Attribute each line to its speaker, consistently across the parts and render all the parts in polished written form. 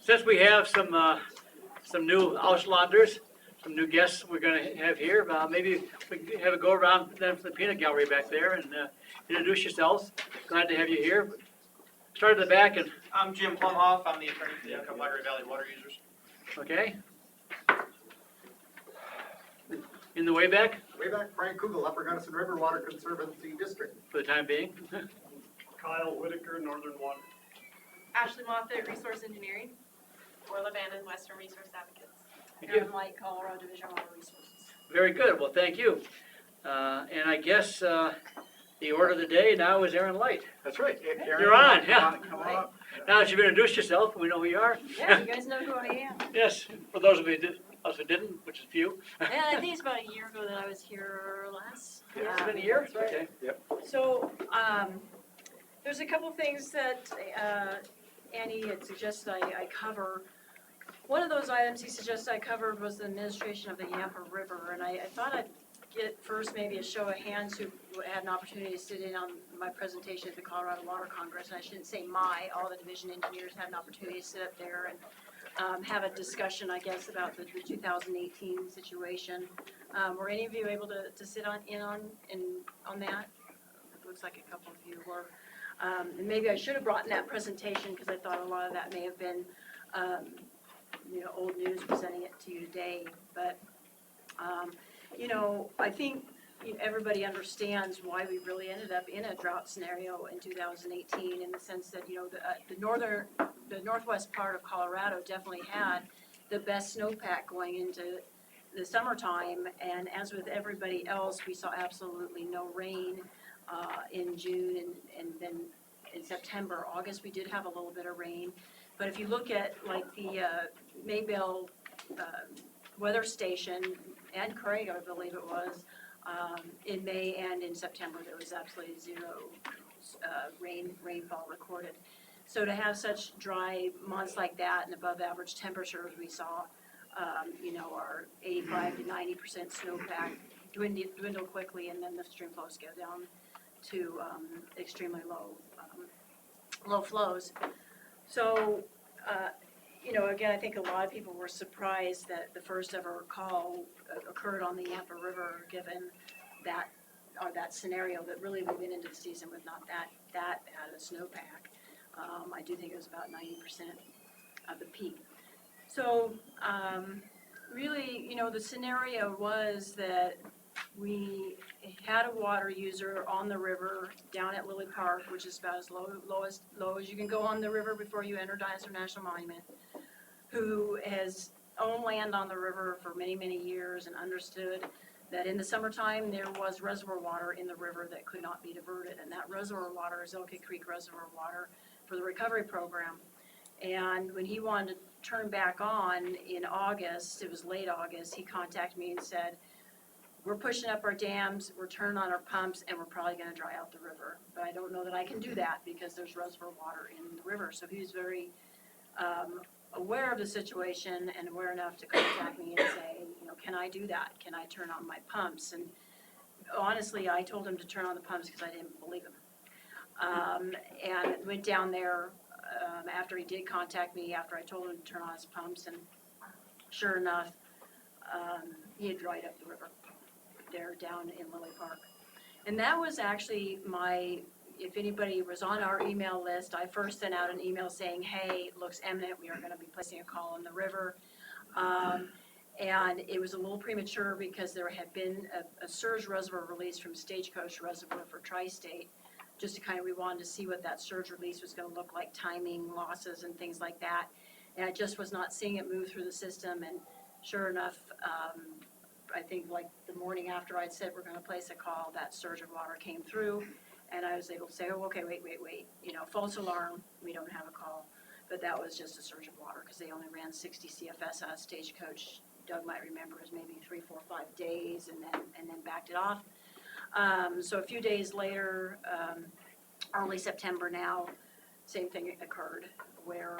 Speaker 1: Since we have some new Auslanders, some new guests we're going to have here, maybe we can have a go around then for the peanut gallery back there and introduce yourselves. Glad to have you here. Start at the back and
Speaker 2: I'm Jim Plumhoff. I'm the attorney for the Cuyahoga Valley Water Users.
Speaker 1: okay. In the way back
Speaker 3: Way back, Brian Kugel, Upper Gunnison River Water Conservancy District.
Speaker 1: for the time being.
Speaker 4: Kyle Whitaker, Northern Water.
Speaker 5: Ashley Moffett, Resource Engineering.
Speaker 6: Orla Bannon, Western Resource Advocates.
Speaker 1: Thank you.
Speaker 5: Aaron Light, Colorado Division of Water Resources.
Speaker 1: Very good. Well, thank you. And I guess the order of the day now is Aaron Light.
Speaker 3: That's right.
Speaker 1: You're on, yeah.
Speaker 3: Come on up.
Speaker 1: Now that you've introduced yourself, we know who you are.
Speaker 5: Yeah, you guys know who I am.
Speaker 1: Yes, for those of us who didn't, which is few.
Speaker 5: And I think it's about a year ago that I was here last.
Speaker 1: It's been a year? Okay.
Speaker 5: So, there's a couple things that Andy had suggested I cover. One of those items he suggested I covered was the administration of the Yampa River, and I thought I'd get first maybe a show of hands who had an opportunity to sit in on my presentation at the Colorado Water Congress. And I shouldn't say all the division engineers had an opportunity to sit up there and have a discussion, I guess, about the 2018 situation. Were any of you able to sit on that? It looks like a couple of you were. And maybe I should have brought in that presentation because I thought a lot of that may have been, old news presenting it to you today. But, I think everybody understands why we really ended up in a drought scenario in 2018 in the sense that, the northwest part of Colorado definitely had the best snowpack going into the summertime. And as with everybody else, we saw absolutely no rain in June and then in September. August, we did have a little bit of rain. But if you look at like the Maybell weather station and Craig, I believe it was, in May and in September, there was absolutely zero rainfall recorded. So to have such dry months like that and above average temperatures we saw, our 85 to 90% snowpack dwindle quickly, and then the stream flows go down to extremely low flows. So, again, I think a lot of people were surprised that the first ever call occurred on the Yampa River, given that scenario that really we went into the season with not that bad a snowpack. I do think it was about 90% of the peak. So, really, the scenario was that we had a water user on the river down at Lily Park, which is about as low as you can go on the river before you enter Dinosaur National Monument, who has owned land on the river for many, many years and understood that in the summertime there was reservoir water in the river that could not be diverted, and that reservoir water is Ellicott Creek Reservoir water for the recovery program. And when he wanted to turn back on in August, it was late August, he contacted me and said, we're pushing up our dams, we're turning on our pumps, and we're probably going to dry out the river. But I don't know that I can do that because there's reservoir water in the river. So he was very aware of the situation and aware enough to contact me and say, can I do that? Can I turn on my pumps? And honestly, I told him to turn on the pumps because I didn't believe him. And went down there after he did contact me, after I told him to turn on his pumps, and sure enough, he had dried up the river there down in Lily Park. And that was actually if anybody was on our email list, I first sent out an email saying, hey, it looks imminent, we are going to be placing a call on the river. And it was a little premature because there had been a surge reservoir release from Stagecoach Reservoir for Tri-State, just to we wanted to see what that surge release was going to look like, timing, losses, and things like that. And I just was not seeing it move through the system, and sure enough, I think like the morning after I'd said we're going to place a call, that surge of water came through, and I was able to say, oh, okay, wait, false alarm, we don't have a call. But that was just a surge of water because they only ran 60 CFS out of Stagecoach. Doug might remember it was maybe 3, 4, 5 days, and then backed it off. So a few days later, early September now, same thing occurred where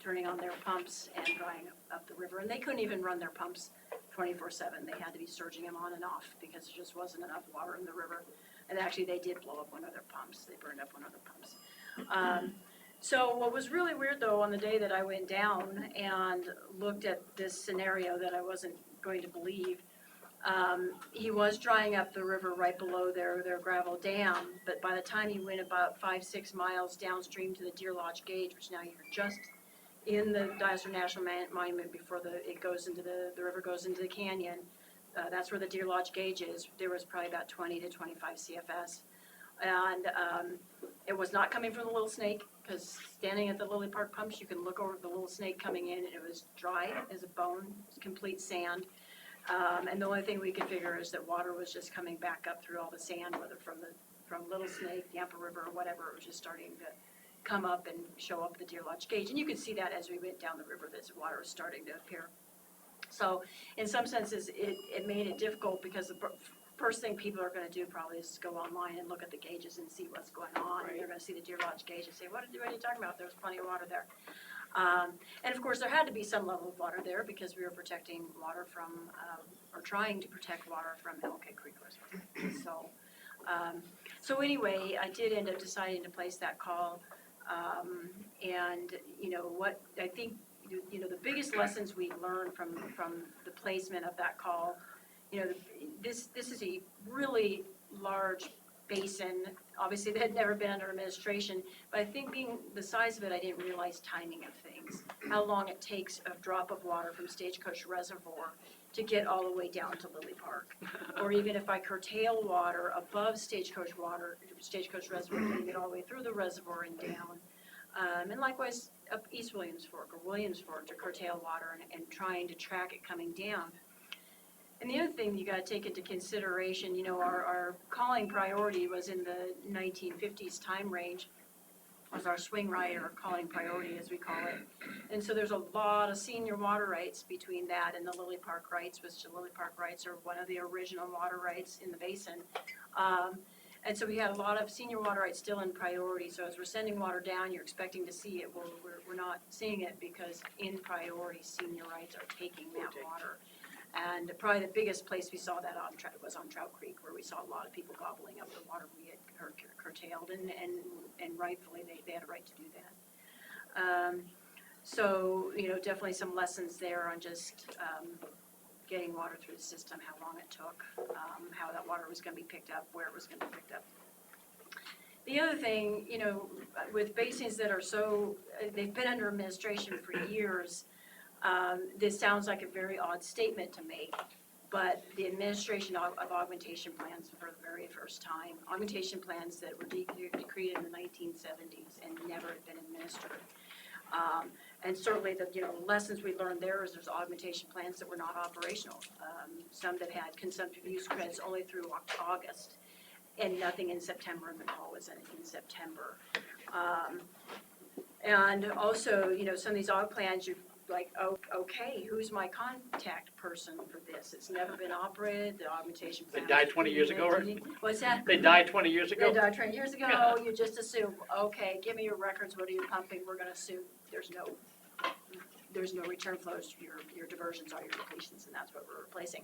Speaker 5: turning on their pumps and drying up the river. And they couldn't even run their pumps 24/7. They had to be surging them on and off because there just wasn't enough water in the river. And actually they did blow up one of their pumps. They burned up one of their pumps. So what was really weird though, on the day that I went down and looked at this scenario that I wasn't going to believe, he was drying up the river right below their gravel dam, but by the time he went about 5-6 miles downstream to the Deer Lodge Gauge, which now you're just in the Dinosaur National Monument before it goes into the river goes into the canyon, that's where the Deer Lodge Gauge is. There was probably about 20 to 25 CFS. And it was not coming from the Little Snake, because standing at the Lily Park pumps, you can look over the Little Snake coming in, and it was dry as a bone, complete sand. And the only thing we could figure is that water was just coming back up through all the sand, whether from Little Snake, Yampa River, or whatever. It was just starting to come up and show up the Deer Lodge Gauge. And you could see that as we went down the river, that water was starting to appear. So in some senses, it made it difficult, because the first thing people are gonna do probably is go online and look at the gauges and see what's going on. And they're gonna see the Deer Lodge gauge and say, what are you talking about? There's plenty of water there. And of course, there had to be some level of water there, because we were protecting water from, or trying to protect water from Elk Creek Reservoir. So anyway, I did end up deciding to place that call. And you know what, I think, you know, the biggest lessons we learned from the placement of that call, you know, this is a really large basin. Obviously, they had never been under administration, but I think being the size of it, I didn't realize timing of things. How long it takes a drop of water from Stagecoach Reservoir to get all the way down to Lily Park. Or even if I curtail water above Stagecoach Reservoir, getting it all the way through the reservoir and down. And likewise, up East Williams Fork or Williams Fork to curtail water and trying to track it coming down. And the other thing you gotta take into consideration, you know, our calling priority was in the 1950s time range, was our swing right, or calling priority as we call it. And so there's a lot of senior water rights between that and the Lily Park rights, which the Lily Park rights are one of the original water rights in the basin. And so we had a lot of senior water rights still in priority. So as we're sending water down, you're expecting to see it. Well, we're not seeing it, because in priority, senior rights are taking that water. And probably the biggest place we saw that on was on Trout Creek, where we saw a lot of people gobbling up the water we had curtailed, and rightfully they had a right to do that. So, you know, definitely some lessons there on just getting water through the system, how long it took, how that water was going to be picked up, where it was going to be picked up. The other thing, you know, with basins that are they've been under administration for years, this sounds like a very odd statement to make, but the administration of augmentation plans for the very first time, augmentation plans that were decreed in the 1970s and never had been administered. And certainly the lessons we learned there is there's augmentation plans that were not operational. Some that had consumptive use credits only through August, and nothing in September, and the call was in September. And also, you know, some of these aug plans, you're like, oh, okay, who's my contact person for this? It's never been operated, the augmentation plan.
Speaker 1: They died 20 years ago, right?
Speaker 5: What's that?
Speaker 1: They died 20 years ago?
Speaker 5: They died 20 years ago, you just assume, okay, give me your records, what are you pumping, we're gonna assume there's no return flows, your diversions are your depletions, and that's what we're replacing.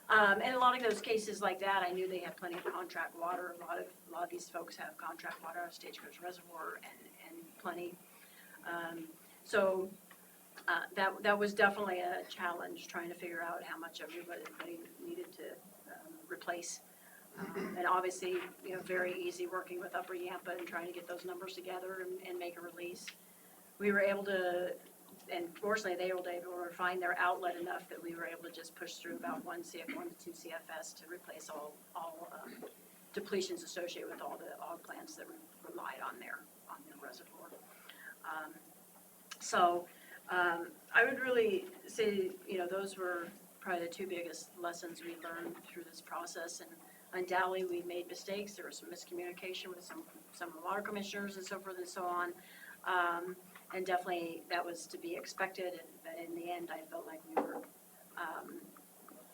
Speaker 5: And a lot of those cases like that, I knew they had plenty of contract water. A lot of these folks have contract water out of Stagecoach Reservoir and plenty. So that was definitely a challenge, trying to figure out how much everybody needed to replace. And obviously, you know, very easy working with Upper Yampa and trying to get those numbers together and make a release. We were able to, and fortunately they were able to refine their outlet enough that we were able to just push through about 1 to 2 CFS to replace all depletions associated with all the aug plants that relied on the reservoir. I would really say, you know, those were probably the two biggest lessons we learned through this process. And undoubtedly, we made mistakes. There was some miscommunication with some water commissioners and so forth and so on. And definitely that was to be expected. But in the end, I felt like we were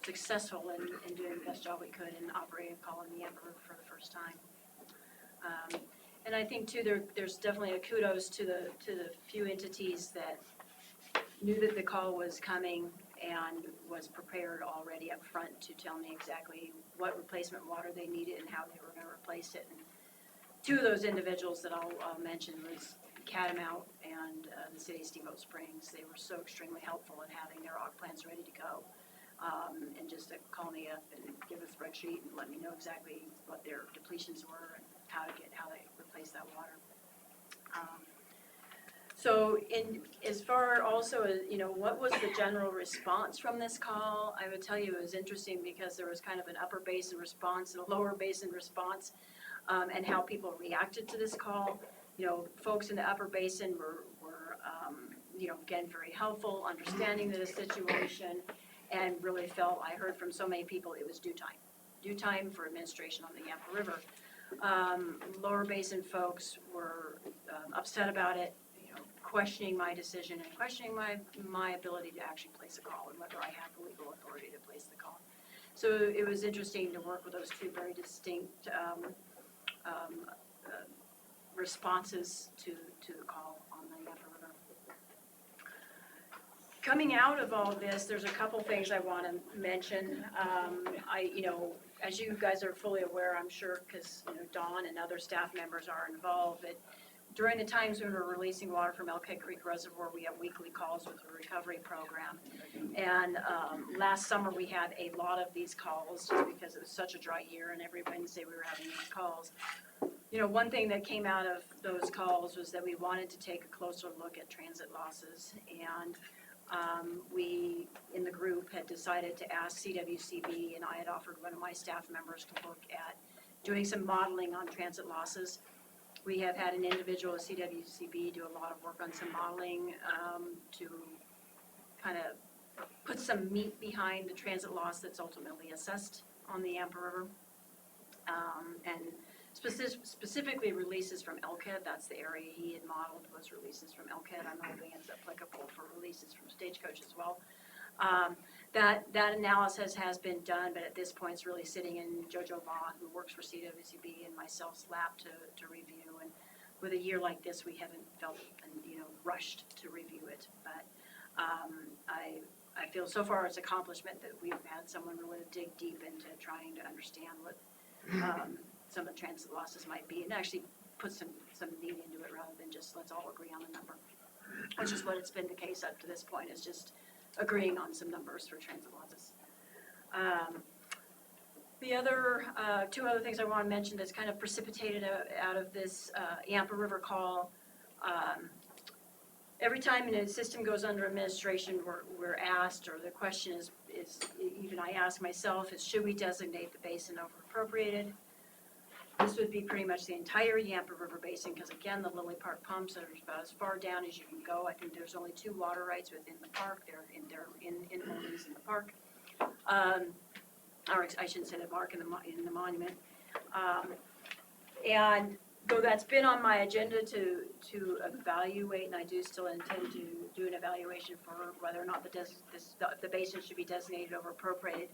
Speaker 5: successful in doing the best job we could in operating and calling the Yampa River for the first time. And I think too, there's definitely a kudos to the few entities that knew that the call was coming and was prepared already up front to tell me exactly what replacement water they needed and how they were going to replace it. And two of those individuals that I'll mention was Catamount and the city of Steamboat Springs. They were so extremely helpful in having their aug plans ready to go. And just to call me up and give a spreadsheet and let me know exactly what their depletions were and how they replace that water. So as far also as, what was the general response from this call? I would tell you it was interesting because there was kind of an upper basin response and a lower basin response, and how people reacted to this call. Folks in the upper basin were again, very helpful, understanding the situation, and really felt, I heard from so many people, it was due time for administration on the Yampa River. Lower basin folks were upset about it, questioning my decision and questioning my ability to actually place a call and whether I have the legal authority to place the call. So it was interesting to work with those two very distinct responses to the call on the Yampa River. Coming out of all this, there's a couple things I want to mention. As you guys are fully aware, I'm sure, because Dawn and other staff members are involved, that during the times when we're releasing water from Elkhead Creek Reservoir, we have weekly calls with the recovery program. And last summer we had a lot of these calls just because it was such a dry year, and every Wednesday we were having these calls. One thing that came out of those calls was that we wanted to take a closer look at transit losses, and we, in the group, had decided to ask CRWCD, and I had offered one of my staff members to look at doing some modeling on transit losses. We have had an individual at CRWCD do a lot of work on some modeling to kind of put some meat behind the transit loss that's ultimately assessed on the Yampa River. And specifically releases from Elkhead, that's the area he had modeled, was releases from Elkhead. I'm hoping it's applicable for releases from Stagecoach as well. That analysis has been done, but at this point it's really sitting in Jojo Ma, who works for CRWCD, and myself's lap to review. And with a year like this, we haven't felt rushed to review it. But I feel so far it's accomplishment that we've had someone really dig deep into trying to understand what some of the transit losses might be, and actually put some meat into it rather than just let's all agree on a number, which is what it's been the case up to this point, is just agreeing on some numbers for transit losses. The other two other things I want to mention that's kind of precipitated out of this Yampa River call. Every time a system goes under administration, we're asked, or the question is even I ask myself, is should we designate the basin over appropriated? This would be pretty much the entire Yampa River basin, because again, the Lily Park pumps are about as far down as you can go. I think there's only 2 water rights within the park. They're in holdings in the park. Or I shouldn't say the park, in the monument. And though that's been on my agenda to evaluate, and I do still intend to do an evaluation for whether or not the basin should be designated over appropriated.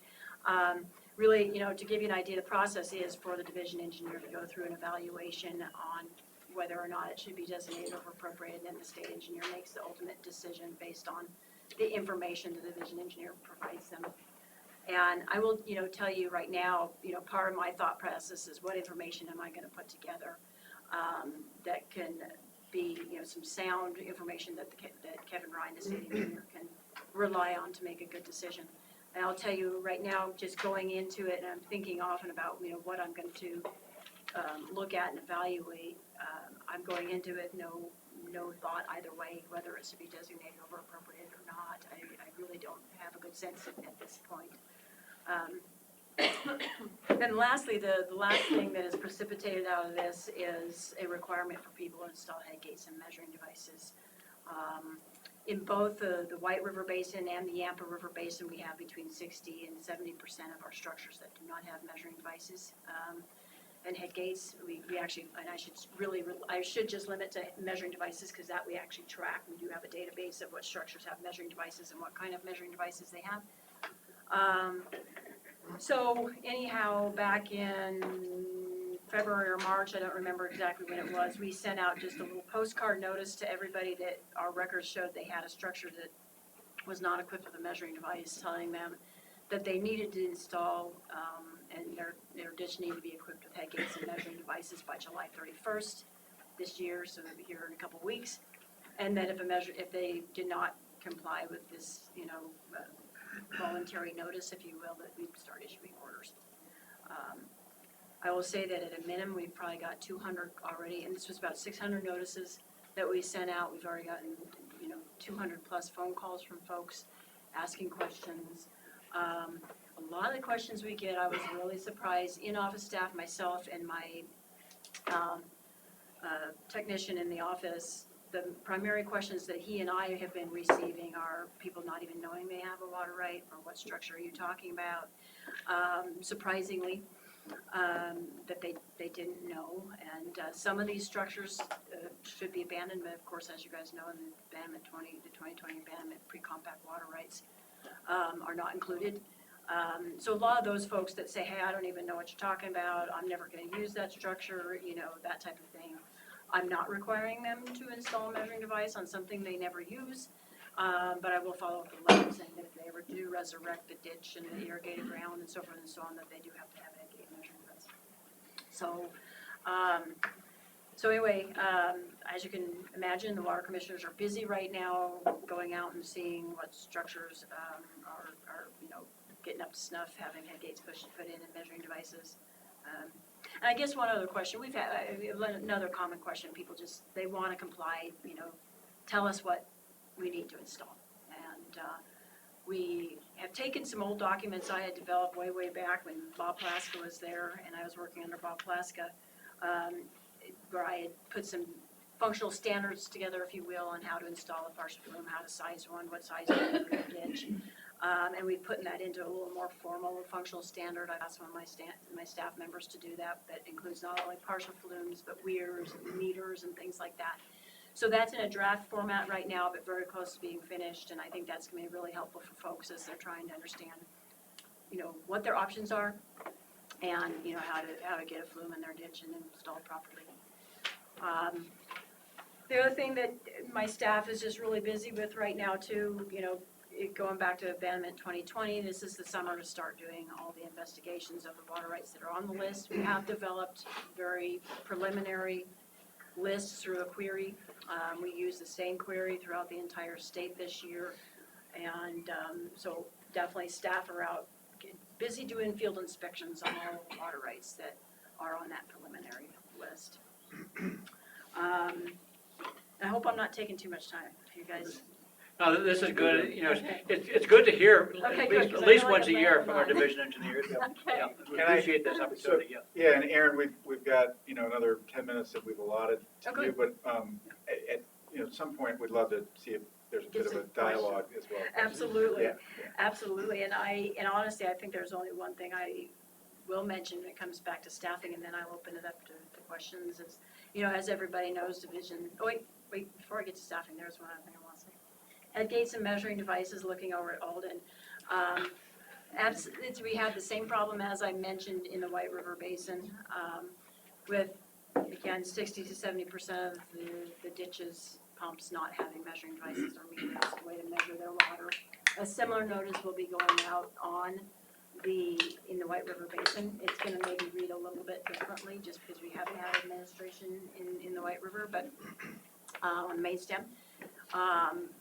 Speaker 5: Really, to give you an idea, the process is for the division engineer to go through an evaluation on whether or not it should be designated over appropriated, and then the state engineer makes the ultimate decision based on the information the division engineer provides them. And I will, tell you right now, part of my thought process is what information am I going to put together that can be, some sound information that Kevin Ryan, the state engineer, can rely on to make a good decision. And I'll tell you right now, just going into it, and I'm thinking often about, what I'm going to look at and evaluate. I'm going into it no thought either way, whether it should be designated over appropriated or not. I really don't have a good sense at this point. Then lastly, the last thing that is precipitated out of this is a requirement for people to install head gates and measuring devices. In both the White River Basin and the Yampa River Basin, we have between 60 and 70% of our structures that do not have measuring devices and head gates. We actually, and I should just limit to measuring devices, because that we actually track. We do have a database of what structures have measuring devices and what kind of measuring devices they have. So anyhow, back in February or March, I don't remember exactly when it was, we sent out just a little postcard notice to everybody that our records showed they had a structure that was not equipped with a measuring device, telling them that they needed to install and their ditch needed to be equipped with head gates and measuring devices by July 31st. this year, so they'll be here in a couple weeks. And then if they did not comply with this, voluntary notice, if you will, that we'd start issuing orders. I will say that at a minimum, we've probably got 200 already, and this was about 600 notices that we sent out. We've already gotten, 200 plus phone calls from folks asking questions. A lot of the questions we get, I was really surprised, in-office staff, myself, and my technician in the office, the primary questions that he and I have been receiving are people not even knowing they have a water right, or what structure are you talking about? Surprisingly, that they didn't know, and some of these structures should be abandoned, but of course, as you guys know, in the abandonment 2020 abandonment pre-compact water rights are not included. So a lot of those folks that say, hey, I don't even know what you're talking about, I'm never gonna use that structure, that type of thing. I'm not requiring them to install a measuring device on something they never use, but I will follow up with a letter saying that if they ever do resurrect the ditch and the irrigated ground and so forth and so on, that they do have to have a gate measuring device. So anyway, as you can imagine, the water commissioners are busy right now going out and seeing what structures are getting up to snuff, having head gates put in and measuring devices. And I guess one other question, we've had another common question, people they want to comply, tell us what we need to install. And we have taken some old documents I had developed way back when Bob Plaska was there, and I was working under Bob Plaska, where I had put some functional standards together, if you will, on how to install a partial flume, how to size one, what size to put in the ditch. And we've put that into a little more formal functional standard. I've asked one of my staff members to do that. That includes not only partial flumes, but weirs and meters and things like that. So that's in a draft format right now, but very close to being finished. And I think that's going to be really helpful for folks as they're trying to understand, what their options are, and how to get a flume in their ditch and install it properly. The other thing that my staff is just really busy with right now too, going back to abandonment 2020, this is the summer to start doing all the investigations of the water rights that are on the list. We have developed very preliminary lists through a query. We use the same query throughout the entire state this year, and so definitely staff are out busy doing field inspections on all the water rights that are on that preliminary list. I hope I'm not taking too much time. You guys.
Speaker 1: No, this is good,
Speaker 5: Okay.
Speaker 1: it's good to hear,
Speaker 5: Okay,
Speaker 1: at
Speaker 5: good,
Speaker 1: least,
Speaker 5: 'cause
Speaker 1: at
Speaker 5: I
Speaker 1: least
Speaker 5: feel
Speaker 1: once
Speaker 5: like
Speaker 1: a
Speaker 5: I'm
Speaker 1: year
Speaker 5: rambling
Speaker 1: from our
Speaker 5: on.
Speaker 1: division engineers.
Speaker 5: Okay.
Speaker 1: Yeah, we
Speaker 2: Can I-
Speaker 1: appreciate this opportunity, yeah.
Speaker 7: Yeah, and Aaron, we've got, another 10 minutes that we've allotted to
Speaker 5: Okay.
Speaker 7: you, but, at some point, we'd love to see if there's a
Speaker 5: Get
Speaker 7: bit of a
Speaker 5: some
Speaker 7: dialogue as well.
Speaker 5: Absolutely,
Speaker 7: Yeah,
Speaker 5: absolutely, and honestly, I think there's only one thing I will mention when it comes back to staffing, and then I'll open it up to questions. Is, as everybody knows, division. Oh, wait, before I get to staffing, there's one other thing I want to say. Head gates and measuring devices, looking over at Alden. We have the same problem as I mentioned in the White River Basin, with, again, 60 to 70% of the ditches, pumps not having measuring devices or meters, a way to measure their water. A similar notice will be going out in the White River Basin. It's gonna maybe read a little bit differently, just because we haven't had administration in the White River, but, on the main stem.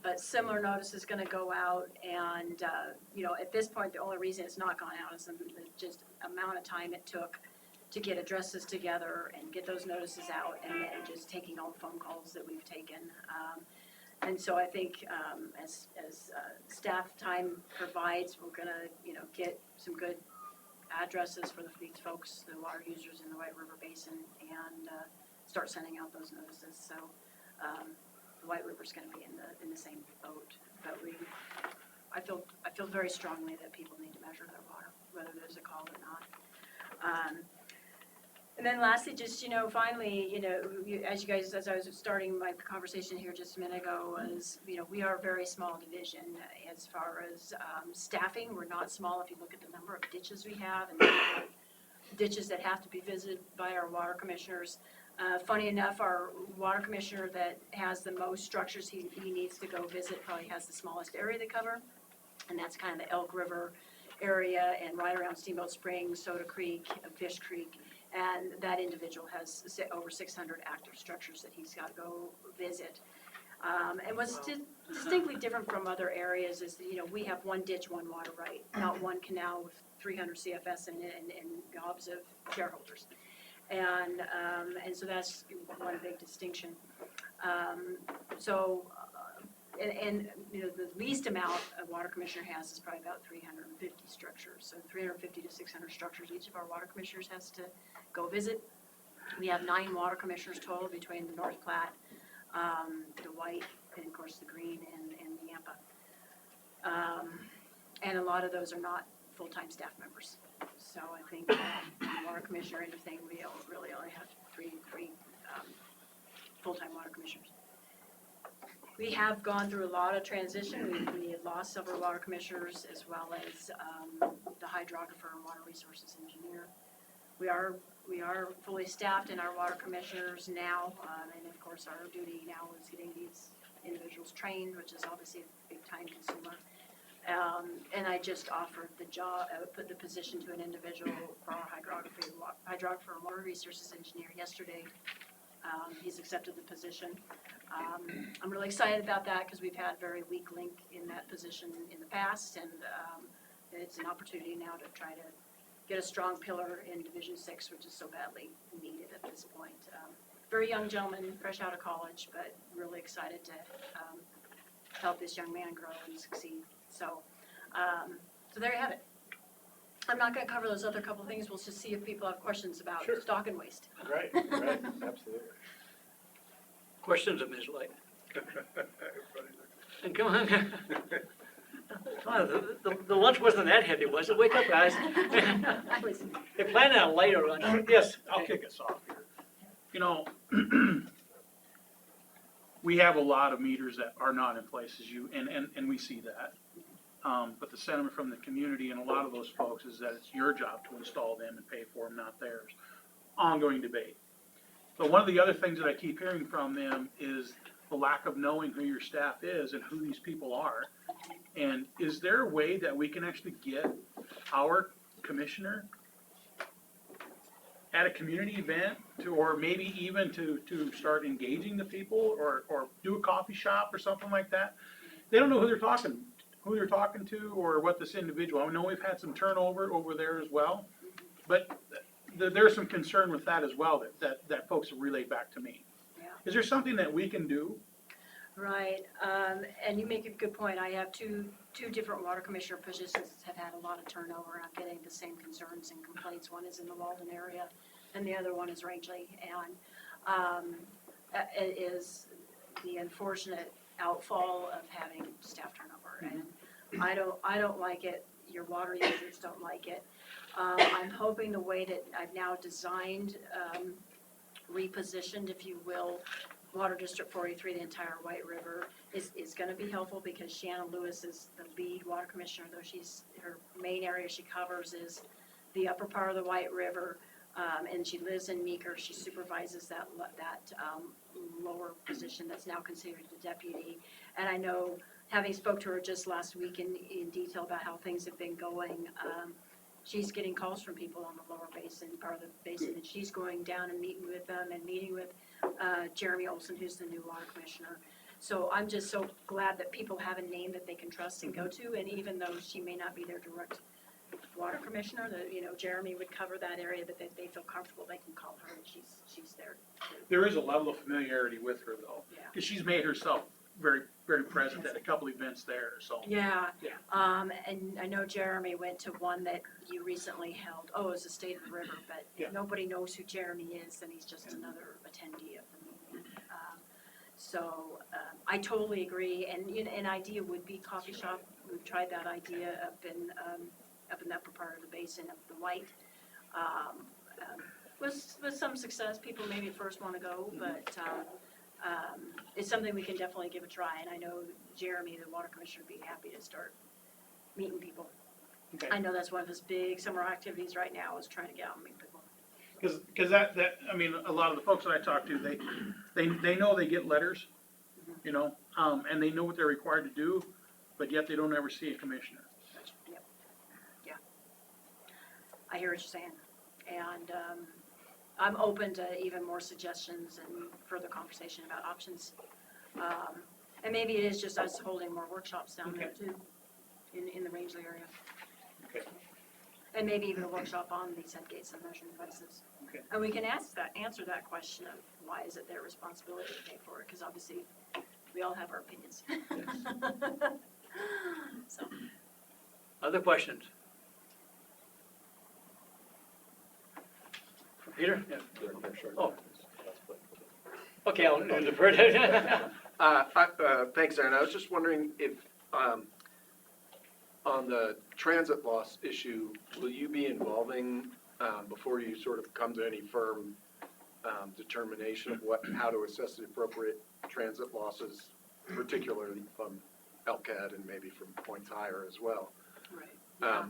Speaker 5: But similar notice is gonna go out, and, at this point, the only reason it's not gone out is the just amount of time it took to get addresses together and get those notices out, and then just taking all the phone calls that we've taken. And so I think, as staff time provides, we're gonna, get some good addresses for these folks, the water users in the White River Basin, and, start sending out those notices. So, the White River's gonna be in the same boat, but I feel very strongly that people need to measure their water, whether there's a call or not. And then lastly, just, finally, as I was starting my conversation here just a minute ago, was, we are a very small division as far as staffing. We're not small if you look at the number of ditches we have and the number of ditches that have to be visited by our water commissioners. Funny enough, our water commissioner that has the most structures he needs to go visit probably has the smallest area to cover, and that's kind of the Elk River area and right around Steamboat Springs, Soda Creek, Fish Creek. And that individual has over 600 active structures that he's got to go visit. And what's distinctly different from other areas is that, we have one ditch, one water right, not one canal with 300 CFS in it and gobs of shareholders. And so that's one big distinction. The least amount a water commissioner has is probably about 350 structures. So 350 to 600 structures each of our water commissioners has to go visit. We have 9 water commissioners total between the North Platte, the White, and of course the Green and the Yampa. And a lot of those are not full-time staff members. So I think water commissioner, anything, we really only have three full-time water commissioners. We have gone through a lot of transition. We had lost several water commissioners as well as the hydrographer and water resources engineer. We are fully staffed in our water commissioners now, and of course our duty now is getting these individuals trained, which is obviously a big time consumer. And I just offered the job, put the position to an individual for our hydrographer and water resources engineer yesterday. He's accepted the position. I'm really excited about that because we've had a very weak link in that position in the past, and it's an opportunity now to try to get a strong pillar in Division 6, which is so badly needed at this point. Very young gentleman, fresh out of college, but really excited to help this young man grow and succeed. So there you have it. I'm not going to cover those other couple of things. We'll just see if people have questions about
Speaker 7: Sure.
Speaker 5: stock and waste.
Speaker 7: Right, absolutely.
Speaker 1: Questions of Ms. Light? And come on. Come on, the lunch wasn't that heavy, was it? Wake up, guys. They planned on a later lunch. Yes,
Speaker 4: I'll kick us off here. We have a lot of meters that are not in place, and we see that. But the sentiment from the community and a lot of those folks is that it's your job to install them and pay for them, not theirs. Ongoing debate. But one of the other things that I keep hearing from them is the lack of knowing who your staff is and who these people are. And is there a way that we can actually get our commissioner at a community event or maybe even to start engaging the people or do a coffee shop or something like that? They don't know who they're talking to or what this individual, I know we've had some turnover over there as well, but there's some concern with that as well that folks have relayed back to me.
Speaker 5: Yeah.
Speaker 4: Is there something that we can do?
Speaker 5: Right, and you make a good point. I have two different water commissioner positions that have had a lot of turnover. I'm getting the same concerns and complaints. One is in the Walden area, and the other one is Rangeley. And it is the unfortunate outfall of having staff turnover, and I don't like it. Your water users don't like it. I'm hoping the way that I've now designed, repositioned, if you will, Water District 43, the entire White River, is going to be helpful because Shannon Lewis is the lead water commissioner, though her main area she covers is the upper part of the White River, and she lives in Meeker. She supervises that lower position that's now considered a deputy. And I know, having spoke to her just last week in detail about how things have been going, she's getting calls from people on the lower basin, part of the basin, and she's going down and meeting with them and meeting with Jeremy Olson, who's the new water commissioner. So I'm just so glad that people have a name that they can trust and go to, and even though she may not be their direct water commissioner, that Jeremy would cover that area, but they feel comfortable, they can call her, and she's there.
Speaker 4: There is a level of familiarity with her though,
Speaker 5: Yeah.
Speaker 4: because she's made herself very, very present at a couple events there, so.
Speaker 5: Yeah.
Speaker 4: Yeah.
Speaker 5: And I know Jeremy went to one that you recently held. Oh, it was the State of the River, but
Speaker 4: Yeah.
Speaker 5: if nobody knows who Jeremy is, then he's just another attendee of the meeting. I totally agree, and an idea would be coffee shop. We've tried that idea up in the upper part of the basin of the White. With some success, people maybe first want to go, but it's something we can definitely give a try, and I know Jeremy, the water commissioner, would be happy to start meeting people.
Speaker 4: Okay.
Speaker 5: I know that's one of his big summer activities right now is trying to get out and meet people.
Speaker 4: Because that I mean, a lot of the folks that I talk to, they know they get letters, and they know what they're required to do, but yet they don't ever see a commissioner.
Speaker 5: Yep. Yeah. I hear what you're saying, and I'm open to even more suggestions and further conversation about options. And maybe it is just us holding more workshops down there too, in the Rangeley area.
Speaker 4: Okay.
Speaker 5: And maybe even a workshop on these head gates and measuring devices.
Speaker 4: Okay.
Speaker 5: And we can answer that question of why is it their responsibility to pay for it, because obviously we all have our opinions. So,
Speaker 1: Other questions? Peter? Yeah. Oh. Okay, I'll defer it.
Speaker 8: Thanks, Aaron. I was just wondering if, on the transit loss issue, will you be involving, before you sort of come to any firm determination of how to assess the appropriate transit losses, particularly from LCAD and maybe from points higher as well?
Speaker 5: right.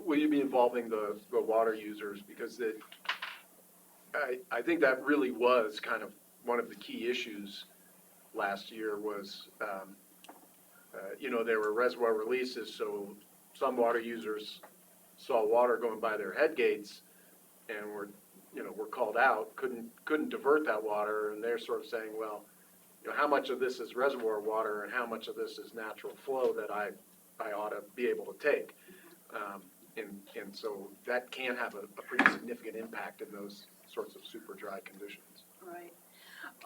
Speaker 8: Will you be involving the water users? Because I think that really was kind of one of the key issues last year was, there were reservoir releases, so some water users saw water going by their head gates and were called out, couldn't divert that water, and they're sort of saying, well, how much of this is reservoir water and how much of this is natural flow that I ought to be able to take. And so that can have a pretty significant impact in those sorts of super dry conditions.
Speaker 5: Right.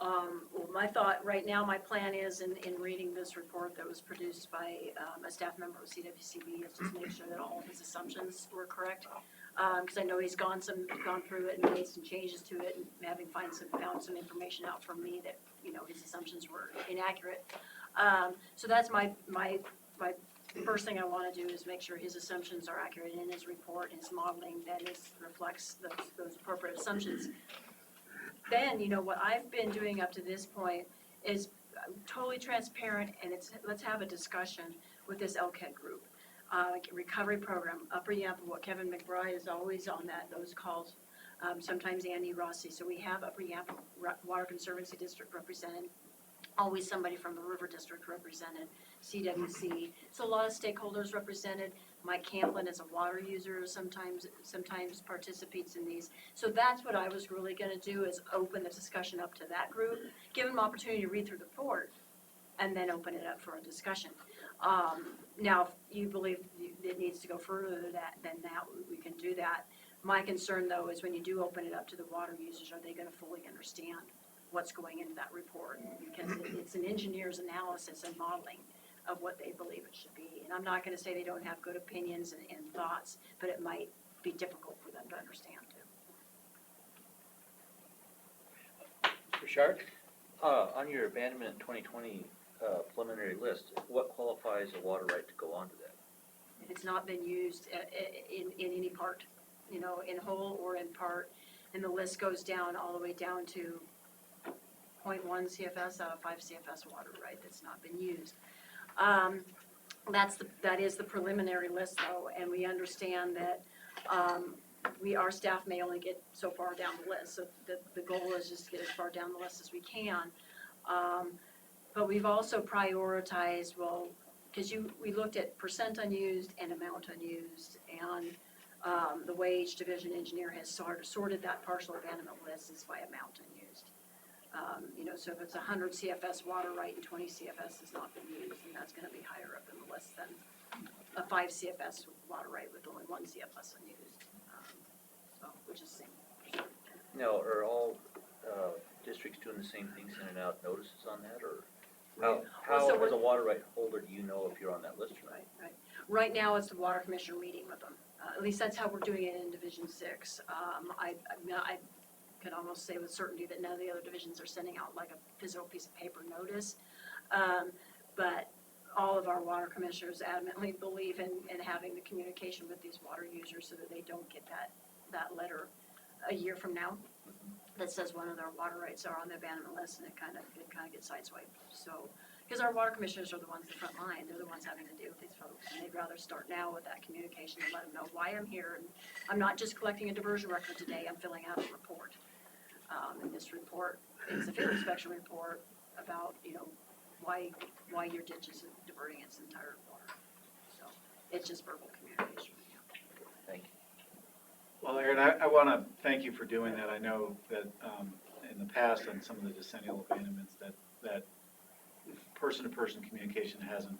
Speaker 5: Well, my thought, right now, my plan is in reading this report that was produced by a staff member of CWCD is just make sure that all of his assumptions were correct. Because I know he's gone through it and made some changes to it, and found some information out from me that, his assumptions were inaccurate. So that's my first thing I want to do is make sure his assumptions are accurate in his report, his modeling that reflects those appropriate assumptions. Then, what I've been doing up to this point is totally transparent, and let's have a discussion with this LCAD group. Recovery program, Upper Yampa, Kevin McBride is always on those calls, sometimes Andy Rossi. So we have Upper Yampa Water Conservancy District represented, always somebody from the River District represented, CWC. So a lot of stakeholders represented. Mike Camplin is a water user, sometimes participates in these. So that's what I was really going to do is open the discussion up to that group, give them opportunity to read through the report, and then open it up for a discussion. Now, if you believe it needs to go further than that, we can do that. My concern, though, is when you do open it up to the water users, are they going to fully understand what's going into that report? Because it's an engineer's analysis and modeling of what they believe it should be. And I'm not going to say they don't have good opinions and thoughts, but it might be difficult for them to understand, too.
Speaker 1: Richard?
Speaker 9: On your abandonment 2020 preliminary list, what qualifies a water right to go onto that?
Speaker 5: If it's not been used in any part, in whole or in part, and the list goes down all the way down to 0.1 CFS out of 5 CFS water right that's not been used. That is the preliminary list, though, and we understand that our staff may only get so far down the list. So the goal is just to get as far down the list as we can. But we've also prioritized, because we looked at percent unused and amount unused, and the way each division engineer has sorted that partial abandonment list is by amount unused. So if it's 100 CFS water right and 20 CFS has not been used, then that's going to be higher up in the list than a 5 CFS water right with only 1 CFS unused, which is the same.
Speaker 9: Now, are all districts doing the same thing, sending out notices on that, or how
Speaker 5: So
Speaker 9: as a water right holder, do you know if you're on that list or not?
Speaker 5: Right. Right now, it's the water commissioner meeting with them. At least that's how we're doing it in Division 6. I could almost say with certainty that none of the other divisions are sending out like a physical piece of paper notice. But all of our water commissioners adamantly believe in having the communication with these water users so that they don't get that letter a year from now that says one of their water rights are on the abandonment list, and it kind of gets sideswiped. So, because our water commissioners are the ones in the front line, they're the ones having to deal with these folks, and they'd rather start now with that communication and let them know why I'm here, and I'm not just collecting a diversion record today, I'm filling out a report. And this report is a field inspection report about, why your ditch is diverting its entire water. So it's just verbal communication.
Speaker 9: Thank
Speaker 7: Well, Aaron, I want to thank you for doing that. I know that in the past on some of the decennial abandonments that person-to-person communication hasn't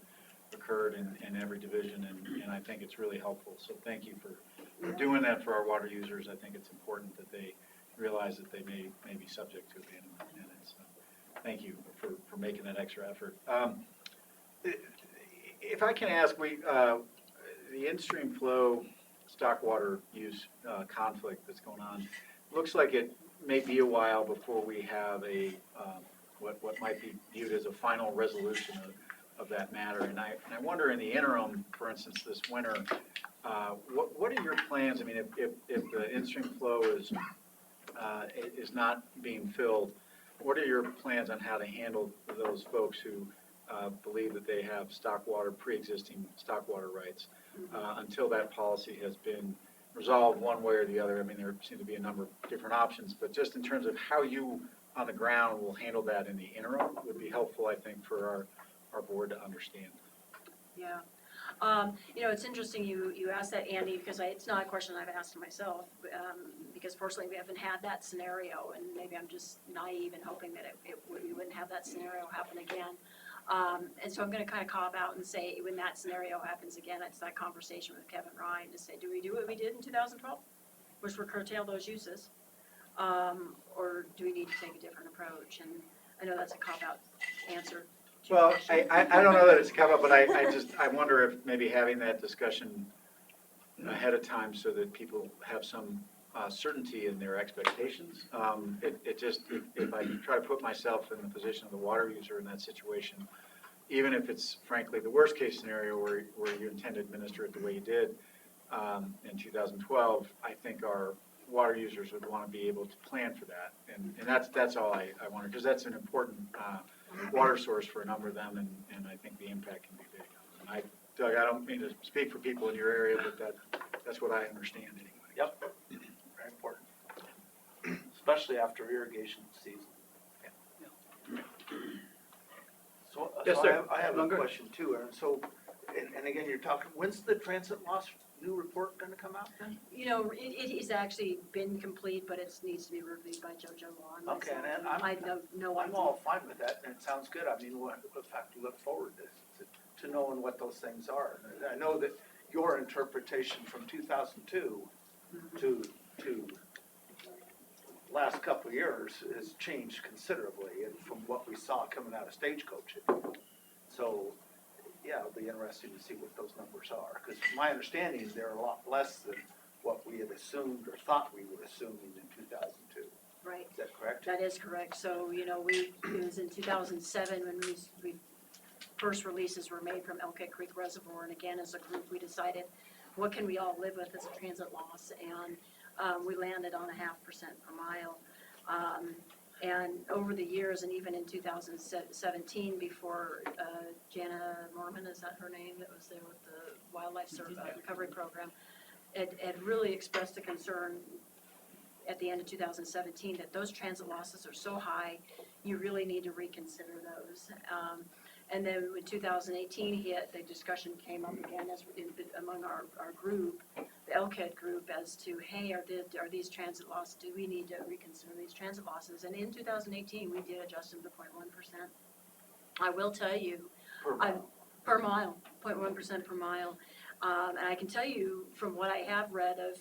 Speaker 7: occurred in every division, and I think it's really helpful. So thank you for doing that for our water users. I think it's important that they realize that they may be subject to abandonment. And it's, thank you for making that extra effort. If I can ask, the in-stream flow stock water use conflict that's going on, looks like it may be a while before we have a what might be viewed as a final resolution of that matter. And I wonder, in the interim, for instance, this winter, what are your plans? I mean, if the in-stream flow is not being filled, what are your plans on how to handle those folks who believe that they have pre-existing stock water rights until that policy has been resolved one way or the other? I mean, there seem to be a number of different options, but just in terms of how you on the ground will handle that in the interim would be helpful, I think, for our board to understand.
Speaker 5: Yeah. It's interesting you asked that, Andy, because it's not a question I've asked myself, because fortunately we haven't had that scenario, and maybe I'm just naive and hoping that we wouldn't have that scenario happen again. And so I'm going to kind of cop out and say, when that scenario happens again, it's that conversation with Kevin Ryan to say, do we do what we did in 2012, which were curtail those uses, or do we need to take a different approach? And I know that's a cop-out answer.
Speaker 7: Well, I don't know that it's a cop-out, but I wonder if maybe having that discussion ahead of time so that people have some certainty in their expectations. If I try to put myself in the position of the water user in that situation, even if it's frankly the worst case scenario where you intend to administer it the way you did in 2012, I think our water users would want to be able to plan for that. And that's all I wanted, because that's an important water source for a number of them, and I think the impact can be big. Doug, I don't mean to speak for people in your area, but that's what I understand anyway.
Speaker 10: Yep, very important, especially after irrigation season. So,
Speaker 1: Yes,
Speaker 10: so
Speaker 1: sir.
Speaker 10: I have a
Speaker 1: Longer.
Speaker 10: question too, Aaron. So, and again, you're talking, when's the transit loss new report gonna come out then?
Speaker 5: It has actually been complete, but it needs to be reviewed by JoJo Law and
Speaker 10: Okay,
Speaker 5: myself.
Speaker 10: and
Speaker 5: I have no
Speaker 10: I'm
Speaker 5: idea.
Speaker 10: all fine with that, and it sounds good. I mean, in fact, we look forward to knowing what those things are. And I know that your interpretation from 2002 to last couple of years has changed considerably, and from what we saw coming out of Stagecoach. So, yeah, it'll be interesting to see what those numbers are, because my understanding is they're a lot less than what we had assumed or thought we were assuming in 2002.
Speaker 5: Right.
Speaker 10: Is that correct?
Speaker 5: That is correct. So, it was in 2007 when we first releases were made from Elk Creek Reservoir, and again, as a group, we decided, what can we all live with as a transit loss? And we landed on 0.5% per mile. And over the years, and even in 2017, before Jana Mormon, is that her name, that was there with the Wildlife Recovery Program, had really expressed a concern at the end of 2017 that those transit losses are so high, you really need to reconsider those. And then in 2018 hit, the discussion came up again among our group, the LCAD group, as to, hey, are these transit losses, do we need to reconsider these transit losses? And in 2018, we did adjust them to 0.1%. I will tell you, per mile, 0.1% per mile. And I can tell you from what I have read of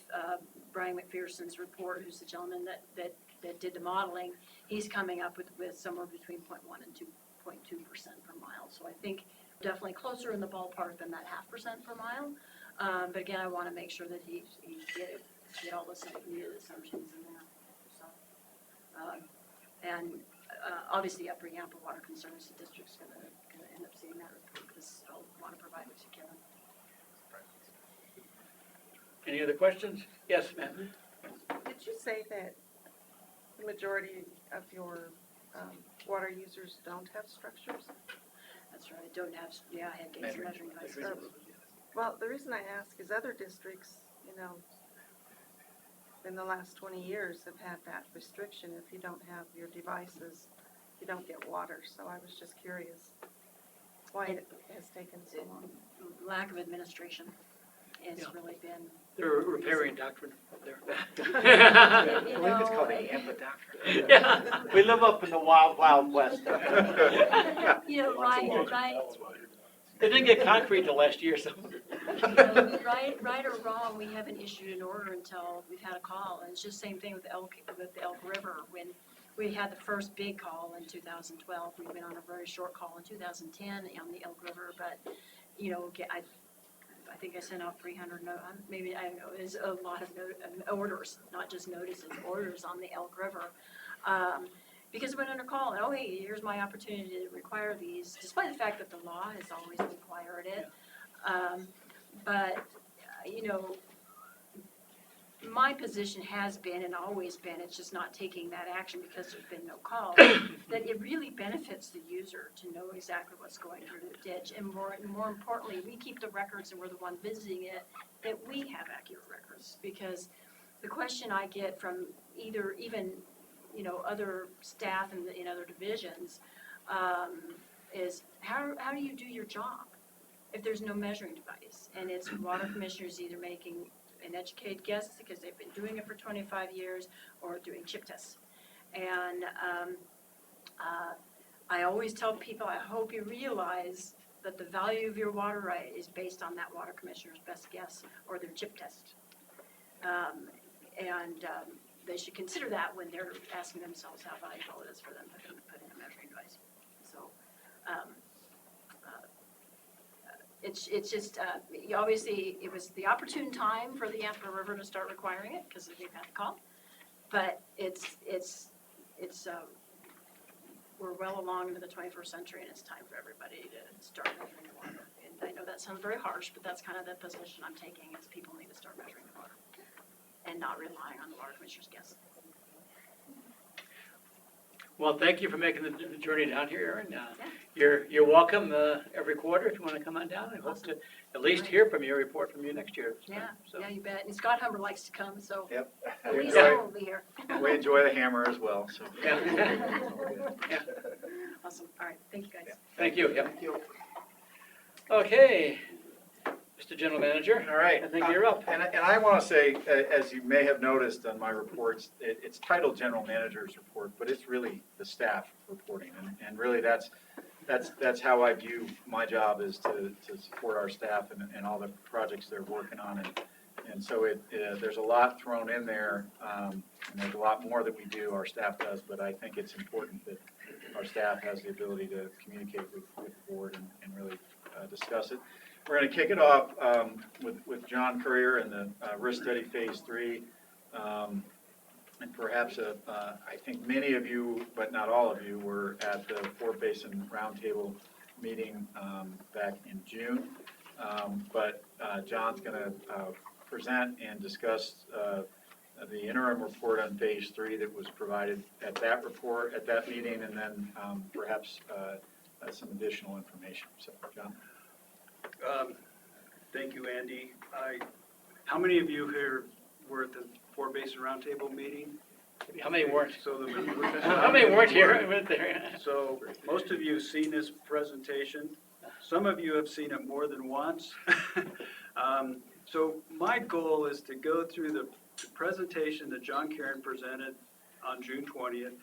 Speaker 5: Brian McPherson's report, who's the gentleman that did the modeling, he's coming up with somewhere between 0.1 and 2.2% per mile. So I think definitely closer in the ballpark than that 0.5% per mile. But again, I want to make sure that he get all the needed assumptions in there. So, obviously, Upper Yampa Water Conservancy District's going to end up seeing that report, because I'll want to provide it to Kevin.
Speaker 1: Any other questions? Yes, ma'am.
Speaker 11: Did you say that the majority of your water users don't have structures?
Speaker 5: That's right. Don't have, I had gates and measuring devices.
Speaker 11: Well, the reason I ask is other districts, in the last 20 years have had that restriction. If you don't have your devices, you don't get water. So I was just curious why it has taken so long.
Speaker 5: Lack of administration. has
Speaker 1: Yeah.
Speaker 5: really been,
Speaker 1: They're repairing doctrine up there.
Speaker 5: you
Speaker 7: I believe it's called
Speaker 5: know,
Speaker 7: the amphitheater.
Speaker 1: Yeah.
Speaker 10: We live up in the wild, wild west.
Speaker 5: you know, right,
Speaker 1: They didn't get concrete till last year, so.
Speaker 5: you know, right or wrong, we haven't issued an order until we've had a call. And it's just same thing with the Elk River. When we had the first big call in 2012, we went on a very short call in 2010 on the Elk River, but, you know, I think I sent out 300, maybe, I don't know, it's a lot of orders, not just notices, orders on the Elk River. Because it went under call, and, oh, hey, here's my opportunity to require these, despite the fact that the law has always required it. But, you know, my position has been and always been, it's just not taking that action because there's been no call, that it really benefits the user to know exactly what's going through the ditch. And more importantly, we keep the records and we're the one visiting it, that we have accurate records. Because the question I get from even, you know, other staff in other divisions, is how do you do your job if there's no measuring device? And it's water commissioners either making an educated guess because they've been doing it for 25 years or doing chip tests. And I always tell people, I hope you realize that the value of your water right is based on that water commissioner's best guess or their chip test. They should consider that when they're asking themselves how valuable it is for them to put in a measuring device. So it's just, obviously, it was the opportune time for the Yampa River to start requiring it because we've had the call. But we're well along into the 21st century and it's time for everybody to start measuring the water. And I know that sounds very harsh, but that's kind of the position I'm taking is people need to start measuring the water and not relying on the water commissioner's guess.
Speaker 1: Well, thank you for making the journey down here, Erin.
Speaker 5: Yeah.
Speaker 1: You're welcome every quarter if you want to come on down. I hope to at least hear from you, report from you next year.
Speaker 5: Yeah,
Speaker 1: So.
Speaker 5: yeah, you bet. And Scott Humber likes to come, so
Speaker 7: Yep.
Speaker 5: at
Speaker 7: We
Speaker 5: least
Speaker 7: enjoy,
Speaker 5: I will be here.
Speaker 7: we enjoy the hammer as well, so.
Speaker 1: Yeah.
Speaker 5: Awesome. All right. Thank you, guys.
Speaker 1: Thank you. Yep. Okay, Mr. General Manager.
Speaker 7: All right.
Speaker 1: I think you're up.
Speaker 7: And I want to say, as you may have noticed on my reports, it's titled General Manager's Report, but it's really the staff reporting. And really that's how I view my job is to support our staff and all the projects they're working on. And so there's a lot thrown in there, and there's a lot more that we do, our staff does, but I think it's important that our staff has the ability to communicate with the board and really discuss it. We're going to kick it off with John Courier and the Risk Study Phase 3. And perhaps, I think many of you, but not all of you, were at the Fort Basin Roundtable meeting back in June. But John's going to present and discuss the interim report on Phase 3 that was provided at that meeting, and then perhaps some additional information. So, John.
Speaker 12: Thank you, Andy. How many of you here were at the Fort Basin Roundtable meeting?
Speaker 1: How many weren't?
Speaker 12: So
Speaker 1: How many weren't here? I went there.
Speaker 12: So most of you have seen this presentation. Some of you have seen it more than once. So my goal is to go through the presentation that John Karen presented on June 20th,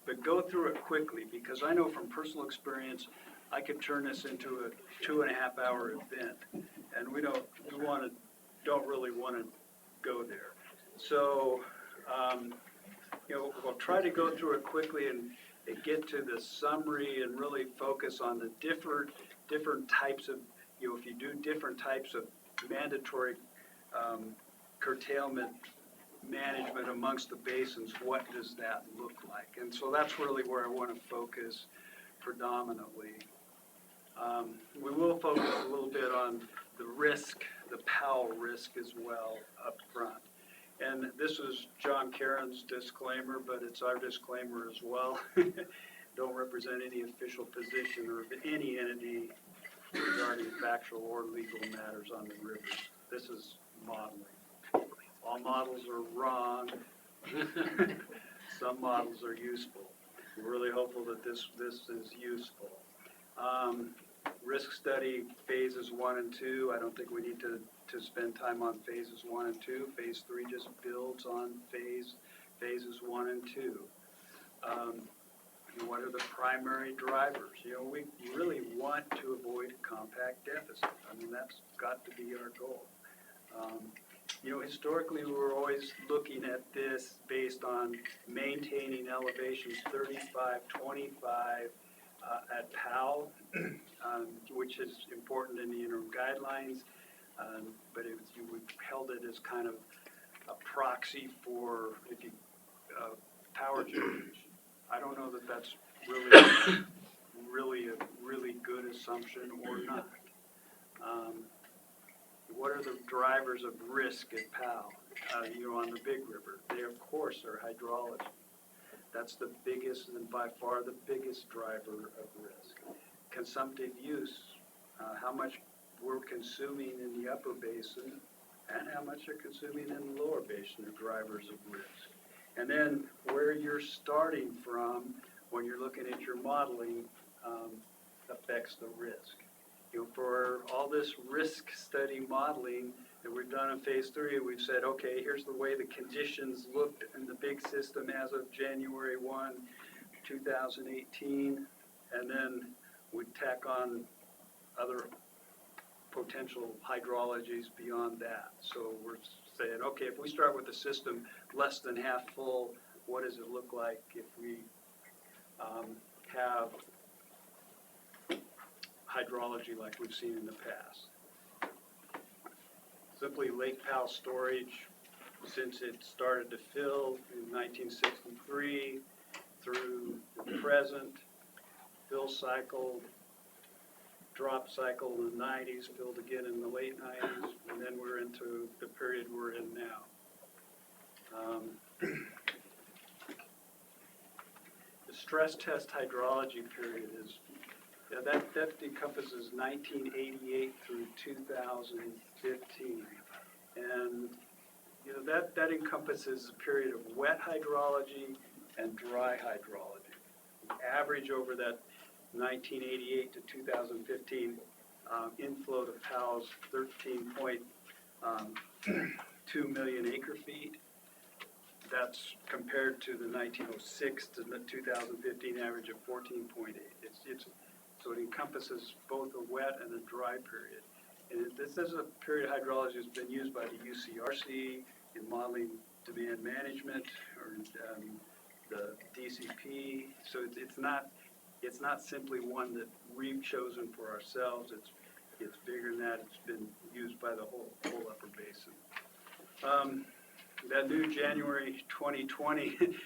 Speaker 12: but go through it quickly because I know from personal experience I could turn this into a 2.5-hour event, and we don't really want to go there. So, we'll try to go through it quickly and get to the summary and really focus on the different types of, if you do different types of mandatory curtailment management amongst the basins, what does that look like? And so that's really where I want to focus predominantly. We will focus a little bit on the risk, the Powell risk as well up front. And this is John Karen's disclaimer, but it's our disclaimer as well. Don't represent any official position or any entity regarding factual or legal matters on the rivers. This is modeling. All models are wrong. Some models are useful. We're really hopeful that this is useful. Risk study phases 1 and 2, I don't think we need to spend time on phases 1 and 2. Phase 3 just builds on phases 1 and 2. And what are the primary drivers? You know, we really want to avoid compact deficit. I mean, that's got to be our goal. You know, historically, we were always looking at this based on maintaining elevations 35, 25 at POW, which is important in the interim guidelines, but we held it as kind of a proxy for power generation. I don't know that that's really a really good assumption or not. What are the drivers of risk at POW? You know, on the Big River, they of course are hydrology. That's the biggest and by far the biggest driver of risk. Consumptive use, how much we're consuming in the upper basin and how much they're consuming in the lower basin are drivers of risk. And then where you're starting from when you're looking at your modeling affects the risk. You know, for all this risk study modeling that we've done in phase 3, we've said, okay, here's the way the conditions looked in the big system as of January 1, 2018, and then we tack on other potential hydrologies beyond that. So we're saying, okay, if we start with the system less than half full, what does it look like if we have hydrology like we've seen in the past? Simply Lake Powell storage, since it started to fill in 1963 through the present, fill cycle, drop cycle in the 90s, filled again in the late 90s, and then we're into the period we're in now. The stress test hydrology period is, that encompasses 1988 through 2015. And you know, that encompasses a period of wet hydrology and dry hydrology. The average over that 1988 to 2015 inflow to POW's 13.2 million acre feet. That's compared to the 1906 to the 2015 average of 14.8. So it encompasses both a wet and a dry period. And this is a period of hydrology that's been used by the UCRC in modeling demand management or the DCP. So it's not simply one that we've chosen for ourselves. It's bigger than that. It's been used by the whole upper basin. That new January 2020,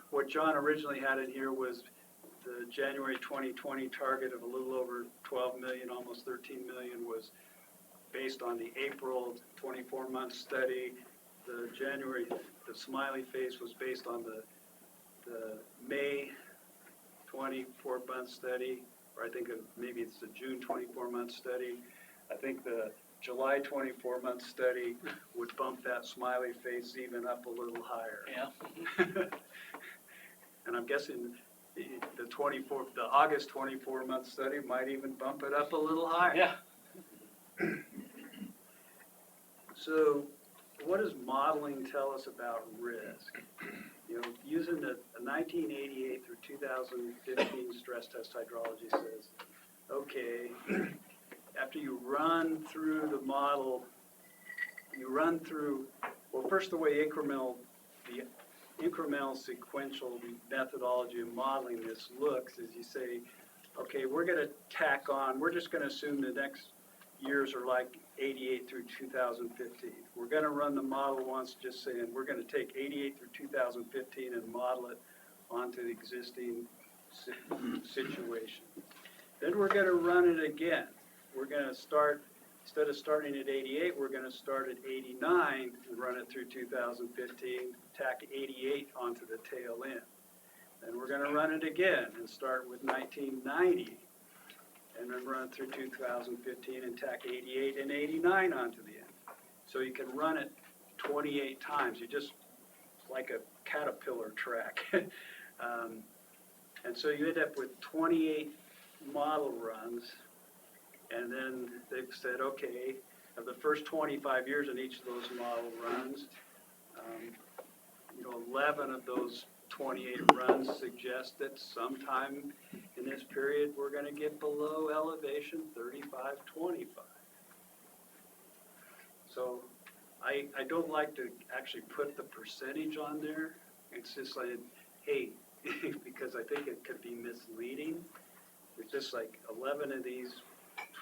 Speaker 12: what John originally had in here was the January 2020 target of a little over 12 million, almost 13 million, was based on the April 24-month study. The smiley face was based on the May 24-month study, or I think maybe it's the June 24-month study. I think the July 24-month study would bump that smiley face even up a little higher.
Speaker 1: Yeah.
Speaker 12: And I'm guessing the August 24-month study might even bump it up a little higher.
Speaker 1: Yeah.
Speaker 12: So what does modeling tell us about risk? You know, using the 1988 through 2015 stress test hydrology says, okay, after you run through the model, well, first the way the incremental sequential methodology of modeling this looks is you say, okay, we're going to tack on, we're just going to assume the next years are like 88 through 2015. We're going to run the model once, just saying we're going to take 88 through 2015 and model it onto the existing situation. Then we're going to run it again. We're going to start, instead of starting at 88, we're going to start at 89 and run it through 2015, tack 88 onto the tail end. Then we're going to run it again and start with 1990 and then run through 2015 and tack 88 and 89 onto the end. So you can run it 28 times. You just, like a caterpillar track. And so you end up with 28 model runs And then they've said, okay, of the first 25 years in each of those model runs, 11 of those 28 runs suggest that sometime in this period, we're gonna get below elevation 35-25. So I don't like to actually put the percentage on there. It's just like, hey, because I think it could be misleading. It's just like 11 of these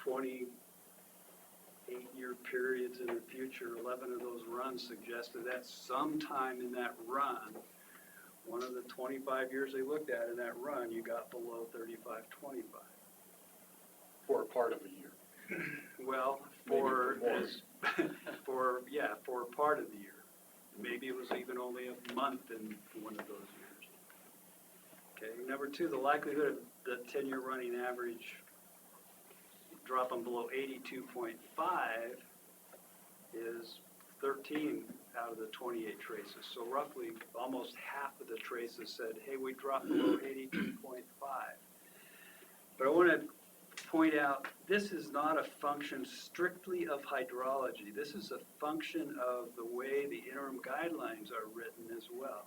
Speaker 12: 28-year periods in the future, 11 of those runs suggested that sometime in that run, one of the 25 years they looked at in that run, you got below 35-25.
Speaker 8: For a part of a year.
Speaker 12: Well,
Speaker 8: Maybe
Speaker 12: for
Speaker 8: more.
Speaker 12: for part of the year. Maybe it was even only a month in one of those years. Okay, number two, the likelihood of the 10-year running average dropping below 82.5 is 13 out of the 28 traces. So roughly almost half of the traces said, hey, we dropped below 82.5. But I want to point out, this is not a function strictly of hydrology. This is a function of the way the interim guidelines are written as well.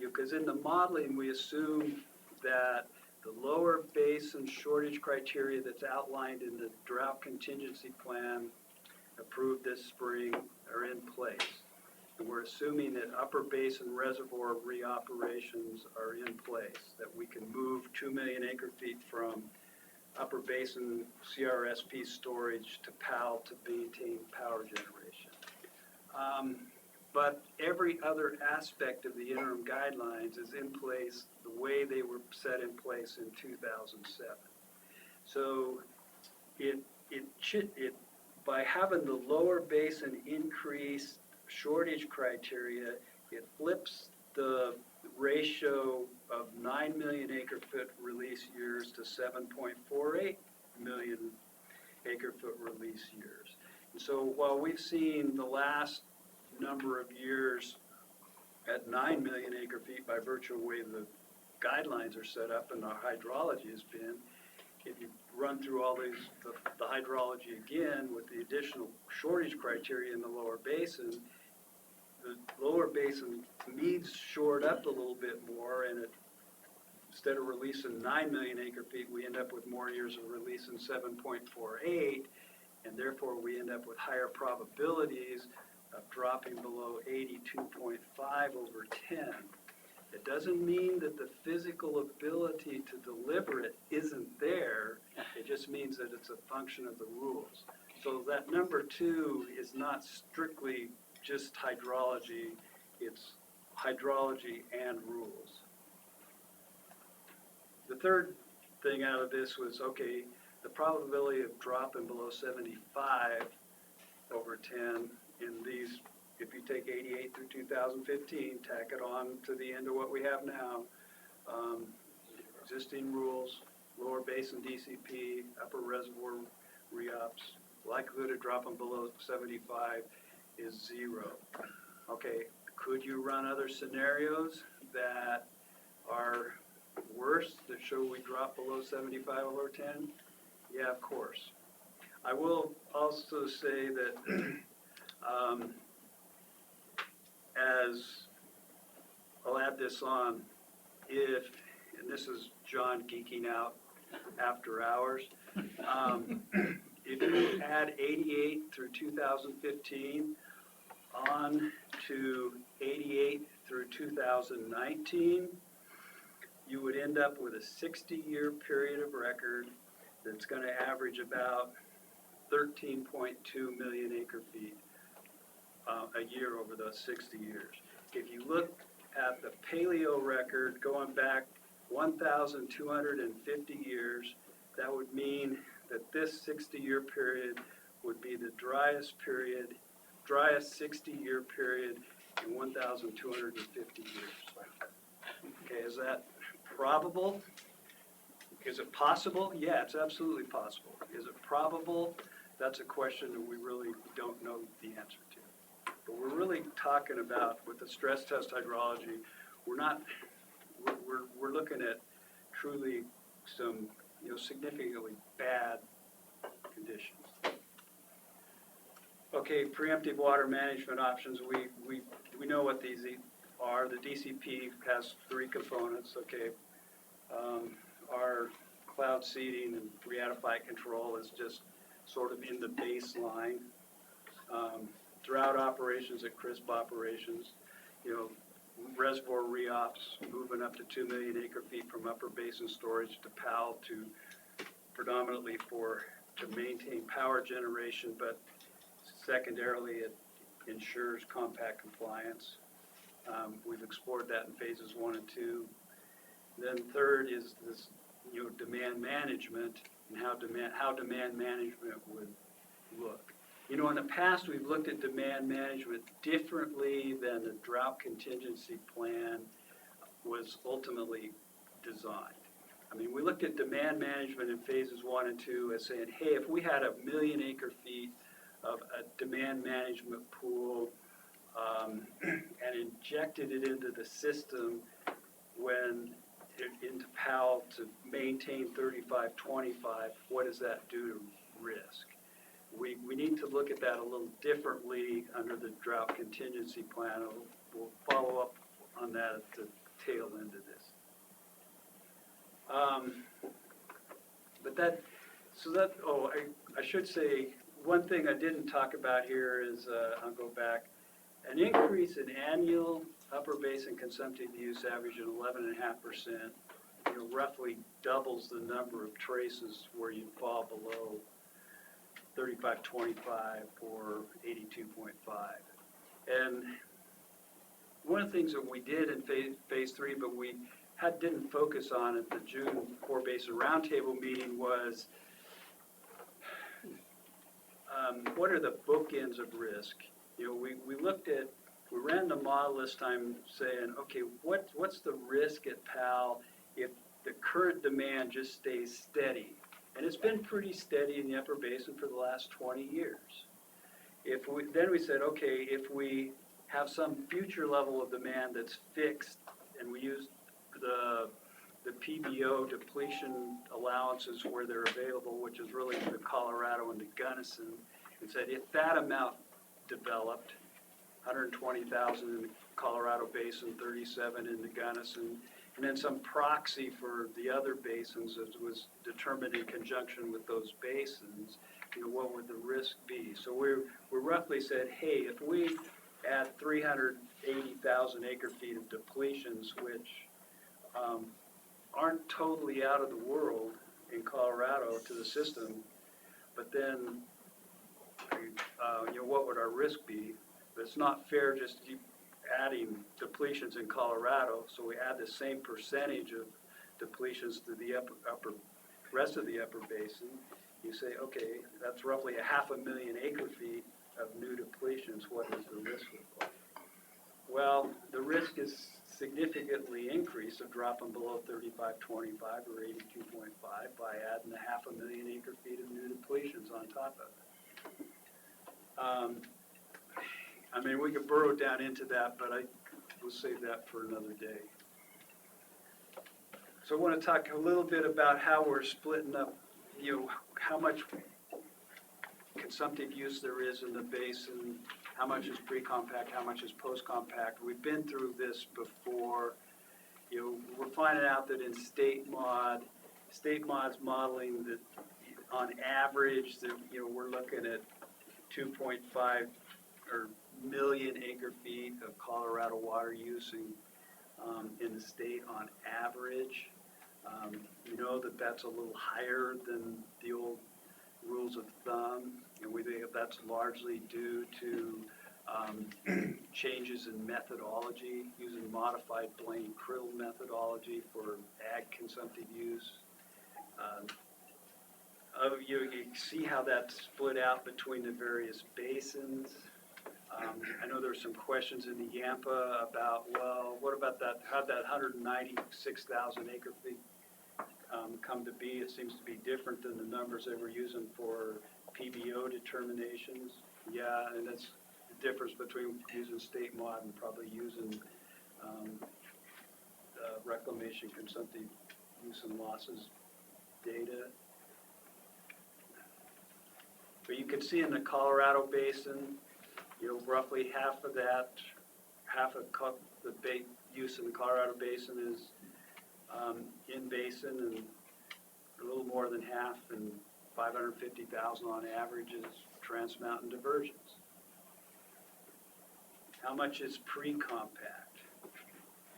Speaker 12: Because in the modeling, we assume that the lower basin shortage criteria that's outlined in the drought contingency plan approved this spring are in place. And we're assuming that upper basin reservoir reoperations are in place, that we can move 2 million acre feet from upper basin CRSP storage to PAL to maintain power generation. But every other aspect of the interim guidelines is in place the way they were set in place in 2007. So by having the lower basin increase shortage criteria, it flips the ratio of 9 million acre foot release years to 7.48 million acre foot release years. And so while we've seen the last number of years at 9 million acre feet by virtue of the way the guidelines are set up and our hydrology has been, if you run through all these, the hydrology again with the additional shortage criteria in the lower basin, the lower basin needs shored up a little bit more, and instead of releasing 9 million acre feet, we end up with more years of releasing 7.48, and therefore we end up with higher probabilities of dropping below 82.5 over 10. It doesn't mean that the physical ability to deliver it isn't there. It just means that it's a function of the rules. So that number 2 is not strictly just hydrology, it's hydrology and rules. The third thing out of this was, okay, the probability of dropping below 75 over 10 in these, if you take 88 through 2015, tack it on to the end of what we have now, existing rules, lower basin DCP, upper reservoir re-ups, likelihood of dropping below 75 is 0. Okay, could you run other scenarios that are worse, that show we drop below 75 over 10? Yeah, of course. I will also say that as I'll add this on, if, and this is John geeking out after hours, if you add 88 through 2015 on to 88 through 2019, you would end up with a 60-year period of record that's going to average about 13.2 million acre feet a year over those 60 years. If you look at the paleo record going back 1,250 years, that would mean that this 60-year period would be the driest 60-year period in 1,250 years. Okay, is that probable? Is it possible? Yeah, it's absolutely possible. Is it probable? That's a question that we really don't know the answer to. But we're really talking about, with the stress test hydrology, we're looking at truly some, significantly bad conditions. Okay, preemptive water management options, we know what these are. The DCP has 3 components, okay. Our cloud seeding and reatify control is just sort of in the baseline. Drought operations and crisp operations, reservoir re-ops, moving up to 2 million acre feet from upper basin storage to PAL to predominantly to maintain power generation, but secondarily it ensures compact compliance. We've explored that in phases 1 and 2. Then third is this, demand management and how demand management would look. In the past, we've looked at demand management differently than the drought contingency plan was ultimately designed. I mean, we looked at demand management in phases 1 and 2 as saying, hey, if we had 1 million acre feet of a demand management pool and injected it into the system into PAL to maintain 35-25, what does that do to risk? We need to look at that a little differently under the drought contingency plan. We'll follow up on that at the tail end of this. I should say, one thing I didn't talk about here is, I'll go back, an increase in annual upper basin consumptive use averaging 11.5%, roughly doubles the number of traces where you fall below 35-25 or 82.5. And one of the things that we did in phase 3, but we didn't focus on at the June Core Basin Roundtable meeting was what are the bookends of risk? We ran the model this time saying, okay, what's the risk at PAL if the current demand just stays steady? And it's been pretty steady in the upper basin for the last 20 years. Then we said, okay, if we have some future level of demand that's fixed and we use the PBO depletion allowances where they're available, which is really the Colorado and the Gunnison, and said if that amount developed, 120,000 in the Colorado Basin, 37 in the Gunnison, and then some proxy for the other basins as was determined in conjunction with those basins, what would the risk be? So we roughly said, hey, if we add 380,000 acre feet of depletions, which aren't totally out of the world in Colorado to the system, but then what would our risk be? But it's not fair just to keep adding depletions in Colorado, so we add the same percentage of depletions to the rest of the upper basin. You say, okay, that's roughly 500,000 acre feet of new depletions. What does the risk look like? Well, the risk is significantly increased of dropping below 35-25 or 82.5 by adding 500,000 acre feet of new depletions on top of it. We could burrow down into that, but we'll save that for another day. So I want to talk a little bit about how we're splitting up, how much consumptive use there is in the basin, how much is pre-compact, how much is post-compact. We've been through this before. We're finding out that in state mod's modeling that on average that, we're looking at 2.5 or million acre feet of Colorado water use in the state on average. We know that that's a little higher than the old rules of thumb, and we think that that's largely due to changes in methodology, using modified Blaine-Criddle methodology for ag consumptive use. You can see how that's split out between the various basins. I know there's some questions in the Yampa about, well, what about that? How'd that 196,000 acre feet come to be? It seems to be different than the numbers they were using for PBO determinations. Yeah, and that's the difference between using state mod and probably using reclamation consumptive use and losses data. But you can see in the Colorado Basin, roughly half of that, the use in the Colorado Basin is in basin, and a little more than half, and 550,000 on average is trans-mountain diversions. How much is pre-compact?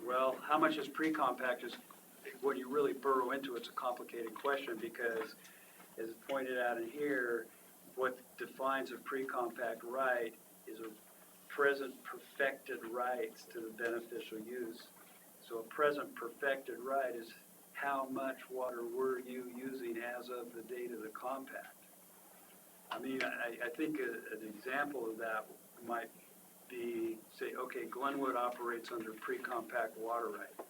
Speaker 12: Well, how much is pre-compact is when you really burrow into it's a complicated question, because as pointed out in here, what defines a pre-compact right is a present perfected rights to the beneficial use. So a present perfected right is how much water were you using as of the date of the compact. I mean, I think an example of that might be, say, okay, Glenwood operates under pre-compact water right.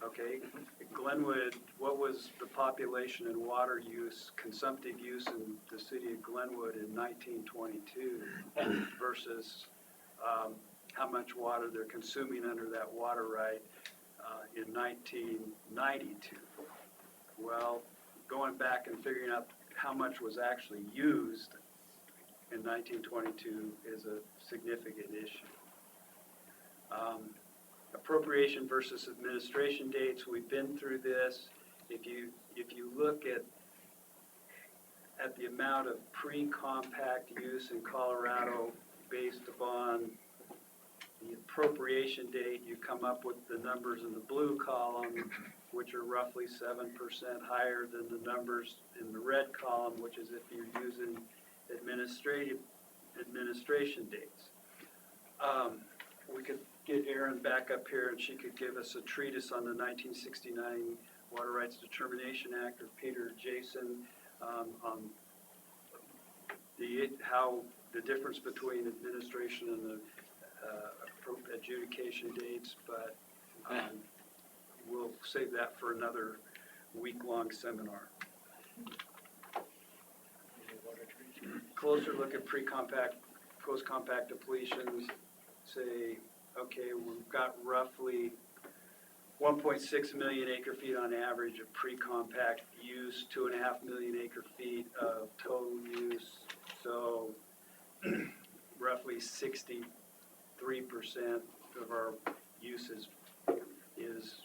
Speaker 12: Okay, Glenwood, what was the population and water use, consumptive use in the city of Glenwood in 1922 versus how much water they're consuming under that water right in 1992? Well, going back and figuring out how much was actually used in 1922 is a significant issue. Appropriation versus administration dates, we've been through this. If you look at the amount of pre-compact use in Colorado based upon the appropriation date, you come up with the numbers in the blue column, which are roughly 7% higher than the numbers in the red column, which is if you're using administration dates. We could get Erin back up here and she could give us a treatise on the 1969 Water Rights Determination Act, or Peter Jason, on how the difference between administration and the adjudication dates, but we'll save that for another week-long seminar. Closer look at pre-compact, post-compact depletions. Say, okay, we've got roughly 1.6 million acre feet on average of pre-compact use, 2.5 million acre feet of total use. So roughly 63% of our use is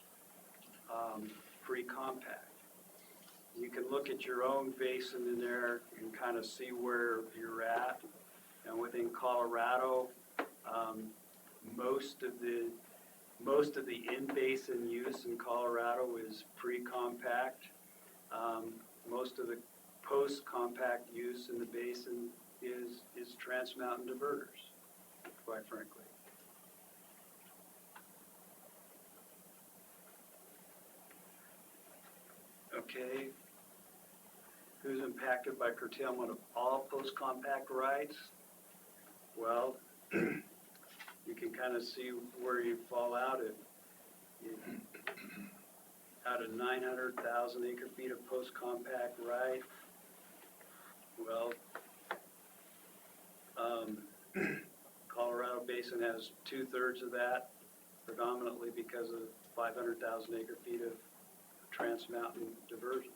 Speaker 12: pre-compact. You can look at your own basin in there and kind of see where you're at. And within Colorado, most of the in-basin use in Colorado is pre-compact. Most of the post-compact use in the basin is trans-mountain diverters, quite frankly. Okay, who's impacted by curtailment of all post-compact rights? Well, you can kind of see where you fall out out of 900,000 acre feet of post-compact right. Well, Colorado Basin has 2/3 of that, predominantly because of 500,000 acre feet of trans-mountain diversion.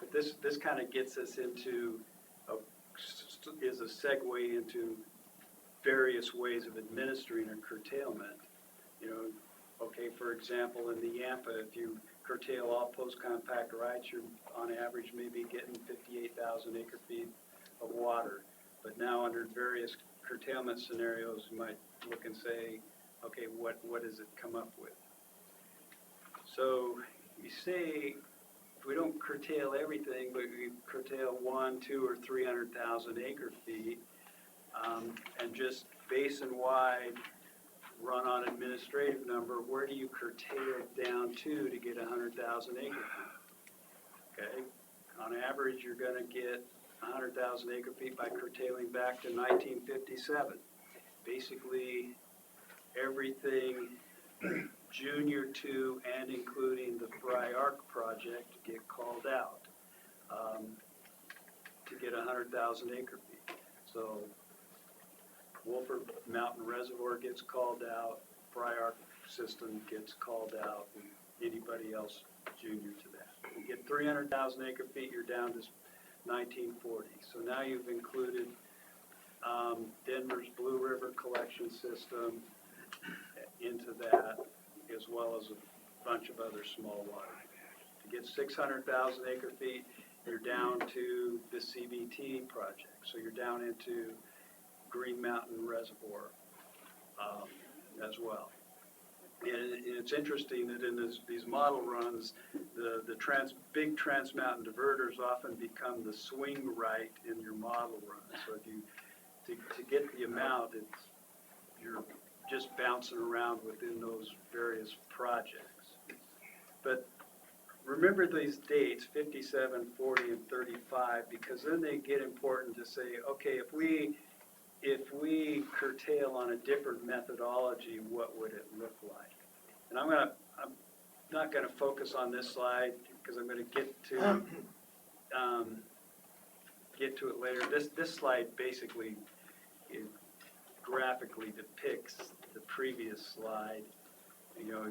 Speaker 12: But this kind of gets us into is a segue into various ways of administering a curtailment. Okay, for example, in the Yampa, if you curtail all post-compact rights, you're on average maybe getting 58,000 acre feet of water. But now under various curtailment scenarios, you might look and say, okay, what does it come up with? So you say, if we don't curtail everything, but we curtail 1, 2, or 300,000 acre feet, and just basin-wide run on administrative number, where do you curtail it down to get 100,000 acre feet? Okay, on average, you're going to get 100,000 acre feet by curtailing back to 1957. Basically, everything junior to and including the Fry Arc project get called out to get 100,000 acre feet. So Wolford Mountain Reservoir gets called out, Fry Arc system gets called out, and anybody else junior to that. You get 300,000 acre feet, you're down to 1940. So now you've included Denver's Blue River collection system into that, as well as a bunch of other small water. To get 600,000 acre feet, you're down to the CBT project. So you're down into Green Mountain Reservoir as well. And it's interesting that in these model runs, the big Trans Mountain diverters often become the swing right in your model run. So if you to get the amount, you're just bouncing around within those various projects. But remember these dates, 57, 40, and 35, because then they get important to say, okay, if we curtail on a different methodology, what would it look like? And I'm not gonna focus on this slide because I'm gonna get to it later. This slide basically graphically depicts the previous slide,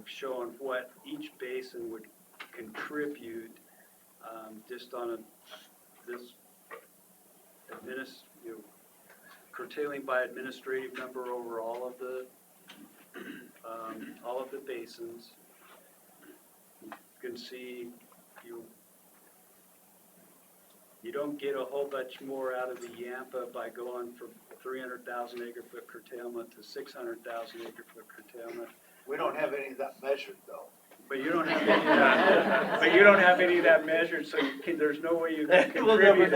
Speaker 12: showing what each basin would contribute just on this curtailing by administrative number over all of the basins. You can see you don't get a whole bunch more out of the Yampa by going from 300,000 acre foot curtailment to 600,000 acre foot curtailment.
Speaker 10: We don't have any of that measured though.
Speaker 12: But you don't have any of that. But you don't have any of that measured, so there's no way you can contribute.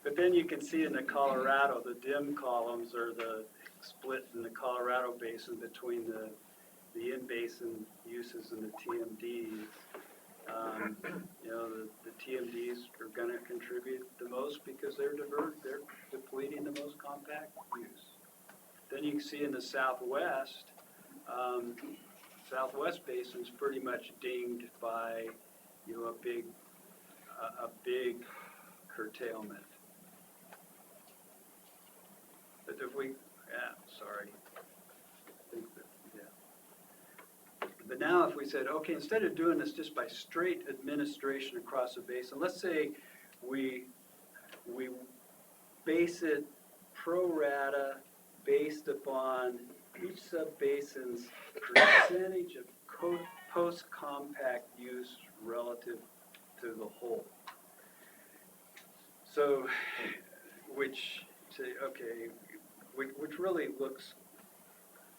Speaker 12: But then you can see in the Colorado, the dim columns are the split in the Colorado basin between the in-basin uses and the TMDs. The TMDs are going to contribute the most because they're depleting the most compact use. Then you can see in the Southwest, Southwest basin's pretty much dinged by a big curtailment. But if we, But now if we said, okay, instead of doing this just by straight administration across a basin, let's say we base it pro rata based upon each sub-basin's percentage of post-compact use relative to the whole. So, which really looks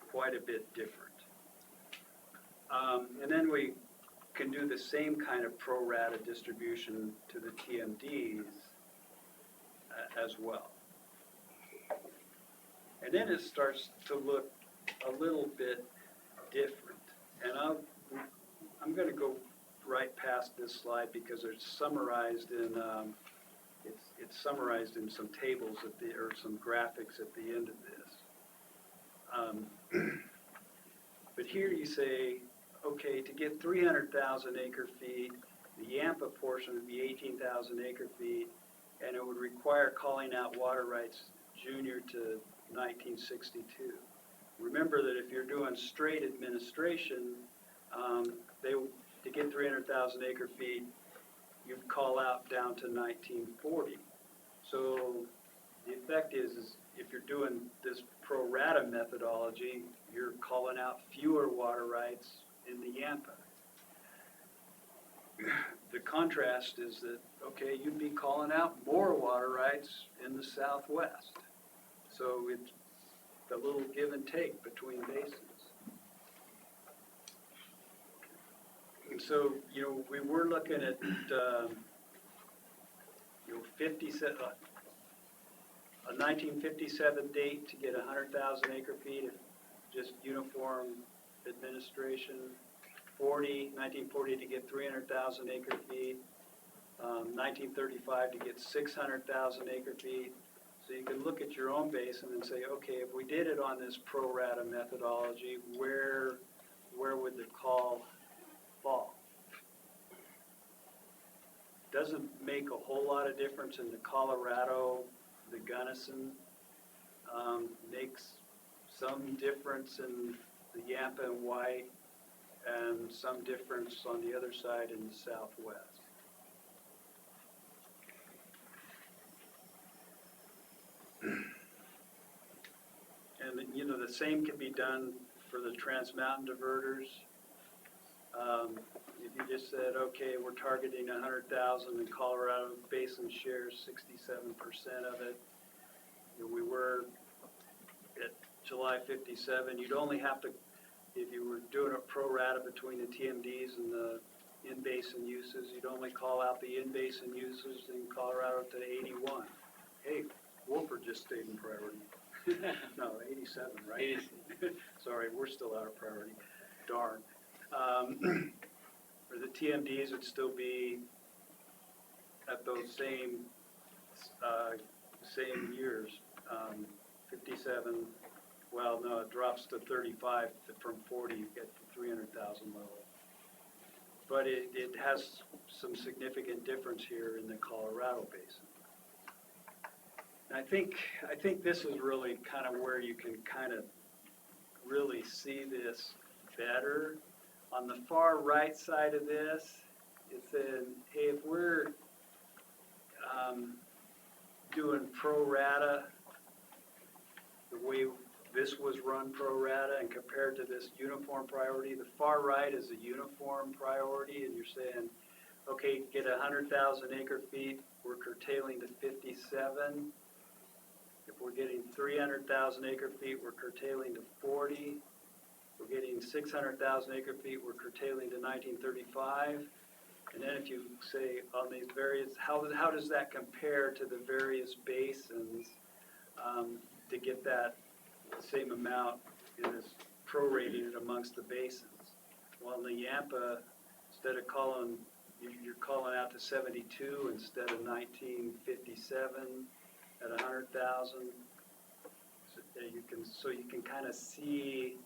Speaker 12: quite a bit different. And then we can do the same kind of pro rata distribution to the TMDs as well. And then it starts to look a little bit different. And I'm going to go right past this slide because it's summarized in it's summarized in some tables or some graphics at the end of this. But here you say, okay, to get 300,000 acre feet, the Yampa portion would be 18,000 acre feet, and it would require calling out water rights junior to 1962. Remember that if you're doing straight administration, to get 300,000 acre feet, you'd call out down to 1940. So the effect is if you're doing this pro rata methodology, you're calling out fewer water rights in the Yampa. The contrast is that, okay, you'd be calling out more water rights in the Southwest. So it's a little give and take between basins. And so, we were looking at, 1957 date to get 100,000 acre feet of just uniform administration, 1940 to get 300,000 acre feet, 1935 to get 600,000 acre feet. So you can look at your own basin and say, okay, if we did it on this pro rata methodology, where would the call fall? Doesn't make a whole lot of difference in the Colorado, the Gunnison, makes some difference in the Yampa and White, and some difference on the other side in the Southwest. You know, the same can be done for the Trans Mountain diverters. If you just said, okay, we're targeting 100,000 and Colorado Basin shares 67% of it. You know, we were at July 57, you'd only have to, if you were doing a pro rata between the TMDs and the in-basin uses, you'd only call out the in-basin uses in Colorado to 81. Hey, Wolford just stayed in priority. No, 87, right? Sorry, we're still out of priority. Darn. For the TMDs, it'd still be at those same years. 57, well, no, it drops to 35 from 40, you get the 300,000 level. But it has some significant difference here in the Colorado Basin. And I think this is really kind of where you can kind of really see this better. On the far right side of this, it said, hey, if we're doing pro rata, the way this was run pro rata and compared to this uniform priority, the far right is a uniform priority, and you're saying, okay, get 100,000 acre feet, we're curtailing to 57. If we're getting 300,000 acre feet, we're curtailing to 40. We're getting 600,000 acre feet, we're curtailing to 1935. And then if you say on these various, how does that compare to the various basins to get that same amount is prorating it amongst the basins? Well, in the Yampa, instead of calling, you're calling out to 72 instead of 1957 at 100,000. So you can kind of see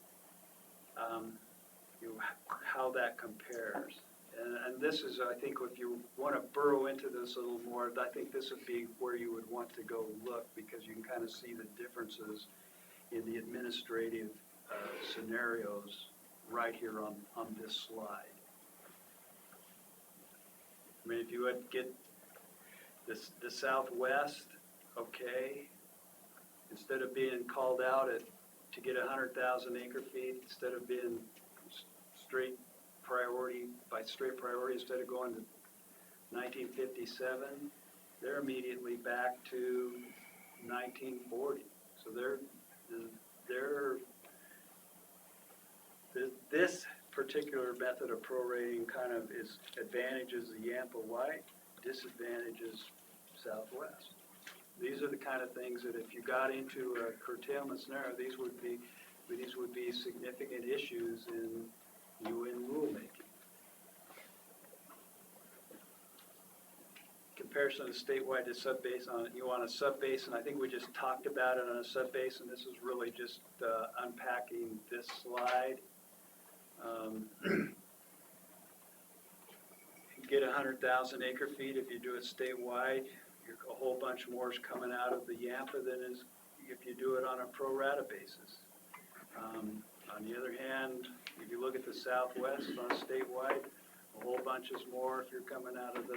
Speaker 12: how that compares. And this is, I think, if you want to burrow into this a little more, I think this would be where you would want to go look, because you can kind of see the differences in the administrative scenarios right here on this slide. I mean, if you would get the Southwest, okay, instead of being called out to get 100,000 acre feet, instead of being straight priority, instead of going to 1957, they're immediately back to 1940. So this particular method of prorating kind of advantages the Yampa White, disadvantages Southwest. These are the kind of things that if you got into a curtailment scenario, these would be significant issues in UN rulemaking. Comparison of statewide to subbasin, you want a subbasin, I think we just talked about it on a subbasin. This is really just unpacking this slide. You get 100,000 acre feet if you do it statewide. A whole bunch more is coming out of the Yampa than is if you do it on a pro rata basis. On the other hand, if you look at the Southwest on statewide, a whole bunch is more if you're coming out of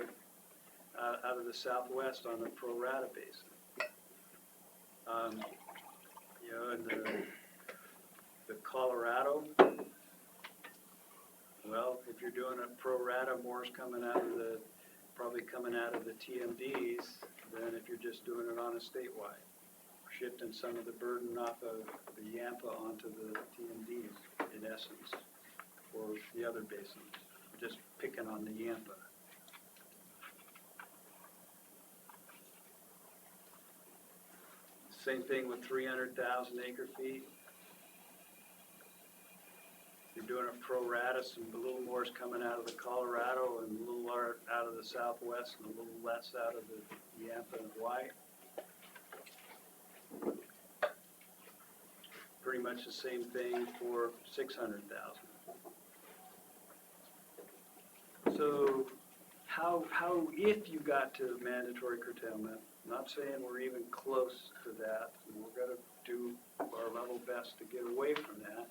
Speaker 12: the Southwest on a pro rata basis. You know, and the Colorado, well, if you're doing a pro rata, more is probably coming out of the TMDs than if you're just doing it on a statewide. Shifting some of the burden off of the Yampa onto the TMDs, in essence, or the other basins. Just picking on the Yampa. Same thing with 300,000 acre feet. You're doing a pro rata, a little more is coming out of the Colorado and a little more out of the Southwest and a little less out of the Yampa and White. Pretty much the same thing for 600,000. So how if you got to mandatory curtailment, I'm not saying we're even close to that, and we're going to do our level best to get away from that.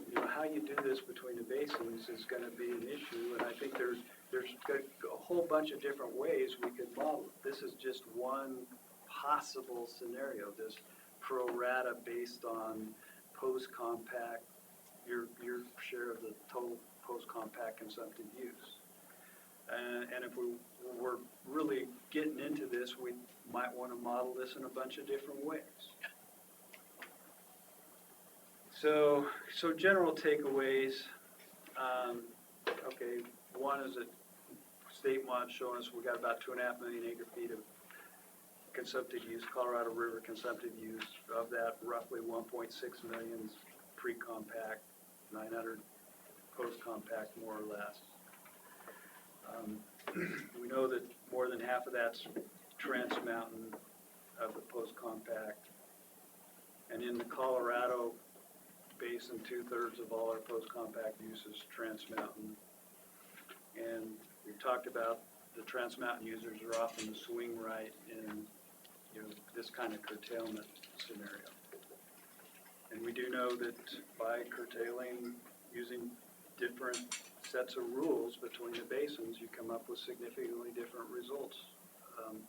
Speaker 12: You know, how you do this between the basins is going to be an issue, and I think there's a whole bunch of different ways we could model it. This is just one possible scenario, this pro rata based on post-compact, your share of the total post-compact consumptive use. And if we were really getting into this, we might want to model this in a bunch of different ways. So general takeaways, okay, one is that state mod showing us we got about 2.5 million acre feet of consumptive use, Colorado River consumptive use. Of that, roughly 1.6 million is pre-compact, 900 post-compact, more or less. We know that more than half of that's trans-mountain of the post-compact. And in the Colorado basin, 2/3 of all our post-compact use is trans-mountain. And we've talked about the trans-mountain users are often the swing right in this kind of curtailment scenario. And we do know that by curtailing, using different sets of rules between the basins, you come up with significantly different results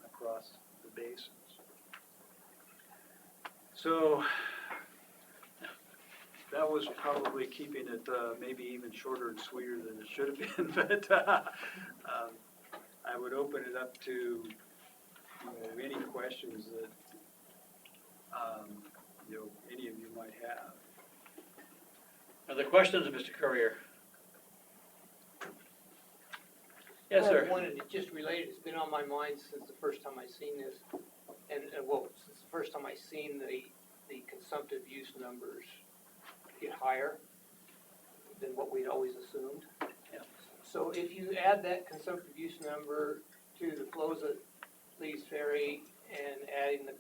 Speaker 12: across the basins. So that was probably keeping it maybe even shorter and sweeter than it should have been, but I would open it up to any questions that any of you might have.
Speaker 1: Other questions, Mr. Courier? Yes, sir.
Speaker 13: I wanted to just relate, it's been on my mind since the first time I seen this, and since the first time I seen the consumptive use numbers get higher than what we'd always assumed.
Speaker 1: Yeah.
Speaker 13: So if you add that consumptive use number to the flows at Lee's Ferry and adding the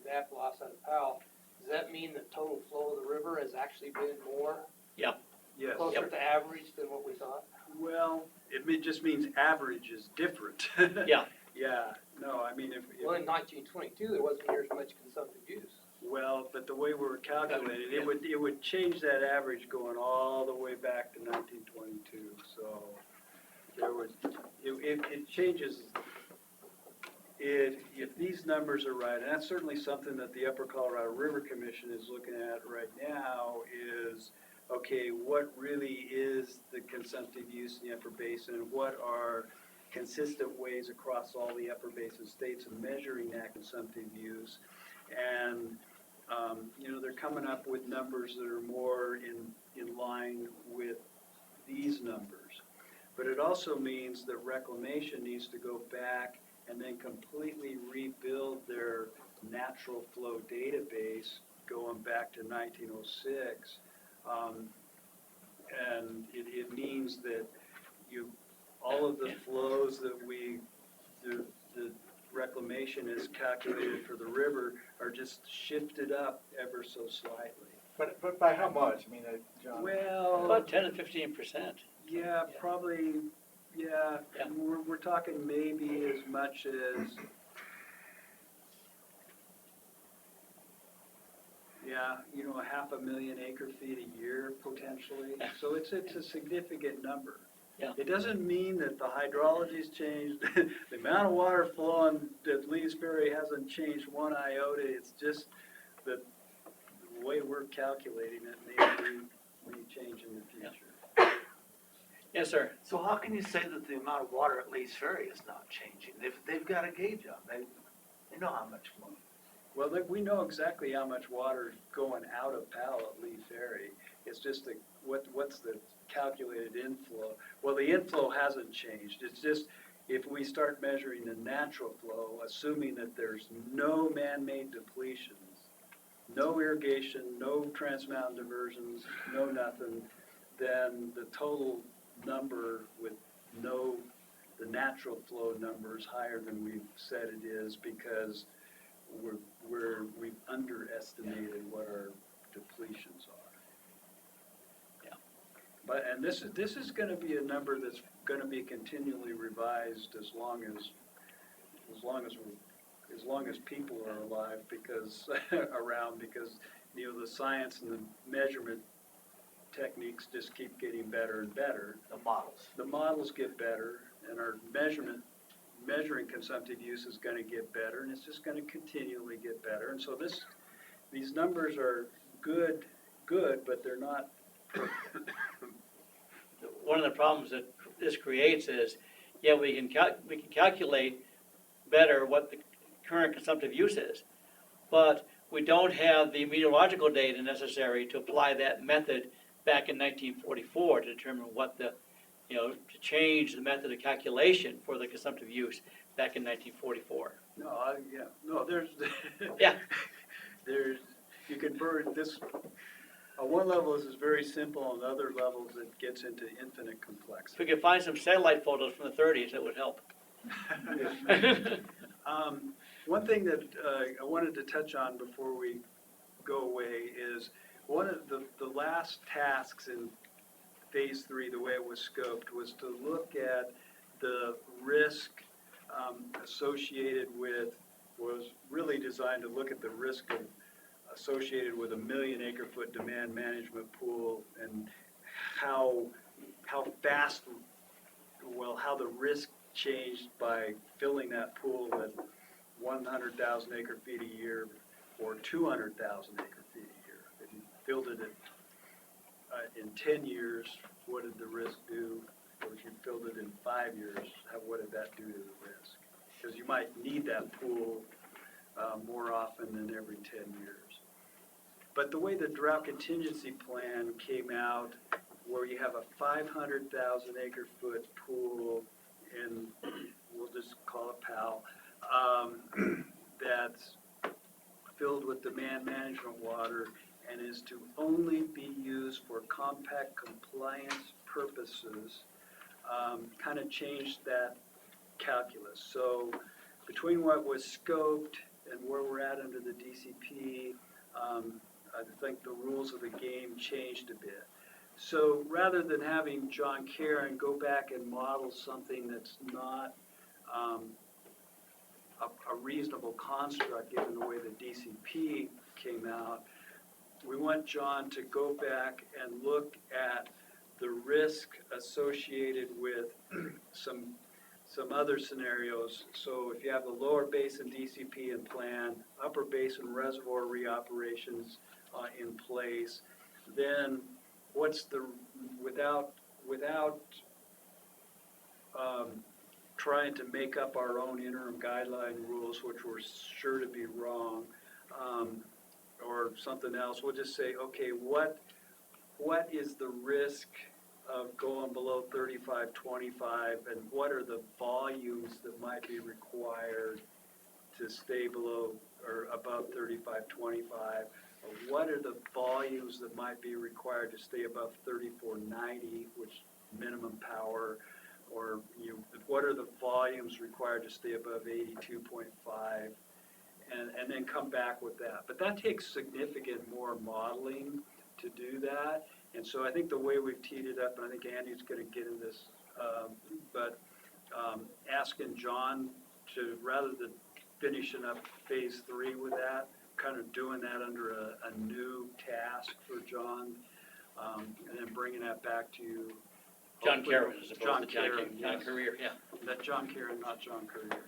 Speaker 13: VAP loss out of Powell, does that mean the total flow of the river has actually been more?
Speaker 1: Yeah.
Speaker 12: Yes.
Speaker 13: Closer to average than what we thought?
Speaker 12: Well, just means average is different.
Speaker 1: Yeah.
Speaker 12: Yeah, no, I mean,
Speaker 13: Well, in 1922, there wasn't near as much consumptive use.
Speaker 12: well, but the way we were calculating, it would change that average going all the way back to 1922, so it changes. If these numbers are right, and that's certainly something that the Upper Colorado River Commission is looking at right now, is, okay, what really is the consumptive use in the upper basin, and what are consistent ways across all the upper basin states of measuring that consumptive use? And, they're coming up with numbers that are more in line with these numbers. But it also means that reclamation needs to go back and then completely rebuild their natural flow database going back to 1906. And it means that all of the flows that the reclamation is calculated for the river are just shifted up ever so slightly.
Speaker 7: But by how much? I mean, John?
Speaker 12: Well,
Speaker 1: About 10 and 15%.
Speaker 12: yeah, probably, yeah.
Speaker 1: Yeah.
Speaker 12: We're talking maybe as much as, yeah, 500,000 acre feet a year potentially. So it's a significant number.
Speaker 1: Yeah.
Speaker 12: It doesn't mean that the hydrology's changed, the amount of water flowing at Lee's Ferry hasn't changed one iota. It's just that the way we're calculating it may change in the future.
Speaker 1: Yes, sir.
Speaker 10: So how can you say that the amount of water at Lee's Ferry is not changing? They've got a gauge on, they know how much more.
Speaker 12: Well, we know exactly how much water is going out of Powell at Lee Ferry. It's just what's the calculated inflow? Well, the inflow hasn't changed. It's just if we start measuring the natural flow, assuming that there's no man-made depletions, no irrigation, no trans-mountain diversions, no nothing, then the total number with the natural flow number is higher than we've said it is, because we've underestimated what our depletions are. Yeah. And this is going to be a number that's going to be continually revised as long as people are alive, because the science and the measurement techniques just keep getting better and better. The models get better, and our measuring consumptive use is going to get better, and it's just going to continually get better. And so these numbers are good, but they're not perfect.
Speaker 1: One of the problems that this creates is, yeah, we can calculate better what the current consumptive use is, but we don't have the meteorological data necessary to apply that method back in 1944 to determine what the, to change the method of calculation for the consumptive use back in 1944.
Speaker 12: No, there's,
Speaker 1: Yeah.
Speaker 12: there's, you can burn this, on one level this is very simple, on other levels it gets into infinite
Speaker 1: If
Speaker 12: complexity.
Speaker 1: we could find some satellite photos from the 30s, that would help.
Speaker 12: One thing that I wanted to touch on before we go away is one of the last tasks in phase 3, the way it was scoped, was to look at the risk associated with, was really designed to look at the risk associated with a 1 million acre foot demand management pool and how fast, how the risk changed by filling that pool at 100,000 acre feet a year or 200,000 acre feet a year. If you filled it in 10 years, what did the risk do? Or if you filled it in 5 years, what did that do to the risk? Because you might need that pool more often than every 10 years. But the way the drought contingency plan came out, where you have a 500,000 acre foot pool in, we'll just call it PAL, that's filled with demand management water and is to only be used for compact compliance purposes, kind of changed that calculus. So between what was scoped and where we're at under the DCP, I think the rules of the game changed a bit. So rather than having John Karen go back and model something that's not a reasonable construct given the way the DCP came out, we want John to go back and look at the risk associated with some other scenarios. So if you have the lower basin DCP in plan, upper basin reservoir reoperations in place, then what's the, without trying to make up our own interim guideline rules, which were sure to be wrong, or something else, we'll just say, okay, what is the risk of going below 3525, and what are the volumes that might be required to stay below or above 3525? Or what are the volumes that might be required to stay above 3490, which minimum power, or what are the volumes required to stay above 82.5, and then come back with that. But that takes significant more modeling to do that. And so I think the way we've teed it up, and I think Andy's going to get in this, but asking John to, rather than finishing up phase 3 with that, kind of doing that under a new task for John, and then bringing that back to you.
Speaker 1: John Karen as
Speaker 12: John
Speaker 1: opposed to John
Speaker 12: Karen,
Speaker 1: John
Speaker 12: yes.
Speaker 1: Career, yeah.
Speaker 12: That John Karen, not John Courier.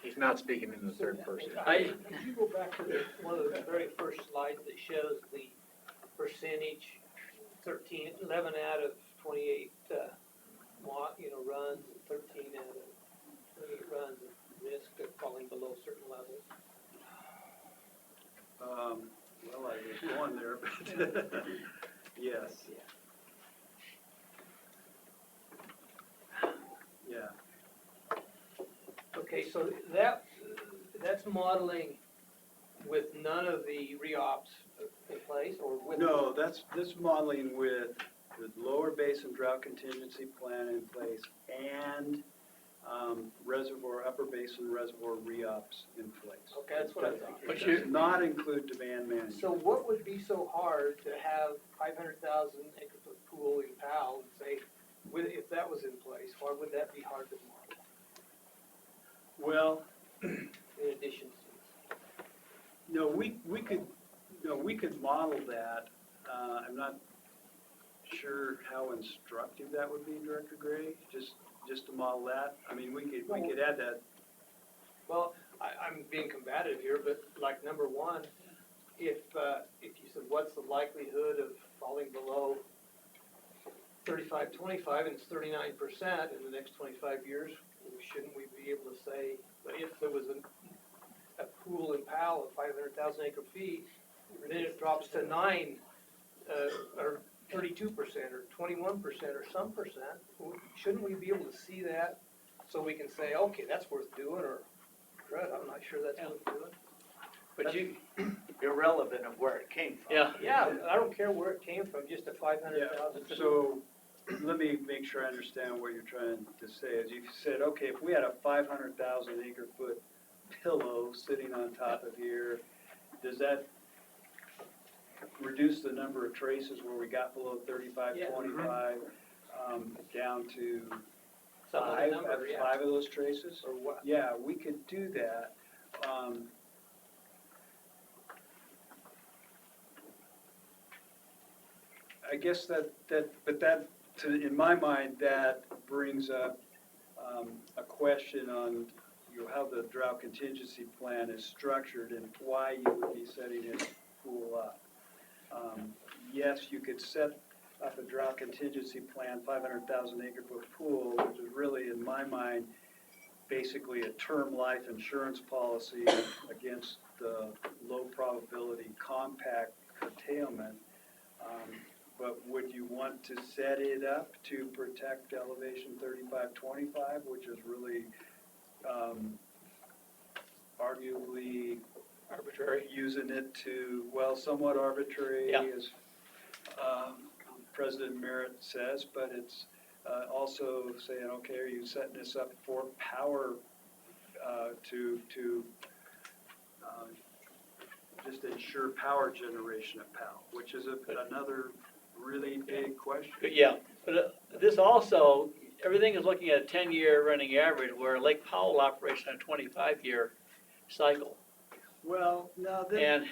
Speaker 7: He's not speaking in the third person.
Speaker 13: Could you go back to one of the very first slides that shows the percentage, 11 out of 28, runs, and 13 out of 28 runs at risk of falling below certain levels?
Speaker 12: Well, I was going there, but yes. Yeah.
Speaker 13: Okay, so that's modeling with none of the re-ops in place, or with?
Speaker 12: No, that's modeling with the lower basin drought contingency plan in place and upper basin reservoir re-ops in place.
Speaker 13: Okay, that's what I thought.
Speaker 12: It does not include demand management.
Speaker 13: So what would be so hard to have 500,000 acre foot pool in PAL and say, if that was in place, why would that be hard to model?
Speaker 12: Well,
Speaker 13: In addition to?
Speaker 12: no, we could model that. I'm not sure how instructive that would be, Director Gray, just to model that. I mean, we could add that.
Speaker 13: Well, I'm being combative here, but like number one, if you said, what's the likelihood of falling below 35-25 and it's 39% in the next 25 years, shouldn't we be able to say, if there was a pool in Powell of 500,000 acre feet, then it drops to 9, or 32% or 21% or some percent, shouldn't we be able to see that so we can say, okay, that's worth doing, or, Fred, I'm not sure that's worth doing?
Speaker 1: But you,
Speaker 10: Irrelevant of where it came from.
Speaker 1: yeah,
Speaker 13: Yeah, I don't care where it came from, just a 500,000.
Speaker 12: So, let me make sure I understand what you're trying to say, is you said, okay, if we had a 500,000 acre foot pillow sitting on top of here, does that reduce the number of traces where we got below 35,
Speaker 13: Yeah.
Speaker 12: 25, down to
Speaker 13: Some other
Speaker 12: five,
Speaker 13: number, yeah.
Speaker 12: 5 of those traces?
Speaker 13: Or what?
Speaker 12: Yeah, we could do that. I guess in my mind, that brings up a question on, how the drought contingency plan is structured and why you would be setting it pool up. Yes, you could set up a drought contingency plan, 500,000 acre foot pool, which is really, in my mind, basically a term life insurance policy against the low probability compact curtailment. But would you want to set it up to protect elevation 35-25, which is really arguably
Speaker 1: arbitrary.
Speaker 12: using it to, well, somewhat arbitrary,
Speaker 1: Yeah.
Speaker 12: as President Merritt says, but it's also saying, okay, are you setting this up for power to just ensure power generation at Powell, which is another really big question.
Speaker 1: But yeah, but this also, everything is looking at a 10-year running average, where Lake Powell operates on a 25-year cycle.
Speaker 12: Well, no,
Speaker 1: And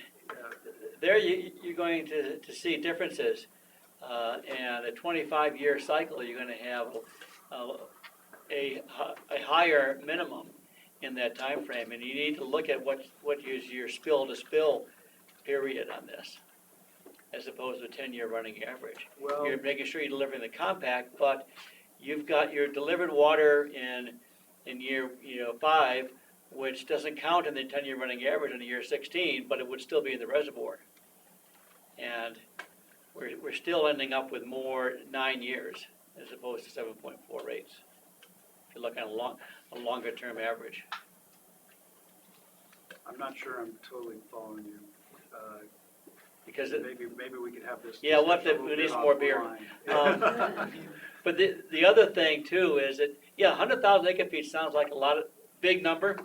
Speaker 1: there you're going to see differences. And a 25-year cycle, you're gonna have a higher minimum in that time frame, and you need to look at what is your spill to spill period on this, as opposed to a 10-year running average.
Speaker 12: well,
Speaker 1: You're making sure you're delivering the compact, but you've got your delivered water in year 5, which doesn't count in the 10-year running average in the year 16, but it would still be in the reservoir. And we're still ending up with more 9 years as opposed to 7.4 rates. If you look at a longer term average.
Speaker 12: I'm not sure I'm totally following you.
Speaker 1: Because
Speaker 12: Maybe we could have this.
Speaker 1: Yeah, we'll have to-
Speaker 12: discussion a
Speaker 1: we
Speaker 12: little
Speaker 1: need some
Speaker 12: bit
Speaker 1: more beer.
Speaker 12: offline.
Speaker 1: But the other thing too is that, 100,000 acre feet sounds like a lot of, big number.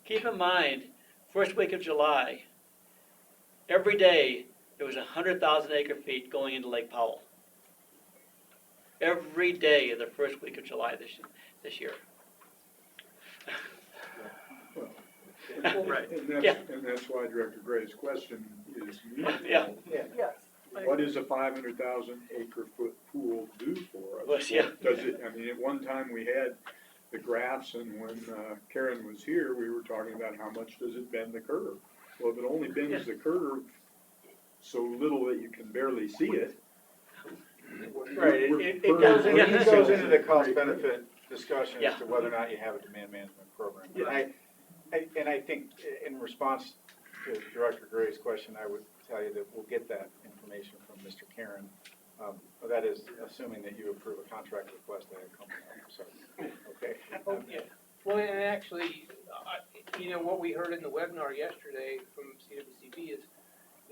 Speaker 1: Keep in mind, first week of July, every day, there was 100,000 acre feet going into Lake Powell. Every day of the first week of July this year.
Speaker 12: Right.
Speaker 14: And that's why Director Gray's question is meaningful.
Speaker 1: Yeah.
Speaker 10: Yes.
Speaker 14: What does a 500,000 acre foot pool do for us?
Speaker 1: Well, yeah.
Speaker 14: Does it, I mean, at one time we had the graphs, and when Karen was here, we were talking about how much does it bend the curve? Well, if it only bends the curve so little that you can barely see it.
Speaker 7: Right, it goes into the cost benefit discussion as to whether or not you have a demand management program. And I think in response to Director Gray's question, I would tell you that we'll get that information from Mr. Karen. That is assuming that you approve a contract request that come up, so, okay.
Speaker 13: Yeah. Well, and actually, what we heard in the webinar yesterday from CRWCD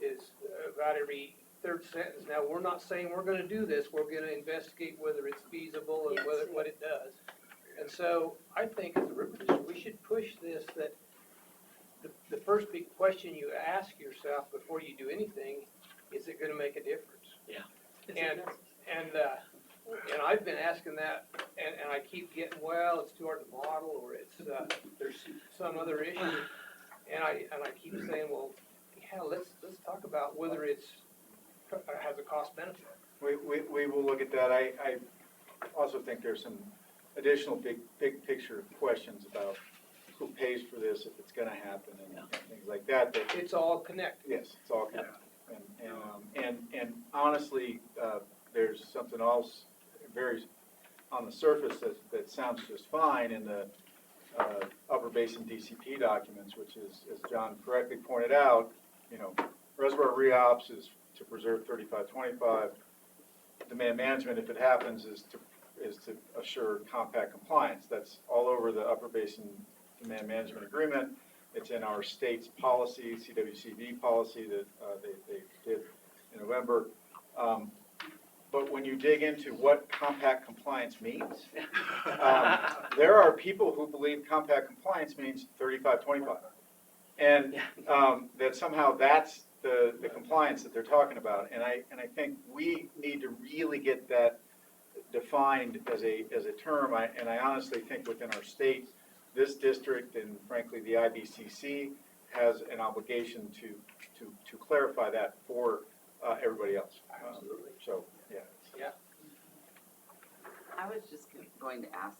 Speaker 13: is about every third sentence. Now, we're not saying we're gonna do this, we're gonna investigate whether it's feasible and what it does. And so I think as a river district, we should push this, that the first big question you ask yourself before you do anything, is it gonna make a difference?
Speaker 1: Yeah.
Speaker 13: And I've been asking that, and I keep getting, well, it's too hard to model, or it's, there's some other issue. And I keep saying, well, yeah, let's talk about whether it's, has a cost benefit.
Speaker 7: We will look at that. I also think there's some additional big picture questions about who pays for this if it's gonna happen and things like that, that,
Speaker 13: It's all connected.
Speaker 7: yes, it's all connected. And honestly, there's something else very, on the surface that sounds just fine in the Upper Basin DCP documents, which is, as John correctly pointed out, you know, reservoir re-ops is to preserve 3525. Demand management, if it happens, is to assure compact compliance. That's all over the Upper Basin Demand Management Agreement. It's in our state's policy, CRWCD policy that they did in November. But when you dig into what compact compliance means, there are people who believe compact compliance means 3525. And that somehow that's the compliance that they're talking about. And I think we need to really get that defined as a term. And I honestly think within our state, this district and frankly the IBCC has an obligation to clarify that for everybody else.
Speaker 13: Absolutely.
Speaker 7: So, yeah.
Speaker 13: Yeah.
Speaker 15: I was just going to ask,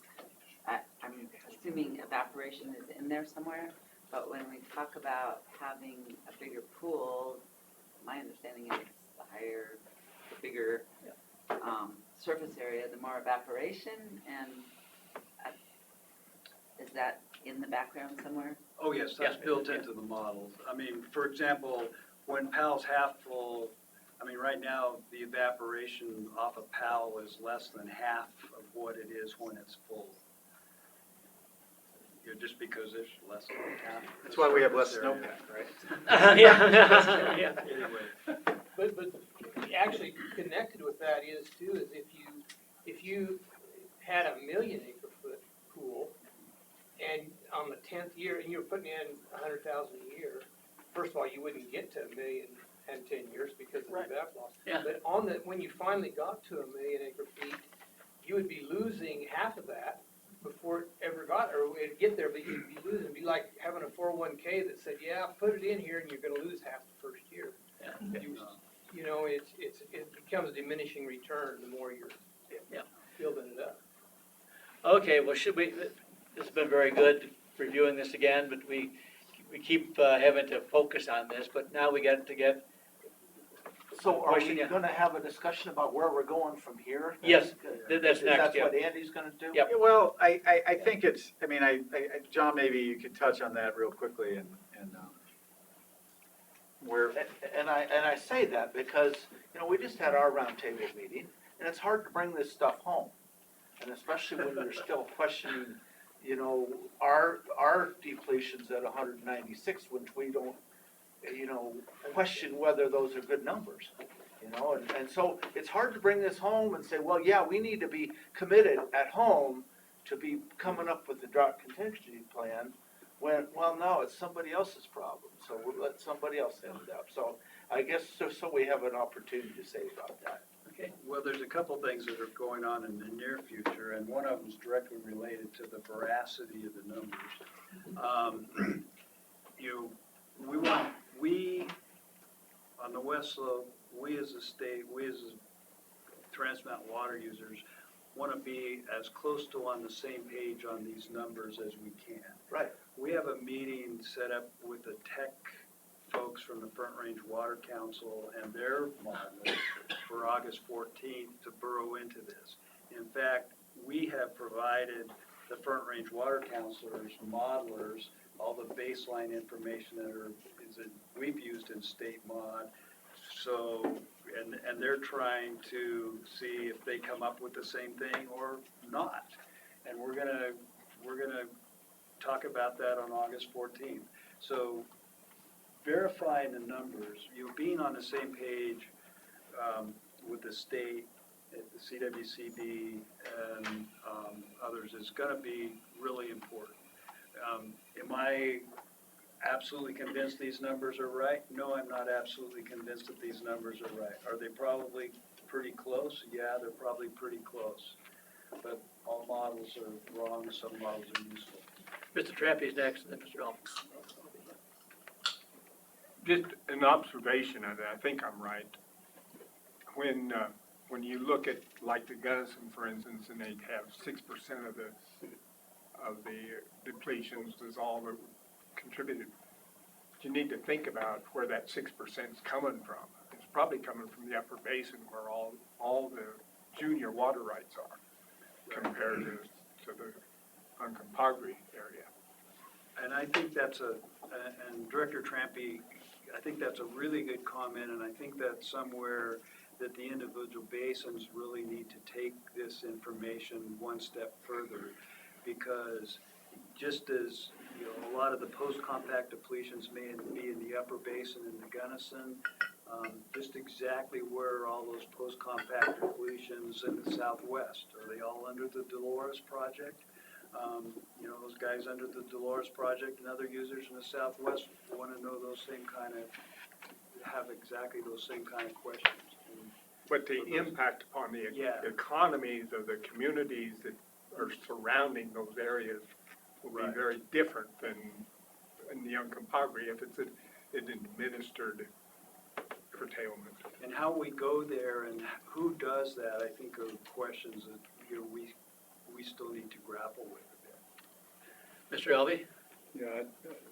Speaker 15: I'm assuming evaporation is in there somewhere, but when we talk about having a bigger pool, my understanding is the higher, the bigger surface area, the more evaporation, and is that in the background somewhere?
Speaker 12: Oh, yes, that's built into the model. I mean, for example, when PAL's half full, I mean, right now, the evaporation off of PAL is less than half of what it is when it's full. You know, just because it's less than half.
Speaker 7: That's why we have less
Speaker 12: surface
Speaker 7: snowpack, right?
Speaker 1: Yeah.
Speaker 12: Anyway,
Speaker 13: But actually connected with that is too, is if you had a 1,000,000 acre foot pool and on the 10th year, and you're putting in 100,000 a year, first of all, you wouldn't get to 1,000,000 in 10 years because of the evap loss.
Speaker 1: Yeah.
Speaker 13: But when you finally got to 1,000,000 acre feet, you would be losing half of that before it ever got, or it'd get there, but you'd be losing. It'd be like having a 401k that said, yeah, put it in here and you're gonna lose half the first year. You know, it becomes a diminishing return the more you're building it up.
Speaker 1: Okay, well, this has been very good reviewing this again, but we keep having to focus on this, but now we got to get,
Speaker 10: So are
Speaker 1: Question,
Speaker 10: we
Speaker 1: yeah.
Speaker 10: gonna have a discussion about where we're going from here?
Speaker 1: Yes, that's
Speaker 10: Is
Speaker 1: next,
Speaker 10: that
Speaker 1: yeah.
Speaker 10: what Andy's gonna do?
Speaker 1: Yep.
Speaker 7: Yeah, well, I think it's, I mean, John, maybe you could touch on that real quickly and where,
Speaker 10: And I say that because, you know, we just had our roundtable meeting, and it's hard to bring this stuff home. And especially when you're still questioning, you know, our depletions at 196, which we don't, you know, question whether those are good numbers. You know, and so it's hard to bring this home and say, well, yeah, we need to be committed at home to be coming up with the drought contingency plan, when, well, no, it's somebody else's problem, so we'll let somebody else end it up. So I guess, so we have an opportunity to say about that.
Speaker 1: okay,
Speaker 12: well, there's a couple things that are going on in the near future, and one of them is directly related to the veracity of the numbers. We, on the West Slope, we as a state, we as Trans Mountain water users, want to be as close to on the same page on these numbers as we can.
Speaker 10: Right.
Speaker 12: We have a meeting set up with the tech folks from the Front Range Water Council and their model for August 14th to burrow into this. In fact, we have provided the Front Range Water Councilors, modelers, all the baseline information we've used in state mod. So, and they're trying to see if they come up with the same thing or not. And we're gonna talk about that on August 14th. So verifying the numbers, being on the same page with the state, the CRWCD, and others is going to be really important. Am I absolutely convinced these numbers are right? No, I'm not absolutely convinced that these numbers are right. Are they probably pretty close? Yeah, they're probably pretty close. But all models are wrong, some models are useful.
Speaker 1: Mr. Trampy's next, and then Mr. Elf.
Speaker 14: Just an observation of that, I think I'm right. When you look at, like the Gunnison, for instance, and they have 6% of the
Speaker 16: of the depletions is all that contributed. You need to think about where that 6% is coming from. It's probably coming from the upper basin where all the junior water rights are compared to the Uncompahgre area.
Speaker 12: And I think and Director Trampy, I think that's a really good comment, and I think that's somewhere that the individual basins really need to take this information one step further, because just as, you know, a lot of the post-compact depletions may be in the upper basin in the Gunnison, just exactly where are all those post-compact depletions in the southwest? Are they all under the Dolores project? You know, those guys under the Dolores project and other users in the southwest want to know those same kind of, have exactly those same kind of questions.
Speaker 16: But the impact upon the economies of the communities that are surrounding those areas will be very different than in the Uncompahgre if it's an administered curtailment.
Speaker 12: And how we go there and who does that, I think are questions that, you know, we still need to grapple with a bit.
Speaker 1: Mr. Elvey?
Speaker 14: Yeah,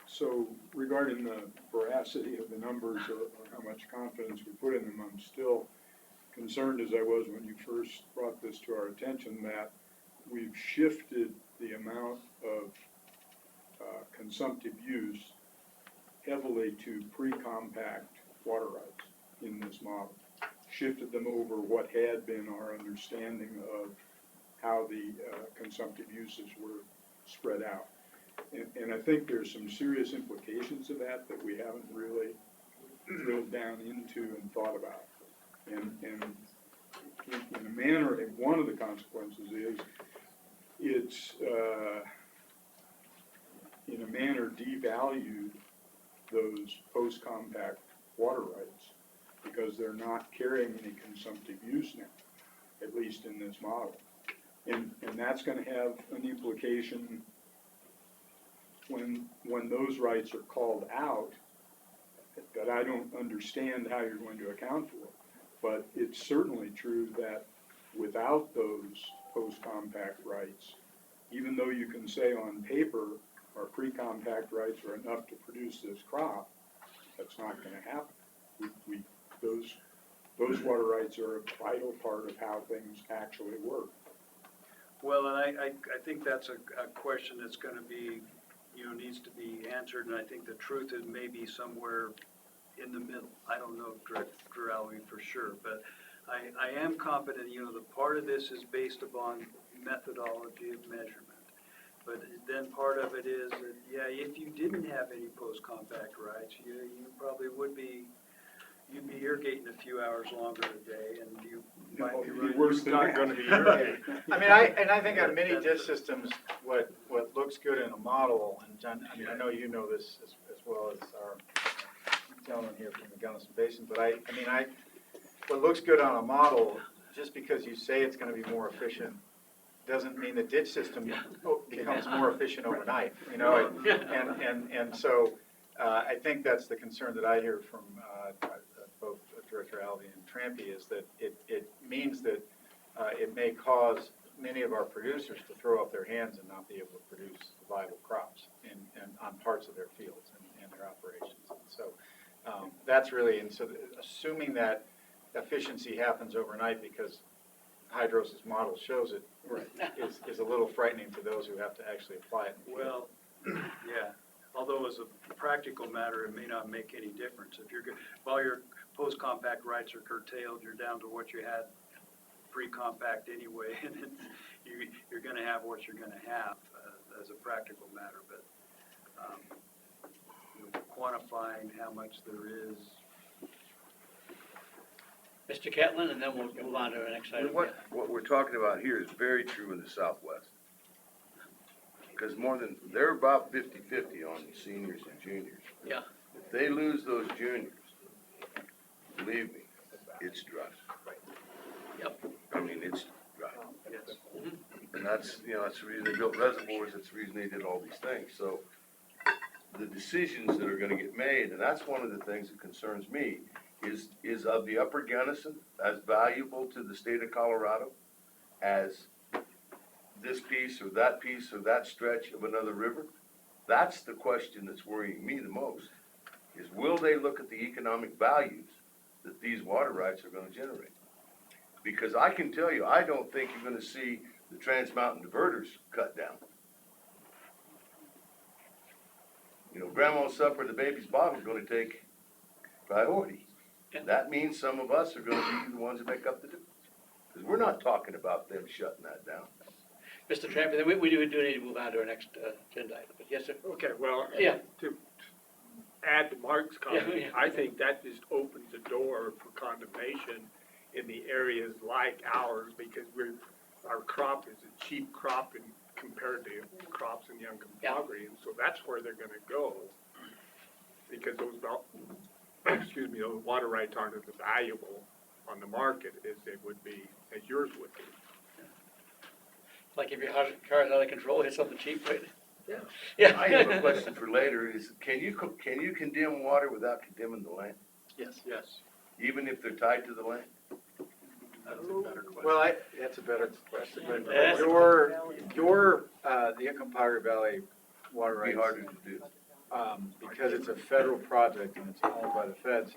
Speaker 14: so regarding the veracity of the numbers or how much confidence we put in them, I'm still concerned as I was when you first brought this to our attention that we've shifted the amount of consumptive use heavily to pre-compact water rights in this model. Shifted them over what had been our understanding of how the consumptive uses were spread out. And I think there's some serious implications of that we haven't really drilled down into and thought about. And in a manner, and one of the consequences is it's in a manner devalued those post-compact water rights because they're not carrying any consumptive use now, at least in this model. And that's going to have an implication when those rights are called out that I don't understand how you're going to account for. But it's certainly true that without those post-compact rights, even though you can say on paper our pre-compact rights are enough to produce this crop, that's not going to happen. Those water rights are a vital part of how things actually work.
Speaker 12: Well, and I think that's a question that's going to be, you know, needs to be answered, and I think the truth is maybe somewhere in the middle. I don't know, Director Alvey, for sure, but I am confident, you know, the part of this is based upon methodology of measurement. But then part of it is that, yeah, if you didn't have any post-compact rights, you probably you'd be irrigating a few hours longer a day, and you might be running.
Speaker 14: Worse than
Speaker 16: Not
Speaker 14: that.
Speaker 16: going to be irrigated.
Speaker 7: I mean, I think on mini ditch systems, what looks good in a model, and John, I mean, I know you know this as well as our gentleman here from the Gunnison Basin, but what looks good on a model, just because you say it's going to be more efficient, doesn't mean the ditch system becomes more efficient overnight, you know, and so I think that's the concern that I hear from both Director Alvey and Trampy is that it means that it may cause many of our producers to throw up their hands and not be able to produce viable crops and on parts of their fields and their operations. And so that's really, and so assuming that efficiency happens overnight because Hydros' model shows it, is a little frightening to those who have to actually apply it.
Speaker 12: Well, yeah. Although as a practical matter, it may not make any difference. If while your post-compact rights are curtailed, you're down to what you had pre-compact anyway, and you're going to have what you're going to have as a practical matter. But quantifying how much there is.
Speaker 1: Mr. Catlin, and then we'll move on to the next item.
Speaker 17: What we're talking about here is very true in the Southwest. Because they're about 50-50 on seniors and juniors.
Speaker 1: Yeah.
Speaker 17: If they lose those juniors, believe me, it's dry.
Speaker 1: Yep.
Speaker 17: I mean, it's dry.
Speaker 12: Yes.
Speaker 17: And that's the reason they built reservoirs, that's the reason they did all these things. So the decisions that are gonna get made, and that's one of the things that concerns me, is of the Upper Gunnison as valuable to the state of Colorado as this piece or that stretch of another river? That's the question that's worrying me the most, is will they look at the economic values that these water rights are gonna generate? Because I can tell you, I don't think you're gonna see the Trans Mountain diverters cut down. You know, grandma's supper, the baby's bottle is gonna take priority. That means some of us are gonna be the ones that make up the difference. Because we're not talking about them shutting that down.
Speaker 1: Mr. Tramp, then we do need to move on to our next agenda item, but yes, sir?
Speaker 16: Okay, well,
Speaker 1: Yeah.
Speaker 16: to add to Mark's comment,
Speaker 1: Yeah, yeah.
Speaker 16: I think that just opens the door for condemnation in the areas like ours, because our crop is a cheap crop compared to crops in Uncompahgre, and so that's where they're gonna go. Because those, those water rights aren't as valuable on the market as they would be, as yours would be.
Speaker 1: Like if your car is out of control, hit something cheap, right?
Speaker 16: Yeah.
Speaker 1: Yeah.
Speaker 17: I have a question for later, is can you condemn water without condemning the land?
Speaker 1: Yes.
Speaker 16: Yes.
Speaker 17: Even if they're tied to the land?
Speaker 7: That's a better question. That's a better question, but
Speaker 1: Yes.
Speaker 7: the Uncompahgre Valley water
Speaker 17: It'd
Speaker 7: rights,
Speaker 17: be harder to do.
Speaker 7: because it's a federal project and it's owned by the feds,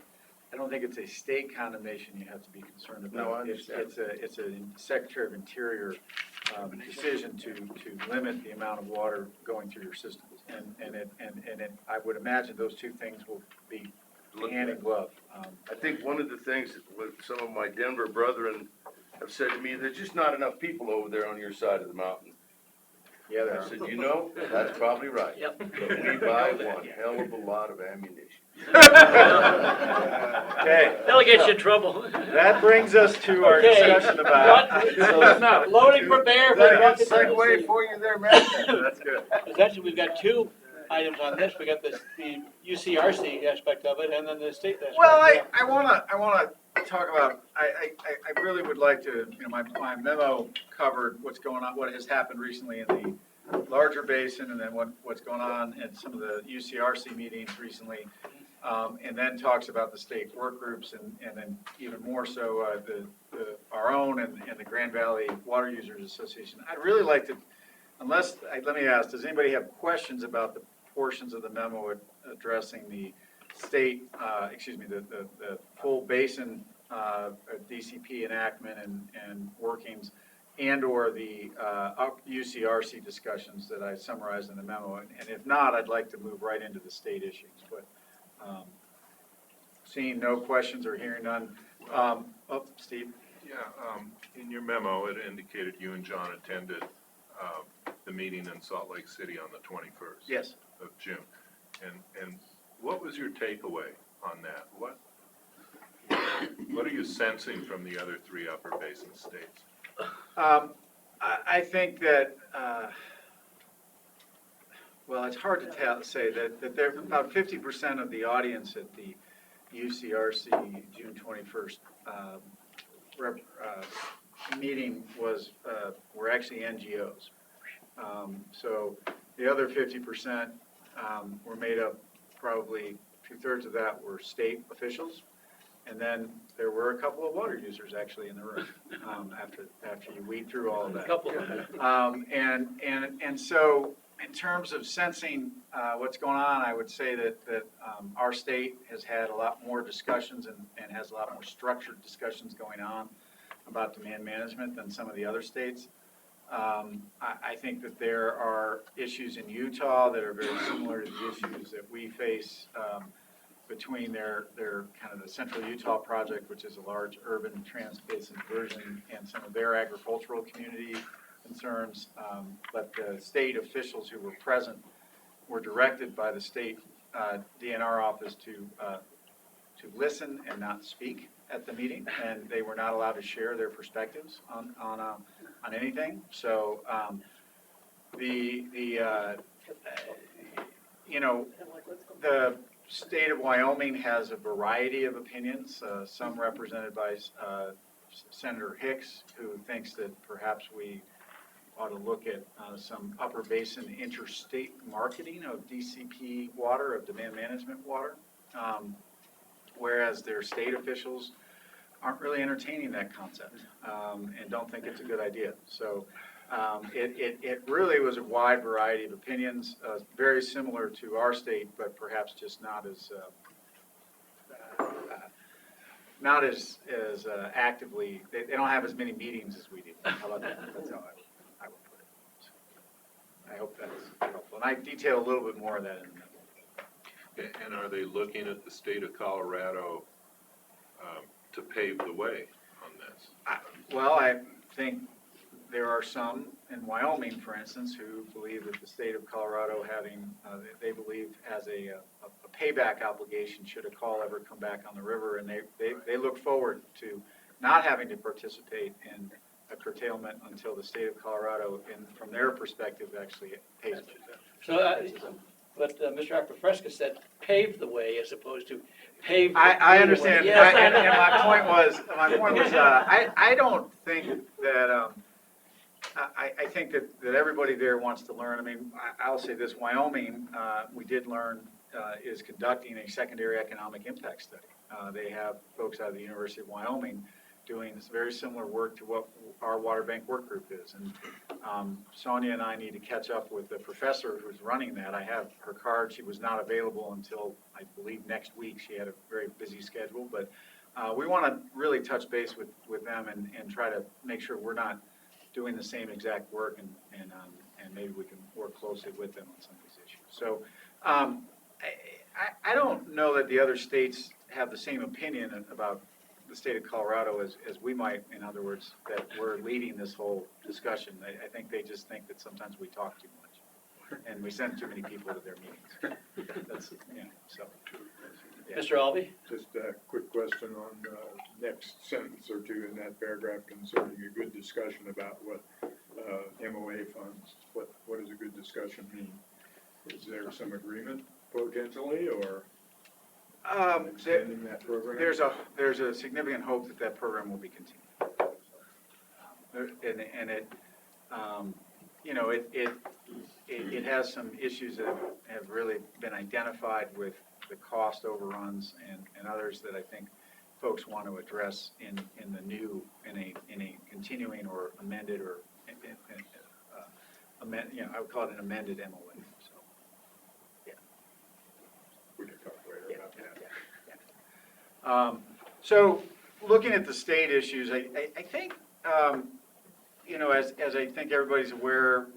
Speaker 7: I don't think it's a state condemnation you have to be concerned about.
Speaker 17: No, I understand.
Speaker 7: It's a Secretary of Interior decision to limit the amount of water going through your system. And I would imagine those two things will be hand in glove.
Speaker 17: I think one of the things that what some of my Denver brethren have said to me, there's just not enough people over there on your side of the mountain.
Speaker 7: Yeah, there
Speaker 17: I
Speaker 7: are.
Speaker 17: said, you know, that's probably right.
Speaker 1: Yep.
Speaker 17: But we buy one hell of a lot of ammunition.
Speaker 7: Okay.
Speaker 1: That'll get you in trouble.
Speaker 7: That brings us to our
Speaker 1: Okay.
Speaker 7: discussion about.
Speaker 1: What? Loading prepare.
Speaker 7: Is that a good
Speaker 1: for
Speaker 7: segue for you there, man? That's good.
Speaker 1: Actually, we've got two items on this. We got the UCRC aspect of it and then the state aspect.
Speaker 7: Well, I wanna talk about, I really would like to, my memo covered what's going on, what has happened recently in the larger basin, and then what's going on in some of the UCRC meetings recently. And then talks about the state work groups and then even more so, our own and the Grand Valley Water Users Association. I'd really like to, let me ask, does anybody have questions about the portions of the memo addressing the state, the full basin, DCP enactment and workings, and/or the UCRC discussions that I summarized in the memo? And if not, I'd like to move right into the state issues. But seeing no questions or hearing none, Steve?
Speaker 18: Yeah, in your memo, it indicated you and John attended the meeting in Salt Lake City on the 21st.
Speaker 7: Yes.
Speaker 18: Of June. And what was your takeaway on that? What are you sensing from the other three upper basin states?
Speaker 7: I think that, well, it's hard to say that there about 50% of the audience at the UCRC June 21st meeting were actually NGOs. So the other 50% were made up, probably 2/3 of that were state officials. And then there were a couple of water users actually in the room after you weed through all of that. And so in terms of sensing what's going on, I would say that our state has had a lot more discussions and has a lot more structured discussions going on about demand management than some of the other states. I think that there are issues in Utah that are very similar to the issues that we face between their kind of the Central Utah project, which is a large urban trans-basin diversion, and some of their agricultural community concerns. But the state officials who were present were directed by the state DNR office to listen and not speak at the meeting, and they were not allowed to share their perspectives on anything. So the state of Wyoming has a variety of opinions, some represented by Senator Hicks, who thinks that perhaps we ought to look at some upper basin interstate marketing of DCP water, of demand management water, whereas their state officials aren't really entertaining that concept and don't think it's a good idea. So It really was a wide variety of opinions, very similar to our state, but perhaps just not as actively, they don't have as many meetings as we do. How about that? That's how I would put it. So I hope that's helpful. And I detail a little bit more of that in the memo.
Speaker 18: And are they looking at the state of Colorado to pave the way on this?
Speaker 7: Well, I think there are some in Wyoming, for instance, who believe that the state of Colorado having, they believe has a payback obligation should a call ever come back on the river, and they look forward to not having to participate in a curtailment until the state of Colorado, from their perspective, actually pays it.
Speaker 1: So, but Mr. Aquafresca said pave the way as opposed to pave.
Speaker 7: I
Speaker 1: the
Speaker 7: understand,
Speaker 1: way.
Speaker 7: and my point was, I don't think that, I think that everybody there wants to learn. I mean, I'll say this, Wyoming, we did learn, is conducting a secondary economic impact study. They have folks out of the University of Wyoming doing this very similar work to what our water bank work group is. And Sonia and I need to catch up with the professor who's running that. I have her card. She was not available until, I believe, next week. She had a very busy schedule. But we want to really touch base with them and try to make sure we're not doing the same exact work, and maybe we can work closely with them on some of these issues. So I don't know that the other states have the same opinion about the state of Colorado as we might. In other words, that we're leading this whole discussion. I think they just think that sometimes we talk too much and we send too many people to their meetings. That's, so. Yeah.
Speaker 1: Mr. Albee?
Speaker 14: Just a quick question on the next sentence or two in that paragraph concerning a good discussion about what MOA funds, what does a good discussion mean? Is there some agreement potentially, or extending that program?
Speaker 7: There's a significant hope that program will be continued. And it has some issues that have really been identified with the cost overruns and others that I think folks want to address in a continuing or amended or I would call it an amended MOA. So, yeah.
Speaker 14: We can talk later about that.
Speaker 7: So looking at the state issues, I think, as I think everybody's aware,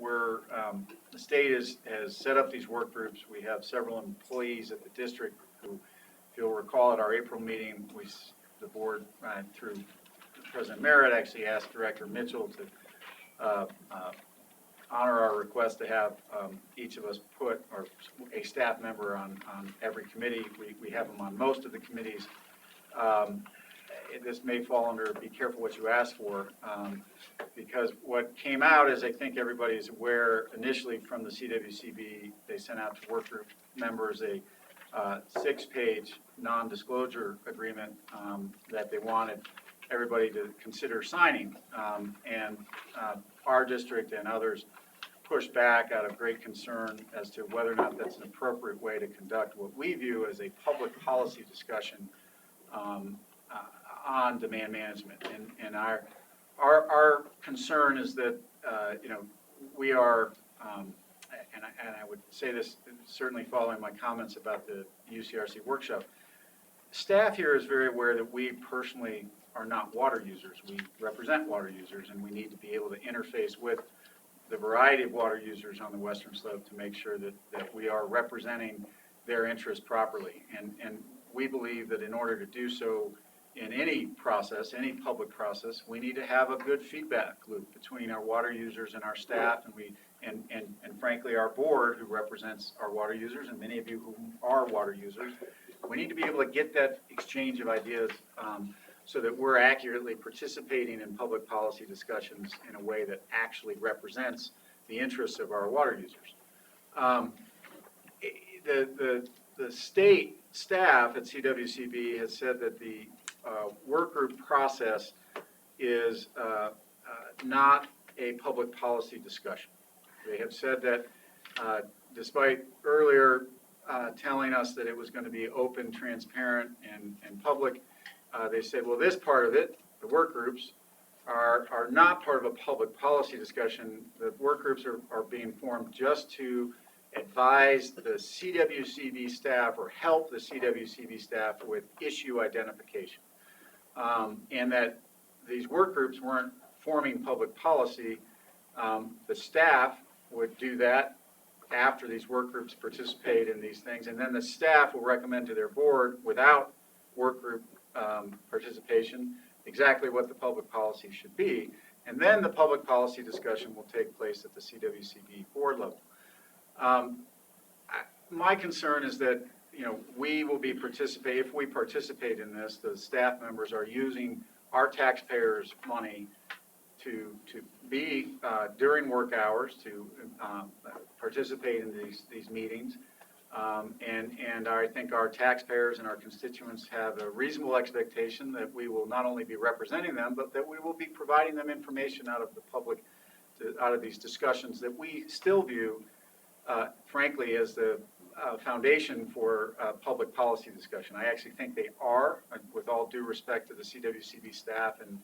Speaker 7: the state has set up these work groups. We have several employees at the district who, if you'll recall at our April meeting, the board, through President Merritt, actually asked Director Mitchell to honor our request to have each of us put a staff member on every committee. We have them on most of the committees. This may fall under be careful what you ask for, because what came out is, I think everybody's aware, initially from the CRWCD, they sent out to work group members a 6-page non-disclosure agreement that they wanted everybody to consider signing. And our district and others pushed back out of great concern as to whether or not that's an appropriate way to conduct what we view as a public policy discussion on demand management. And our concern is that, we are, and I would say this certainly following my comments about the UCRC workshop, staff here is very aware that we personally are not water users. We represent water users, and we need to be able to interface with the variety of water users on the western slope to make sure that we are representing their interests properly. And we believe that in order to do so in any process, any public process, we need to have a good feedback loop between our water users and our staff, and frankly our board, who represents our water users, and many of you who are water users. We need to be able to get that exchange of ideas so that we're accurately participating in public policy discussions in a way that actually represents the interests of our water users. The state staff at CWCB has said that the work group process is not a public policy discussion. They have said that despite earlier telling us that it was going to be open, transparent, and public, they said, well, this part of it, the work groups, are not part of a public policy discussion. The work groups are being formed just to advise the CWCD staff or help the CWCD staff with issue identification. And that these work groups weren't forming public policy. The staff would do that after these work groups participate in these things, and then the staff will recommend to their board, without work group participation, exactly what the public policy should be. And then the public policy discussion will take place at the CWCD board level. My concern is that, you know, we will be if we participate in this, the staff members are using our taxpayers' money to be during work hours to participate in these meetings. And I think our taxpayers and our constituents have a reasonable expectation that we will not only be representing them, but that we will be providing them information out of the public, out of these discussions that we still view, frankly, as the foundation for public policy discussion. I actually think they are, with all due respect to the CWCD staff and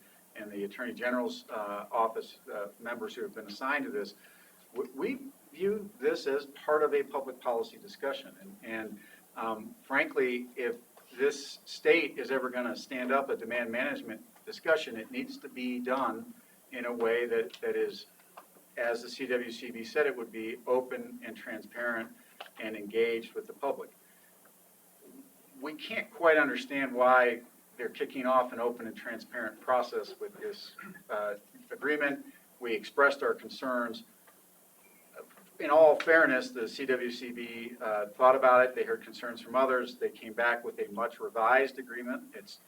Speaker 7: the Attorney General's office members who have been assigned to this. We view this as part of a public policy discussion. And frankly, if this state is ever going to stand up a demand management discussion, it needs to be done in a way that is, as the CWCB said it would be, open and transparent and engaged with the public. We can't quite understand why they're kicking off an open and transparent process with this agreement. We expressed our concerns. In all fairness, the CWCB thought about it. They heard concerns from others. They came back with a much revised agreement. It's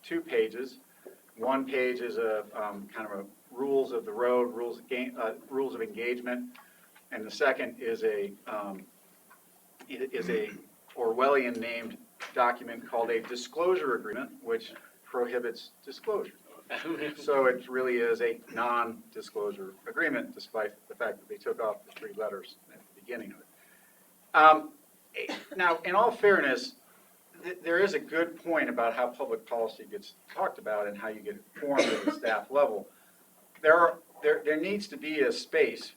Speaker 7: 2 pages. 1 page is a kind of a rules of the road, rules of engagement, and the second is a Orwellian named document called a disclosure agreement, which prohibits disclosure. So it really is a non-disclosure agreement, despite the fact that they took off the 3 letters at the beginning of it. Now, in all fairness, there is a good point about how public policy gets talked about and how you get formed at the staff level. There needs to be a space,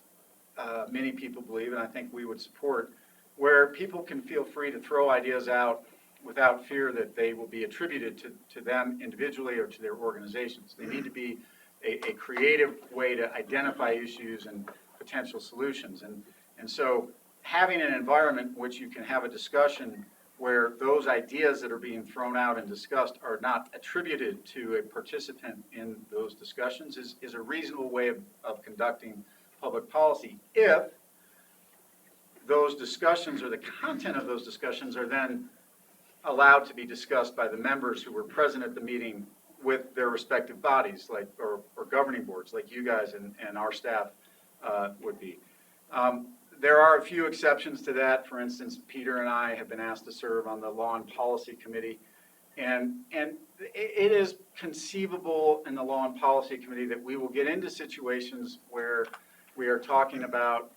Speaker 7: many people believe, and I think we would support, where people can feel free to throw ideas out without fear that they will be attributed to them individually or to their organizations. They need to be a creative way to identify issues and potential solutions. And so having an environment in which you can have a discussion where those ideas that are being thrown out and discussed are not attributed to a participant in those discussions is a reasonable way of conducting public policy, if those discussions or the content of those discussions are then allowed to be discussed by the members who were present at the meeting with their respective bodies, like or governing boards, like you guys and our staff would be. There are a few exceptions to that. For instance, Peter and I have been asked to serve on the Law and Policy Committee, and it is conceivable in the Law and Policy Committee that we will get into situations where we are talking about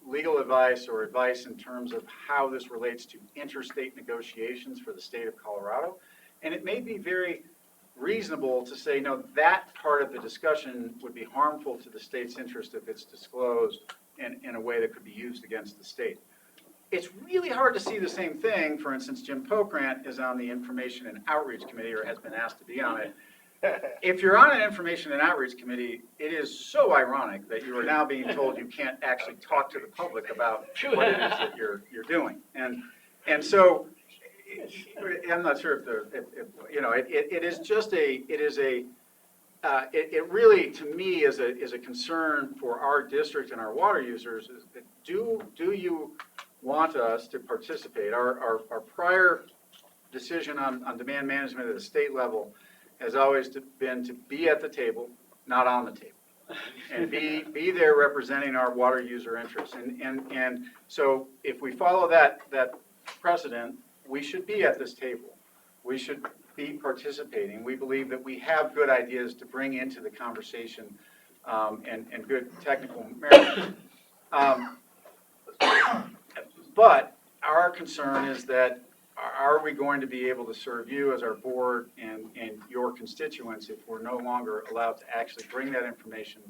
Speaker 7: legal advice or advice in terms of how this relates to interstate negotiations for the state of Colorado. And it may be very reasonable to say, no, that part of the discussion would be harmful to the state's interest if it's disclosed in a way that could be used against the state. It's really hard to see the same thing. For instance, Jim Pokrant is on the Information and Outreach Committee, or has been asked to be on it. If you're on an Information and Outreach Committee, it is so ironic that you are now being told you can't actually talk to the public about what it is that you're doing. And so I'm not sure if you know, it is just it really, to me, is a concern for our district and our water users. Is that do you want us to participate? Our prior decision on demand management at the state level has always been to be at the table, not on the table, and be there representing our water user interests. And so if we follow that precedent, we should be at this table. We should be participating. We believe that we have good ideas to bring into the conversation and good technical merit. But our concern is that are we going to be able to serve you as our board and your constituents if we're no longer allowed to actually bring that information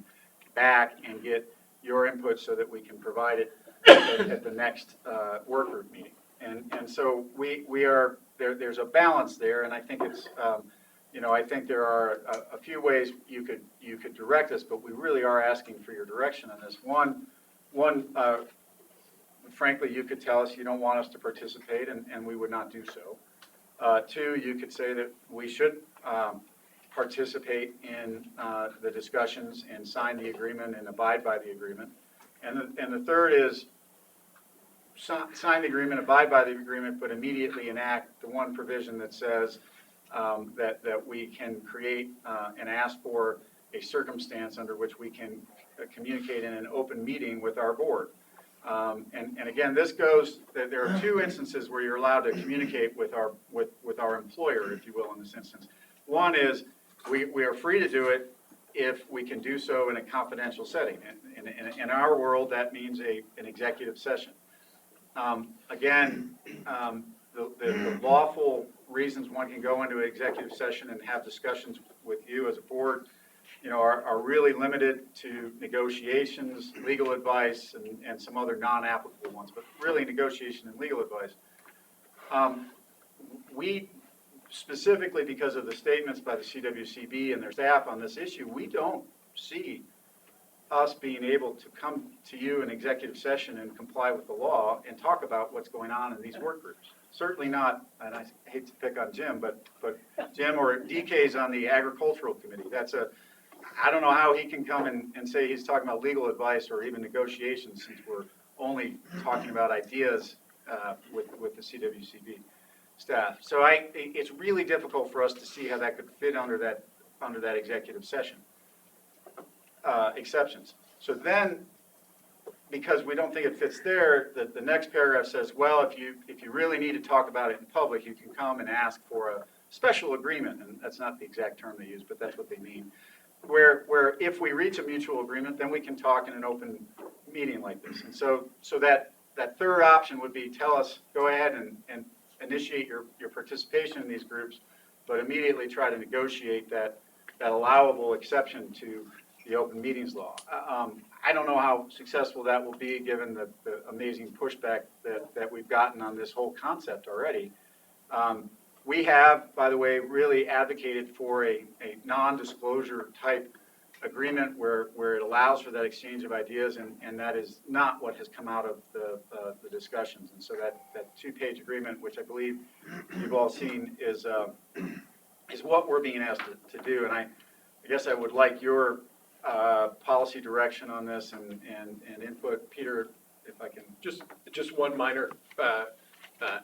Speaker 7: back and get your input so that we can provide it at the next work group meeting? And so we are, there's a balance there, and I think it's, I think there are a few ways you could direct us, but we really are asking for your direction on this. One, frankly, you could tell us you don't want us to participate, and we would not do so. Two, you could say that we should participate in the discussions and sign the agreement and abide by the agreement. And the third is sign the agreement, abide by the agreement, but immediately enact the one provision that says that we can create and ask for a circumstance under which we can communicate in an open meeting with our board. And again, this goes, there are two instances where you're allowed to communicate with our employer, if you will, in this instance. One is we are free to do it if we can do so in a confidential setting. In our world, that means an executive session. Again, the lawful reasons one can go into an executive session and have discussions with you as a board, are really limited to negotiations, legal advice, and some other non-applicable ones, but really negotiation and legal advice. We, specifically because of the statements by the CWCD and their staff on this issue, we don't see us being able to come to you in executive session and comply with the law and talk about what's going on in these work groups. Certainly not, and I hate to pick on Jim, but Jim or DK's on the agricultural committee. I don't know how he can come and say he's talking about legal advice or even negotiations since we're only talking about ideas with the CWCB staff. So it's really difficult for us to see how that could fit under that executive session exceptions. So then, because we don't think it fits there, the next paragraph says, well, if you really need to talk about it in public, you can come and ask for a special agreement, and that's not the exact term they use, but that's what they mean. Where if we reach a mutual agreement, then we can talk in an open meeting like this. And so that third option would be tell us, go ahead and initiate your participation in these groups, but immediately try to negotiate that allowable exception to the open meetings law. I don't know how successful that will be given the amazing pushback that we've gotten on this whole concept already. We have, by the way, really advocated for a non-disclosure type agreement where it allows for that exchange of ideas, and that is not what has come out of the discussions. And so that two-page agreement, which I believe you've all seen, is what we're being asked to do. And I guess I would like your policy direction on this and input. Peter, if I can.
Speaker 8: Just one minor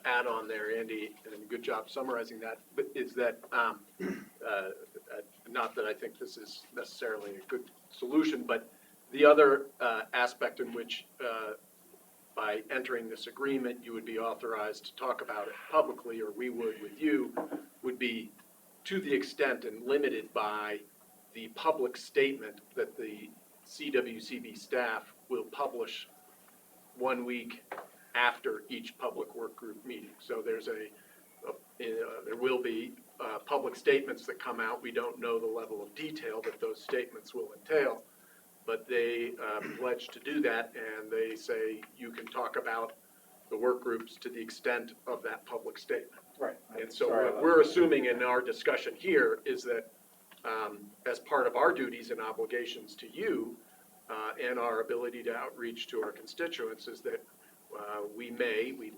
Speaker 8: add on there, Andy, and good job summarizing that, but is that, not that I think this is necessarily a good solution, but the other aspect in which by entering this agreement, you would be authorized to talk about it publicly, or we would with you, would be to the extent and limited by the public statement that the CWCB staff will publish 1 week after each public work group meeting. So there's there will be public statements that come out. We don't know the level of detail that those statements will entail, but they pledge to do that, and they say you can talk about the work groups to the extent of that public statement.
Speaker 7: Right.
Speaker 8: And so what we're assuming in our discussion here is that as part of our duties and obligations to you and our ability to outreach to our constituents is that we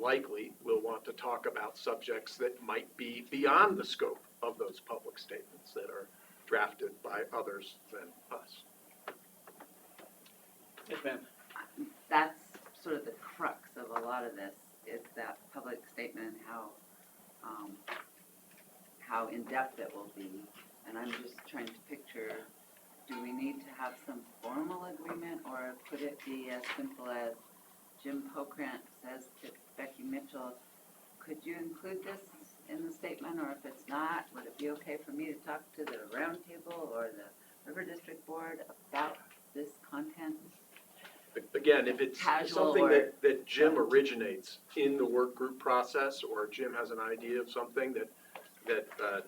Speaker 8: likely will want to talk about subjects that might be beyond the scope of those public statements that are drafted by others than us.
Speaker 1: Yes, ma'am.
Speaker 15: That's sort of the crux of a lot of this, is that public statement and how in-depth it will be. And I'm just trying to picture, do we need to have some formal agreement, or could it be as simple as Jim Pokrant says to Becky Mitchell, could you include this in the statement, or if it's not, would it be okay for me to talk to the roundtable or the River District Board about this content?
Speaker 8: Again, if it's
Speaker 15: Casual
Speaker 8: something
Speaker 15: or-
Speaker 8: that Jim originates in the work group process, or Jim has an idea of something that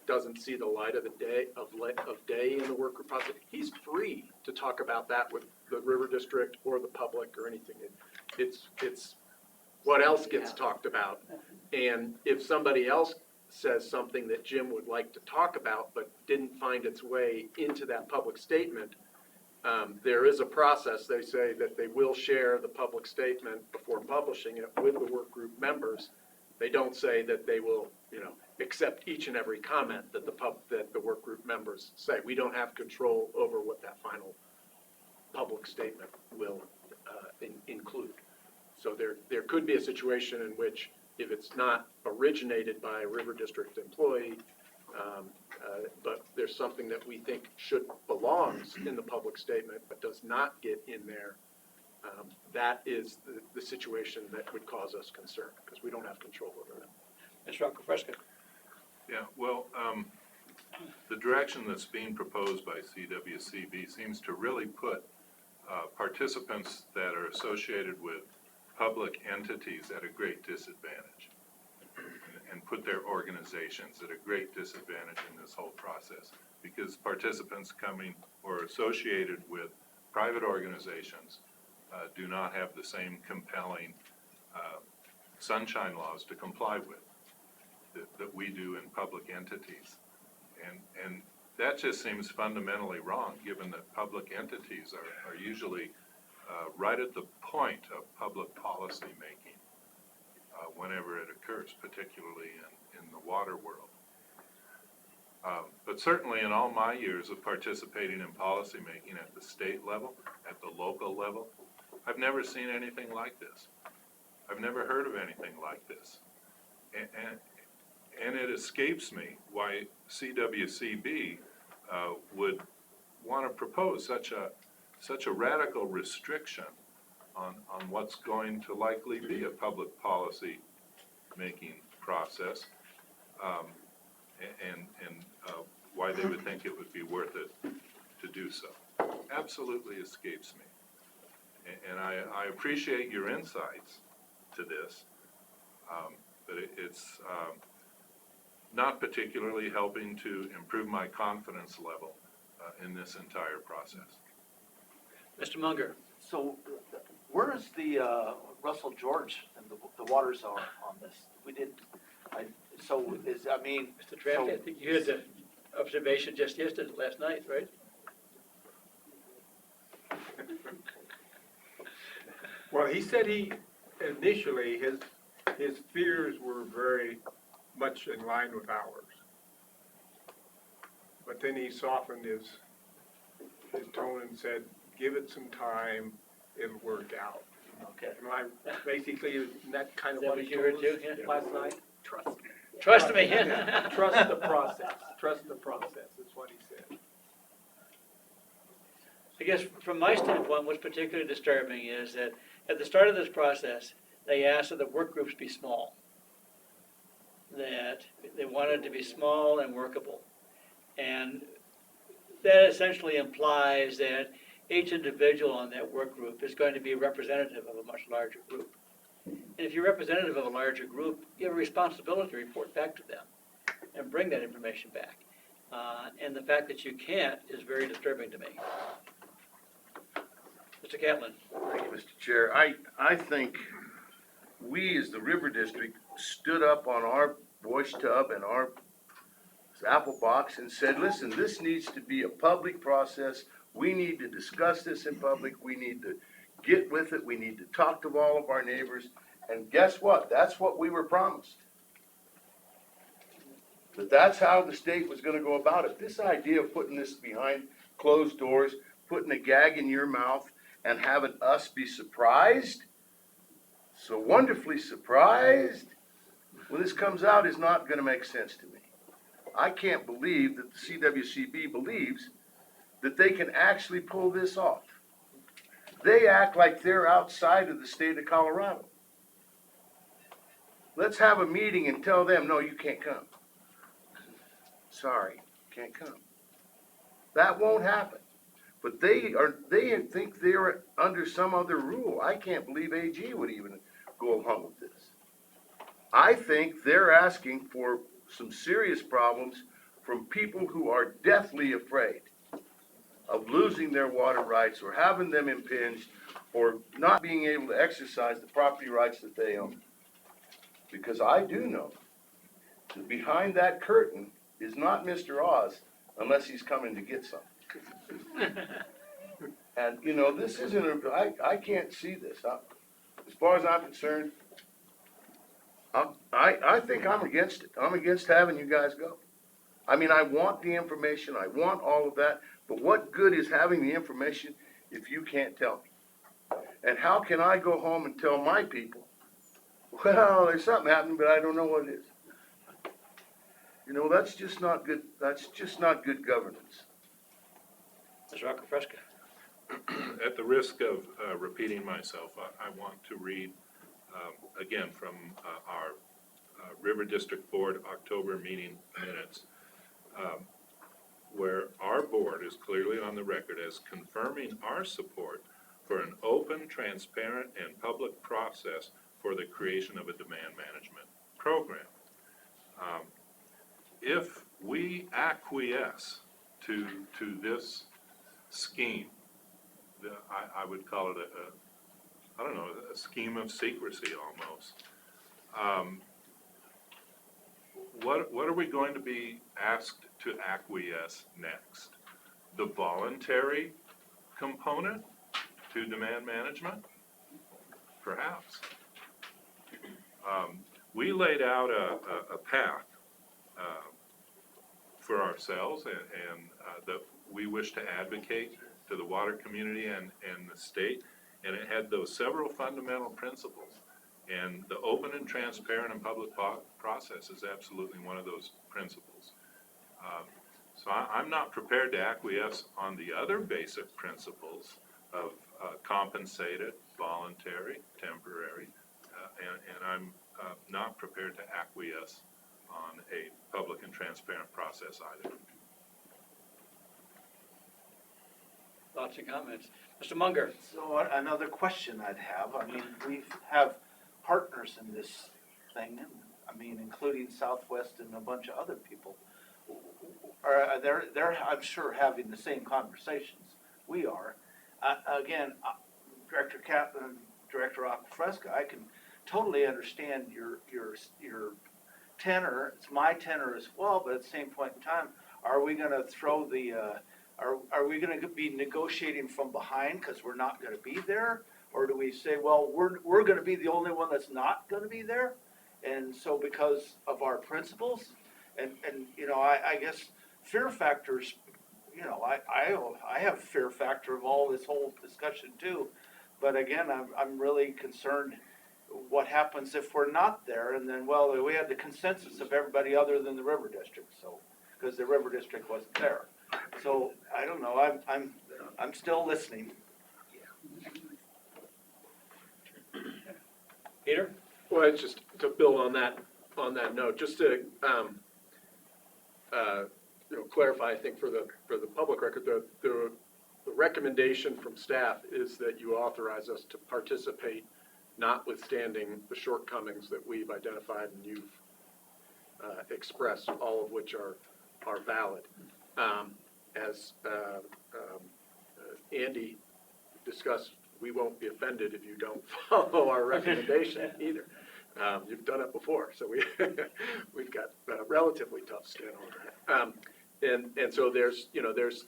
Speaker 8: doesn't see the light of day in the work group process, he's free to talk about that with the River District or the public or anything. It's what else gets talked about. And if somebody else says something that Jim would like to talk about but didn't find its way into that public statement, there is a process. They say that they will share the public statement before publishing it with the work group members. They don't say that they will, accept each and every comment that the work group members say. We don't have control over what that final public statement will include. So there could be a situation in which, if it's not originated by a River District employee, but there's something that we think belongs in the public statement but does not get in there, that is the situation that would cause us concern, because we don't have control over that.
Speaker 1: Mr. Fresca.
Speaker 18: Yeah, well, the direction that's being proposed by CWCB seems to really put participants that are associated with public entities at a great disadvantage, and put their organizations at a great disadvantage in this whole process, because participants coming or associated with private organizations do not have the same compelling sunshine laws to comply with that we do in public entities. And that just seems fundamentally wrong, given that public entities are usually right at the point of public policy making whenever it occurs, particularly in the water world. But certainly in all my years of participating in policy making at the state level, at the local level, I've never seen anything like this. I've never heard of anything like this. And it escapes me why CWCB would want to propose such a radical restriction on what's going to likely be a public policy making process, and why they would think it would be worth it to do so. Absolutely escapes me. And I appreciate your insights to this, but it's not particularly helping to improve my confidence level in this entire process.
Speaker 1: Mr. Munger.
Speaker 10: So where is the Russell George and the water czar on this? We did,
Speaker 1: Mr. Traffy, I think you had the observation just last night, right?
Speaker 16: Well, he said initially, his fears were very much in line with ours. But then he softened his tone and said, give it some time, it'll work out.
Speaker 1: Okay.
Speaker 16: And I basically, isn't that kind of
Speaker 1: Is that
Speaker 16: what
Speaker 1: what
Speaker 16: he
Speaker 1: you
Speaker 16: told
Speaker 1: heard
Speaker 16: us
Speaker 1: too? Yeah.
Speaker 16: last night? Trust me.
Speaker 1: Trust me.
Speaker 16: Trust the process. Trust the process, is what he said.
Speaker 1: I guess from my standpoint, what's particularly disturbing is that at the start of this process, they asked that the work groups be small. That they wanted to be small and workable. And that essentially implies that each individual on that work group is going to be representative of a much larger group. And if you're representative of a larger group, you have a responsibility to report back to them and bring that information back. And the fact that you can't is very disturbing to me. Mr. Catlin.
Speaker 17: Thank you, Mr. Chair. I think we, as the River District, stood up on our wash tub and our apple box and said, listen, this needs to be a public process. We need to discuss this in public. We need to get with it. We need to talk to all of our neighbors. And guess what? That's what we were promised. But that's how the state was going to go about it. This idea of putting this behind closed doors, putting a gag in your mouth, and having us be surprised, so wonderfully surprised, when this comes out, is not going to make sense to me. I can't believe that the CWCB believes that they can actually pull this off. They act like they're outside of the state of Colorado. Let's have a meeting and tell them, no, you can't come. Sorry, can't come. That won't happen. but they think they're under some other rule. I can't believe AG would even go along with this. I think they're asking for some serious problems from people who are deathly afraid of losing their water rights or having them impinged or not being able to exercise the property rights that they own. Because I do know that behind that curtain is not Mr. Oz unless he's coming to get something. And, you know, this isn't, I can't see this. As far as I'm concerned, I think I'm against it. I'm against having you guys go. I mean, I want the information, I want all of that, but what good is having the information if you can't tell me? And how can I go home and tell my people, well, there's something happening, but I don't know what it is? You know, that's just not good, that's just not good governance.
Speaker 1: Mr. Fresca.
Speaker 18: At the risk of repeating myself, I want to read again from our River District Board October meeting minutes, where our board is clearly on the record as confirming our support for an open, transparent, and public process for the creation of a demand management program. If we acquiesce to this scheme, I would call it I don't know, a scheme of secrecy almost. What are we going to be asked to acquiesce next? The voluntary component to demand management? Perhaps. We laid out a path for ourselves and that we wish to advocate to the water community and the state, and it had those several fundamental principles. And the open and transparent and public process is absolutely one of those principles. So I'm not prepared to acquiesce on the other basic principles of compensated, voluntary, temporary, and I'm not prepared to acquiesce on a public and transparent process either.
Speaker 1: Thoughts and comments? Mr. Munger.
Speaker 10: So another question I'd have, I mean, we have partners in this thing, I mean, including Southwest and a bunch of other people. They're, I'm sure, having the same conversations we are. Again, Director Kaplan, Director Fresca, I can totally understand your tenor. It's my tenor as well, but at the same point in time, are we going to throw the are we going to be negotiating from behind because we're not going to be there? Or do we say, well, we're going to be the only one that's not going to be there? And so because of our principles, and you know, I guess fear factors, you know, I have fear factor of all this whole discussion too. But again, I'm really concerned what happens if we're not there, and then, well, we had the consensus of everybody other than the River District, so, because the River District wasn't there. So, I don't know, I'm still listening.
Speaker 1: Peter?
Speaker 8: Well, it's just to build on that note, just to you know, clarify, I think for the public record, the recommendation from staff is that you authorize us to participate, notwithstanding the shortcomings that we've identified and you've expressed, all of which are valid. As Andy discussed, we won't be offended if you don't follow our recommendation either. You've done it before, so we've got relatively tough skin on that. And so there's, you know, there's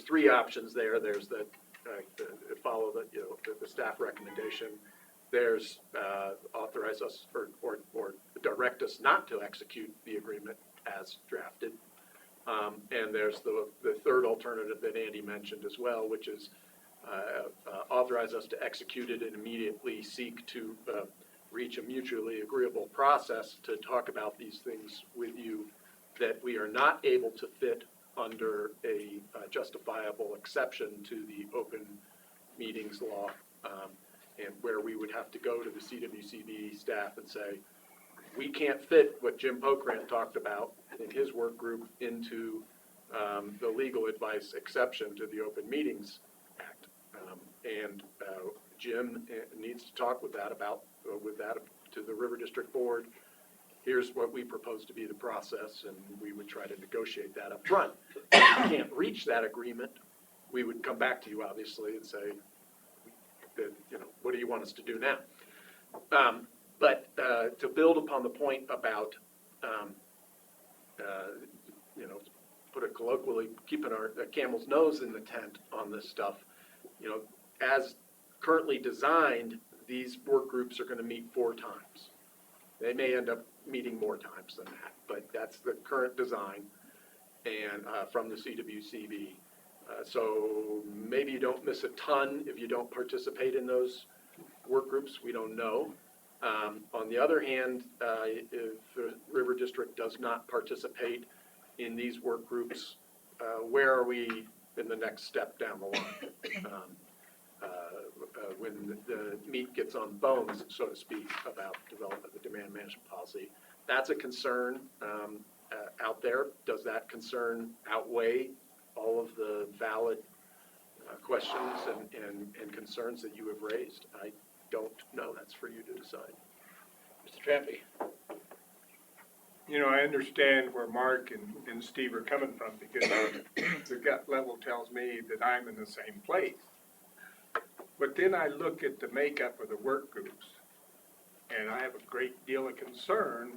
Speaker 8: three options there. There's the follow the, you know, the staff recommendation. There's authorize us or direct us not to execute the agreement as drafted. And there's the third alternative that Andy mentioned as well, which is authorize us to execute it and immediately seek to reach a mutually agreeable process to talk about these things with you that we are not able to fit under a justifiable exception to the open meetings law, and where we would have to go to the CRWCD staff and say, we can't fit what Jim Pokrant talked about in his work group into the legal advice exception to the Open Meetings Act. And Jim needs to talk with that to the River District Board. Here's what we propose to be the process, and we would try to negotiate that up front. If we can't reach that agreement, we would come back to you, obviously, and say, that, what do you want us to do now? But to build upon the point about, put it colloquially, keeping our camel's nose in the tent on this stuff, as currently designed, these work groups are going to meet 4 times. They may end up meeting more times than that, but that's the current design and from the CWCD. So maybe you don't miss a ton if you don't participate in those work groups. We don't know. On the other hand, if the River District does not participate in these work groups, where are we in the next step down the line? When the meat gets on bones, so to speak, about development of the demand management policy. That's a concern out there. Does that concern outweigh all of the valid questions and concerns that you have raised? I don't know. That's for you to decide.
Speaker 1: Mr. Trampy.
Speaker 16: I understand where Mark and Steve are coming from, because the gut level tells me that I'm in the same place. But then I look at the makeup of the work groups, and I have a great deal of concern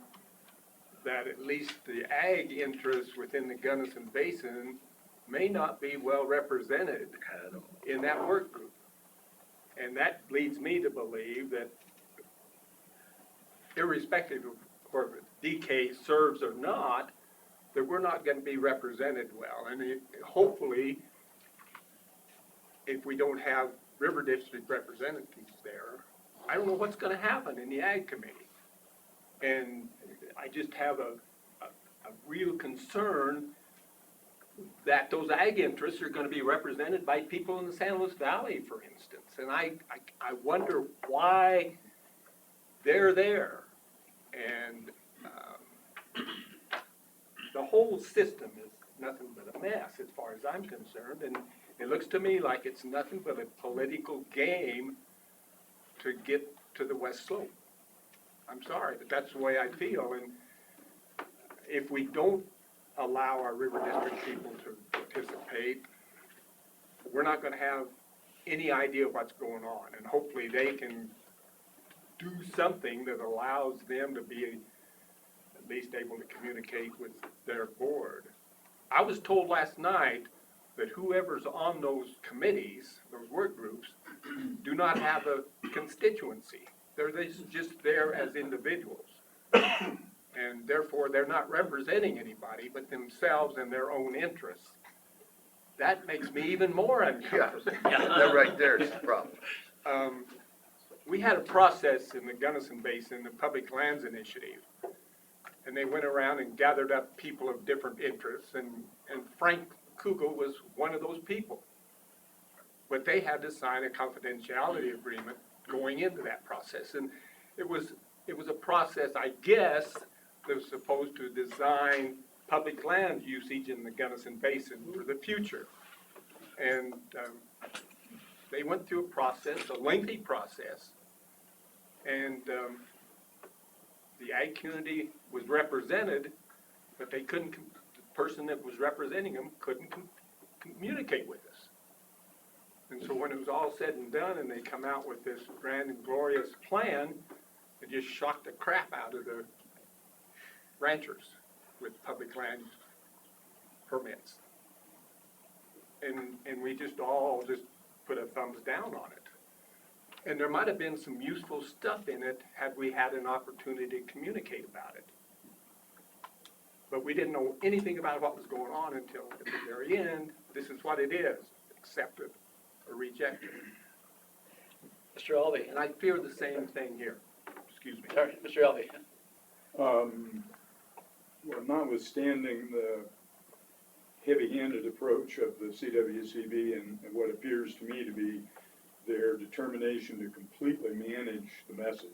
Speaker 16: that at least the ag interests within the Gunnison Basin may not be well represented in that work group. And that leads me to believe that irrespective of whether DK serves or not, that we're not going to be represented well. And hopefully, if we don't have River District representatives there, I don't know what's going to happen in the Ag Committee. And I just have a real concern that those ag interests are going to be represented by people in the San Luis Valley, for instance. And I wonder why they're there. And the whole system is nothing but a mess as far as I'm concerned. And it looks to me like it's nothing but a political game to get to the West Slope. I'm sorry, but that's the way I feel. And if we don't allow our River District people to participate, we're not going to have any idea what's going on. And hopefully they can do something that allows them to be at least able to communicate with their board. I was told last night that whoever's on those committees, those work groups, do not have a constituency. They're just there as individuals. And therefore, they're not representing anybody but themselves and their own interests. That makes me even more uncomfortable.
Speaker 17: That right there is the problem.
Speaker 16: We had a process in the Gunnison Basin, the Public Lands Initiative, and they went around and gathered up people of different interests, and Frank Kugel was one of those people. But they had to sign a confidentiality agreement going into that process, and it was a process, I guess, that was supposed to design public land usage in the Gunnison Basin for the future. And they went through a process, a lengthy process, and the ag community was represented, but they couldn't, the person that was representing them couldn't communicate with us. And so when it was all said and done and they come out with this grand and glorious plan, it just shocked the crap out of the ranchers with public land permits. And we just all just put a thumbs down on it. And there might have been some useful stuff in it had we had an opportunity to communicate about it. But we didn't know anything about what was going on until at the very end, this is what it is, accept it or reject it.
Speaker 1: Mr. Alvey.
Speaker 16: And I fear the same thing here. Excuse me.
Speaker 1: Sorry, Mr. Alvey.
Speaker 14: Well, notwithstanding the heavy-handed approach of the CWCB and what appears to me to be their determination to completely manage the message,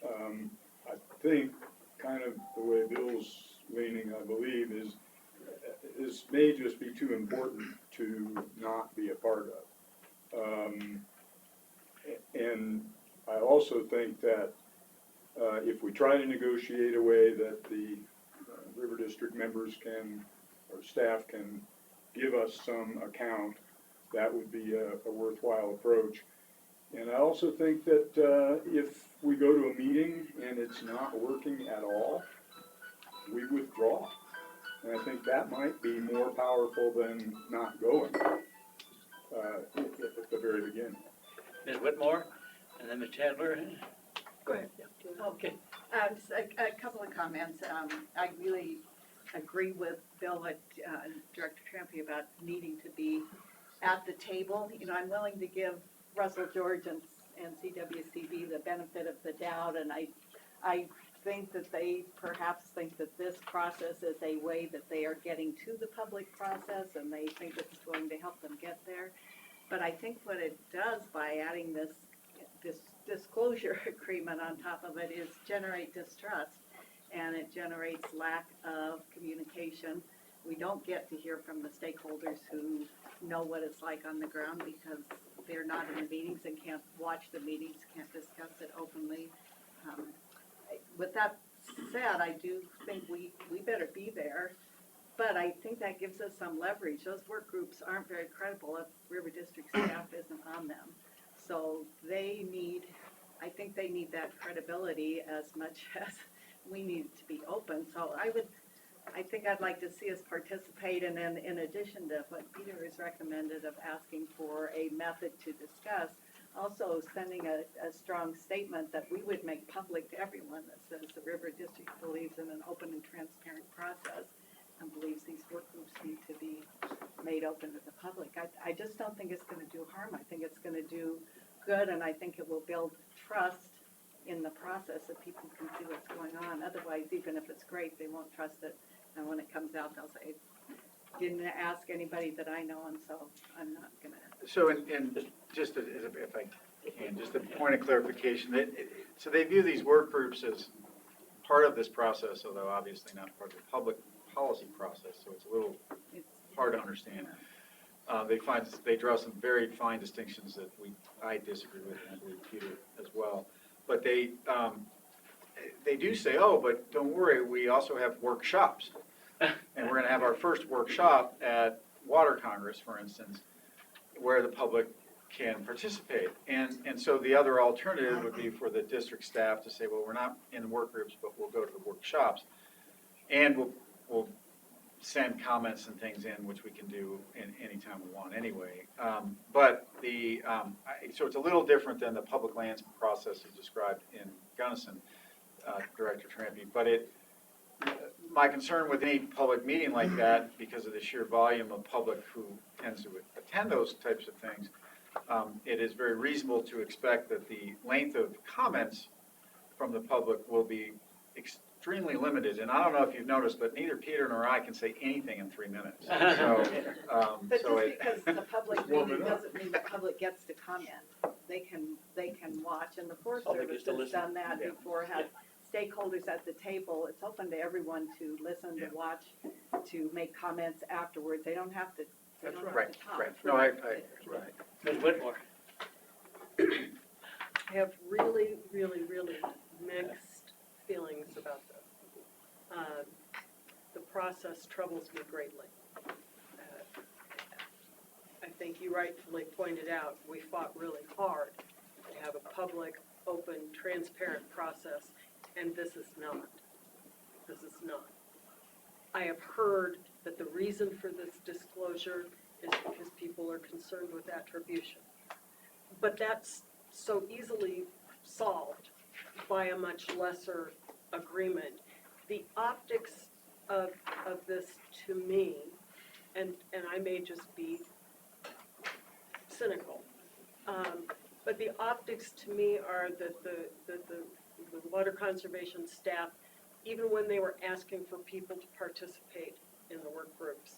Speaker 14: I think kind of the way Bill's leaning, I believe, is may just be too important to not be a part of. And I also think that if we try to negotiate a way that the River District members can, or staff can give us some account, that would be a worthwhile approach. And I also think that if we go to a meeting and it's not working at all, we withdraw. And I think that might be more powerful than not going at the very beginning.
Speaker 1: Ms. Whitmore, and then Ms. Chandler.
Speaker 19: Go ahead.
Speaker 1: Okay.
Speaker 19: Just a couple of comments. I really agree with Bill, Director Trampy, about needing to be at the table. You know, I'm willing to give Russell George and CWCB the benefit of the doubt, and I think that they perhaps think that this process is a way that they are getting to the public process, and they think it's going to help them get there. But I think what it does by adding this disclosure agreement on top of it is generate distrust, and it generates lack of communication. We don't get to hear from the stakeholders who know what it's like on the ground because they're not in the meetings and can't watch the meetings, can't discuss it openly. With that said, I do think we better be there, but I think that gives us some leverage. Those work groups aren't very credible if River District staff isn't on them. So I think they need that credibility as much as we need to be open. So I think I'd like to see us participate, and then in addition to what Peter has recommended of asking for a method to discuss, also sending a strong statement that we would make public to everyone that says the River District believes in an open and transparent process and believes these work groups need to be made open to the public. I just don't think it's going to do harm. I think it's going to do good, and I think it will build trust in the process that people can see what's going on. Otherwise, even if it's great, they won't trust it. And when it comes out, they'll say, didn't ask anybody that I know, and so I'm not going to.
Speaker 7: So, and just if I can, just a point of clarification, so they view these work groups as part of this process, although obviously not part of the public policy process, so it's a little hard to understand. They draw some very fine distinctions that I disagree with, and I believe Peter as well. But they do say, oh, but don't worry, we also have workshops. And we're going to have our first workshop at Water Congress, for instance, where the public can participate. And so the other alternative would be for the district staff to say, well, we're not in work groups, but we'll go to the workshops. And we'll send comments and things in, which we can do anytime we want anyway. So it's a little different than the public lands process you described in Gunnison, Director Trampy. But my concern with any public meeting like that, because of the sheer volume of public who tends to attend those types of things, it is very reasonable to expect that the length of comments from the public will be extremely limited. And I don't know if you've noticed, but neither Peter nor I can say anything in 3 minutes. So,
Speaker 19: But just because it's a public meeting doesn't mean the public gets to comment. They can watch, and the Forest Service has done that before, had stakeholders at the table. It's open to everyone to listen, to watch, to make comments afterwards. They don't have to. They don't have to talk.
Speaker 7: Right. No, right.
Speaker 1: Ms. Whitmore.
Speaker 11: I have really, really, really mixed feelings about this. The process troubles me greatly. I think you rightfully pointed out, we fought really hard to have a public, open, transparent process, and this is not. This is not. I have heard that the reason for this disclosure is because people are concerned with attribution. But that's so easily solved by a much lesser agreement. The optics of this, to me, and I may just be cynical, but the optics to me are that the water conservation staff, even when they were asking for people to participate in the work groups,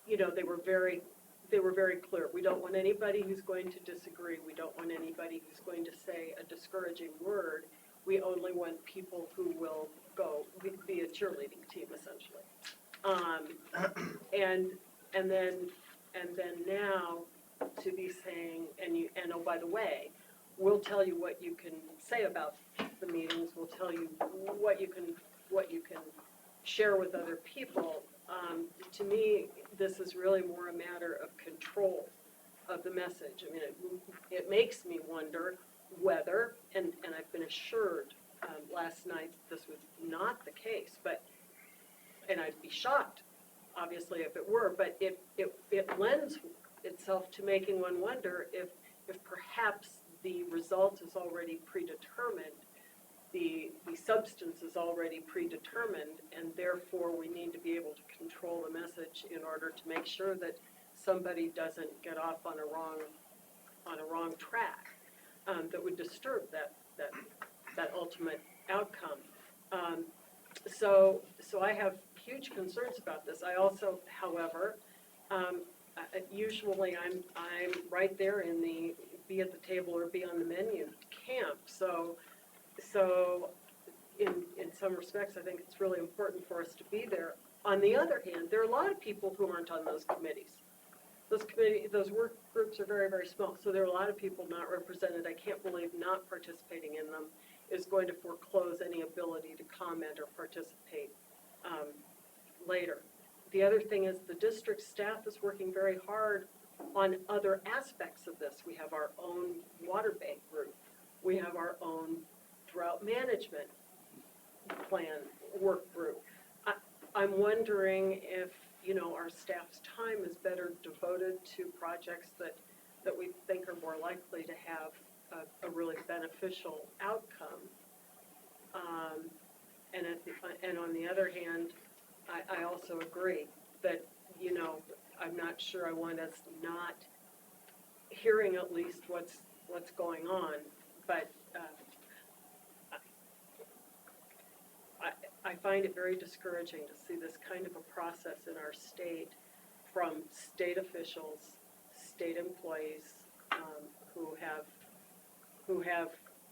Speaker 11: they were very clear. We don't want anybody who's going to disagree. We don't want anybody who's going to say a discouraging word. We only want people who will go, be a cheerleading team, essentially. And then now to be saying, and oh, by the way, we'll tell you what you can say about the meetings, we'll tell you what you can share with other people. To me, this is really more a matter of control of the message. I mean, it makes me wonder whether, and I've been assured last night that this was not the case, and I'd be shocked, obviously, if it were, but it lends itself to making one wonder if perhaps the result is already predetermined, the substance is already predetermined, and therefore we need to be able to control the message in order to make sure that somebody doesn't get off on a wrong track that would disturb that ultimate outcome. So I have huge concerns about this. I also, however, usually I'm right there in the be at the table or be on the menu camp. So in some respects, I think it's really important for us to be there. On the other hand, there are a lot of people who aren't on those committees. Those work groups are very, very small, so there are a lot of people not represented. I can't believe not participating in them is going to foreclose any ability to comment or participate later. The other thing is the district staff is working very hard on other aspects of this. We have our own water bank group. We have our own drought management plan work group. I'm wondering if, our staff's time is better devoted to projects that we think are more likely to have a really beneficial outcome. And on the other hand, I also agree that, I'm not sure I want us not hearing at least what's going on, but I find it very discouraging to see this kind of a process in our state from state officials, state employees who have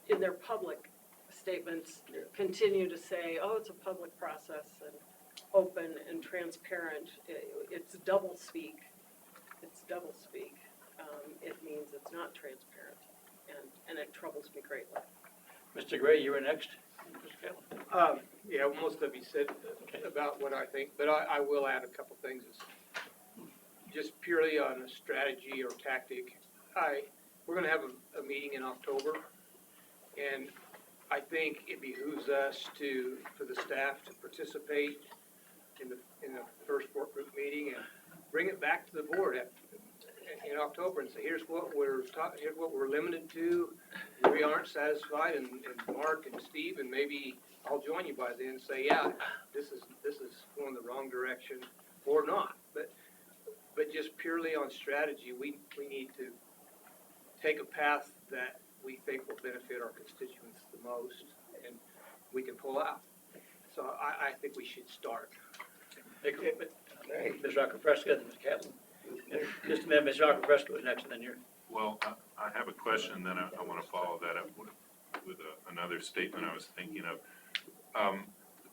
Speaker 11: in their public statements continue to say, oh, it's a public process and open and transparent. It's double speak. It's double speak. It means it's not transparent, and it troubles me greatly.
Speaker 1: Mr. Gray, you were next.
Speaker 13: Yeah, most of you said about what I think, but I will add a couple things. Just purely on a strategy or tactic, we're gonna have a meeting in October, and I think it behooves us for the staff to participate in the first work group meeting and bring it back to the board in October and say, here's what we're limited to. We aren't satisfied, and Mark and Steve, and maybe I'll join you by then and say, yeah, this is going the wrong direction or not. But just purely on strategy, we need to take a path that we think will benefit our constituents the most, and we can pull out. So I think we should start.
Speaker 1: Ms. Rocco-Fresca and Ms. Catlin. Just a minute, Ms. Rocco-Fresca was next, and then you're.
Speaker 18: Well, I have a question, then I want to follow that up with another statement I was thinking of.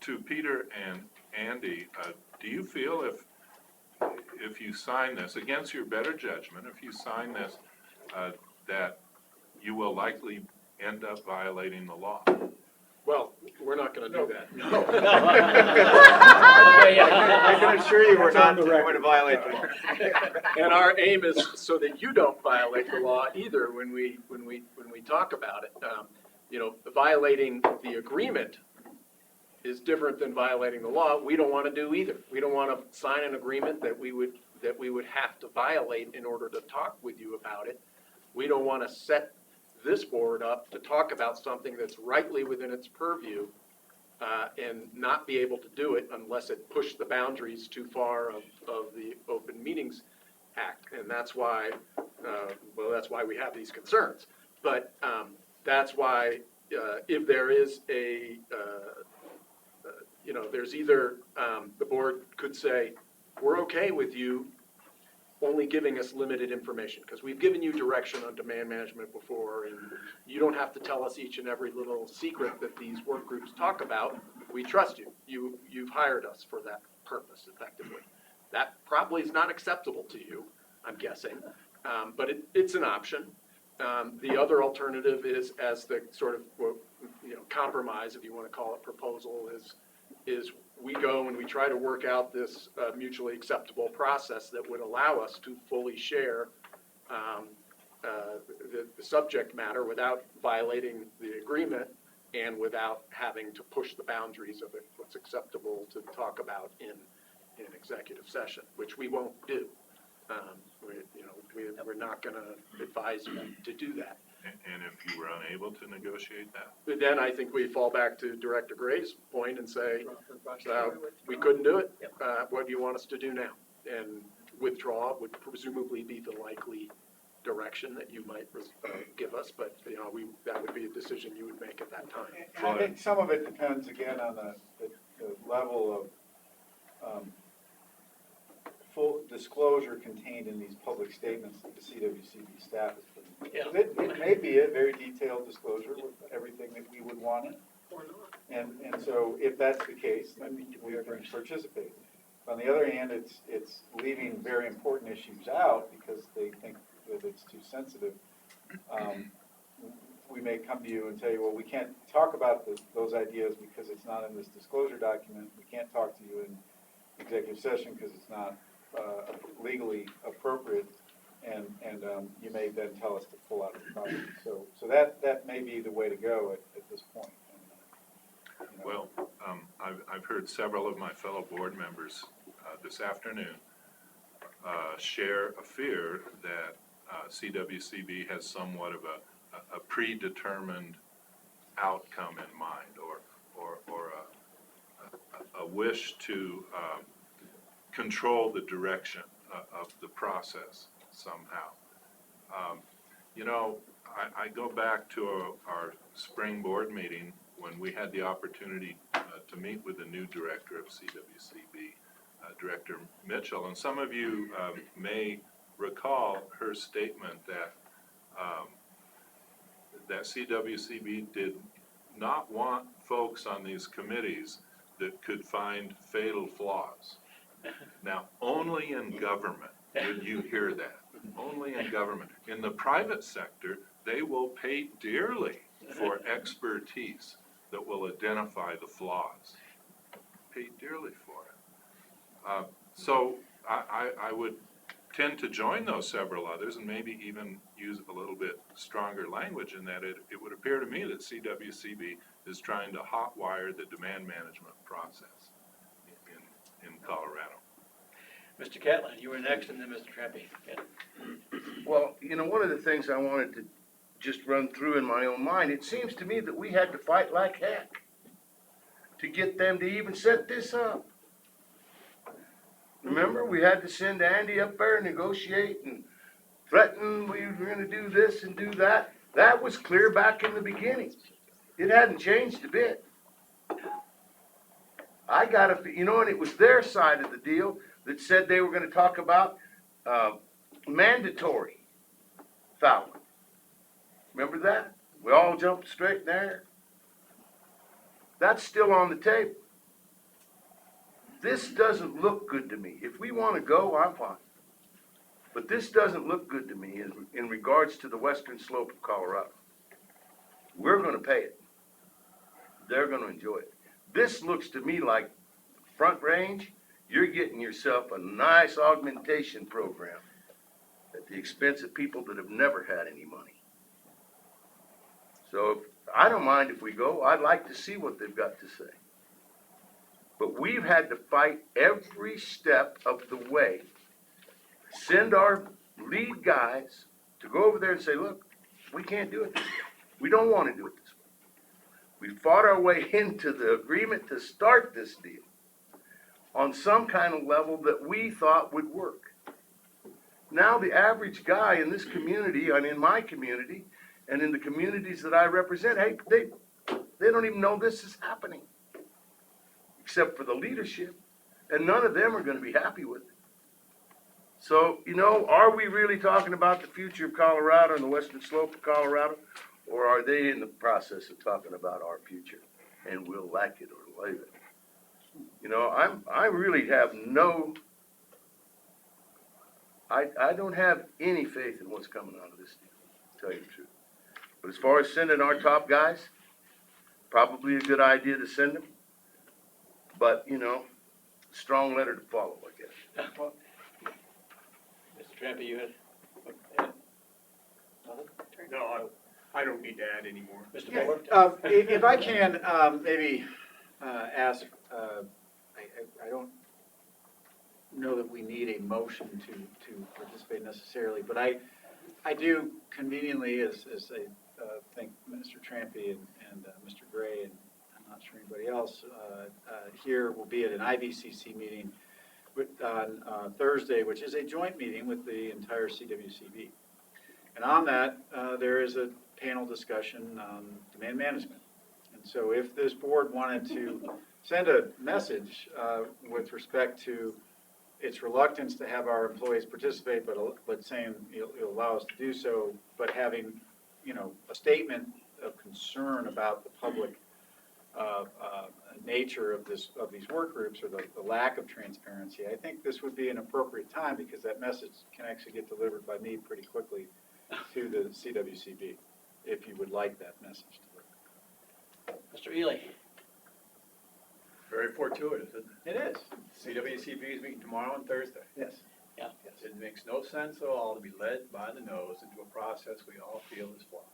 Speaker 18: To Peter and Andy, do you feel if you sign this, against your better judgment, if you sign this, that you will likely end up violating the law?
Speaker 8: Well, we're not gonna do that.
Speaker 1: No.
Speaker 8: I can assure you we're not going to violate the law. And our aim is so that you don't violate the law either when we talk about it. Violating the agreement is different than violating the law. We don't want to do either. We don't want to sign an agreement that we would have to violate in order to talk with you about it. We don't want to set this board up to talk about something that's rightly within its purview and not be able to do it unless it pushed the boundaries too far of the Open Meetings Act. And that's why, we have these concerns. But that's why if there is there's either the board could say, we're okay with you only giving us limited information, because we've given you direction on demand management before, and you don't have to tell us each and every little secret that these work groups talk about. We trust you. You've hired us for that purpose effectively. That probably is not acceptable to you, I'm guessing, but it's an option. The other alternative is, as the sort of, compromise, if you want to call it, proposal, is we go and we try to work out this mutually acceptable process that would allow us to fully share the subject matter without violating the agreement and without having to push the boundaries of it, what's acceptable to talk about in executive session, which we won't do. We're not going to advise you to do that.
Speaker 18: And if you were unable to negotiate that?
Speaker 8: But then I think we fall back to Director Gray's point and say, we couldn't do it. What do you want us to do now? And withdraw would presumably be the likely direction that you might give us, but, that would be a decision you would make at that time.
Speaker 7: And I think some of it depends, again, on the level of full disclosure contained in these public statements that the CWCB staff has put in.
Speaker 1: Yeah.
Speaker 7: It may be a very detailed disclosure with everything that we would want in.
Speaker 11: Or not.
Speaker 7: And so if that's the case, then we can participate. On the other hand, it's leaving very important issues out because they think that it's too sensitive. We may come to you and tell you, well, we can't talk about those ideas because it's not in this disclosure document. We can't talk to you in executive session because it's not legally appropriate, and you may then tell us to pull out of the project. So that may be the way to go at this point.
Speaker 18: Well, I've heard several of my fellow board members this afternoon share a fear that CWCB has somewhat of a predetermined outcome in mind, or a wish to control the direction of the process somehow. I go back to our spring board meeting when we had the opportunity to meet with the new director of CWCB, Director Mitchell, and some of you may recall her statement that CWCB did not want folks on these committees that could find fatal flaws. Now, only in government would you hear that. Only in government. In the private sector, they will pay dearly for expertise that will identify the flaws. Pay dearly for it. So I would tend to join those several others and maybe even use a little bit stronger language in that it would appear to me that CWCB is trying to hotwire the demand management process in Colorado.
Speaker 1: Mr. Catlin, you were next, and then Mr. Trampy.
Speaker 17: Well, one of the things I wanted to just run through in my own mind, it seems to me that we had to fight like heck to get them to even set this up. Remember, we had to send Andy up there and negotiate and threaten we were going to do this and do that. That was clear back in the beginning. It hadn't changed a bit. I got and it was their side of the deal that said they were going to talk about mandatory fouling. Remember that? We all jumped straight there. That's still on the table. This doesn't look good to me. If we want to go, I'm fine. But this doesn't look good to me in regards to the western slope of Colorado. We're going to pay it. They're going to enjoy it. This looks to me like Front Range, you're getting yourself a nice augmentation program at the expense of people that have never had any money. So I don't mind if we go. I'd like to see what they've got to say. But we've had to fight every step of the way. Send our lead guys to go over there and say, look, we can't do it this way. We don't want to do it this way. We fought our way into the agreement to start this deal on some kind of level that we thought would work. Now the average guy in this community and in my community and in the communities that I represent, hey, they don't even know this is happening, except for the leadership, and none of them are going to be happy with it. So, are we really talking about the future of Colorado and the western slope of Colorado, or are they in the process of talking about our future, and we'll like it or leave it? You know, I really have no, I don't have any faith in what's coming out of this deal, to tell you the truth. But as far as sending our top guys, probably a good idea to send them. But, you know, strong letter to follow, I guess.
Speaker 1: Mr. Trampy, you had?
Speaker 16: No, I don't need to add anymore.
Speaker 1: Mr. Fuller?
Speaker 7: If I can, maybe ask, I don't know that we need a motion to participate necessarily, but I do conveniently, as I think Mr. Trampy and Mr. Gray, and I'm not sure anybody else here will be at an IVCC meeting on Thursday, which is a joint meeting with the entire CWCB. And on that, there is a panel discussion on demand management. And so if this board wanted to send a message with respect to its reluctance to have our employees participate, but saying you'll allow us to do so, but having, you know, a statement of concern about the public nature of these work groups or the lack of transparency, I think this would be an appropriate time because that message can actually get delivered by me pretty quickly to the CWCB, if you would like that message delivered.
Speaker 1: Mr. Ely?
Speaker 20: Very fortuitous, isn't
Speaker 7: It is.
Speaker 20: CWCB is meeting tomorrow and Thursday.
Speaker 7: Yes.
Speaker 1: Yeah.
Speaker 20: It makes no sense at all to be led by the nose into a process we all feel is flawed,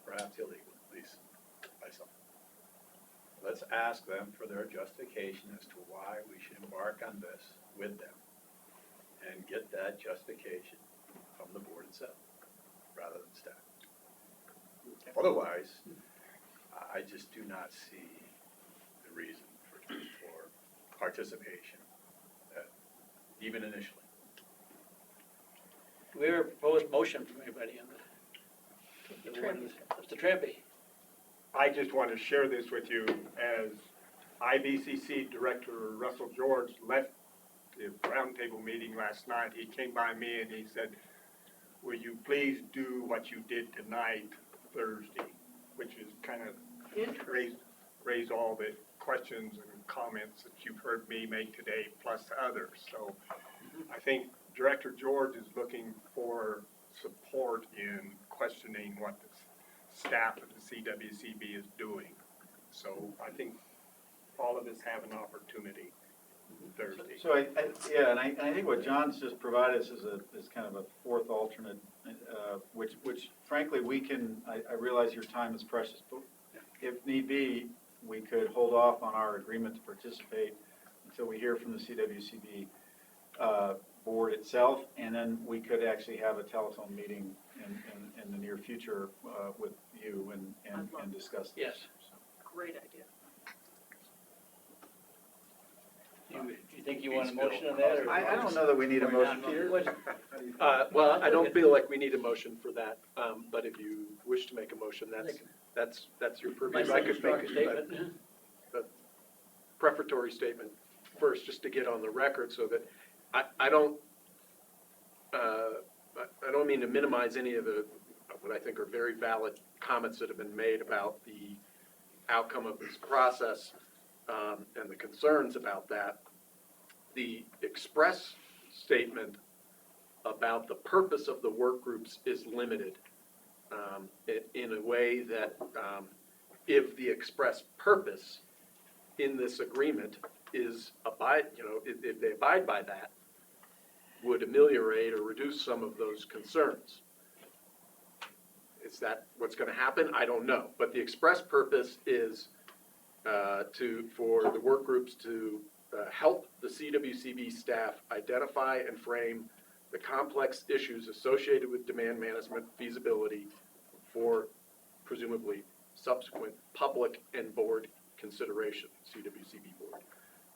Speaker 20: perhaps illegal, at least by some. Let's ask them for their justification as to why we should embark on this with them and get that justification from the board itself, rather than staff. Otherwise, I just do not see the reason for participation, even initially.
Speaker 1: Do we have a proposed motion from anybody on the? Mr. Trampy?
Speaker 16: I just want to share this with you as IVCC Director Russell George left the roundtable meeting last night. He came by me and he said, will you please do what you did tonight, Thursday, which is kind of raise all the questions and comments that you've heard me make today, plus others. So I think Director George is looking for support in questioning what the staff of the CWCB is doing. So I think all of us have an opportunity Thursday.
Speaker 7: So I think what John's just provided us is kind of a fourth alternate, which frankly we can. I realize your time is precious, but if need be, we could hold off on our agreement to participate until we hear from the CWCB board itself, and then we could actually have a telephone meeting in the near future with you and discuss this.
Speaker 1: Yes.
Speaker 11: Great idea.
Speaker 1: Do you think you want a motion on that? Or
Speaker 7: I don't know that we need a motion.
Speaker 1: Peter?
Speaker 8: Well, I don't feel like we need a motion for that, but if you wish to make a motion, that's your purview. I could make a prefatory statement first, just to get on the record, so that I don't mean to minimize any of the what I think are very valid comments that have been made about the outcome of this process and the concerns about that. The express statement about the purpose of the work groups is limited in a way that if the express purpose in this agreement is if they abide by that, would ameliorate or reduce some of those concerns. Is that what's going to happen? I don't know. But the express purpose is for the work groups to help the CWCB staff identify and frame the complex issues associated with demand management feasibility for presumably subsequent public and board consideration, CWCB board.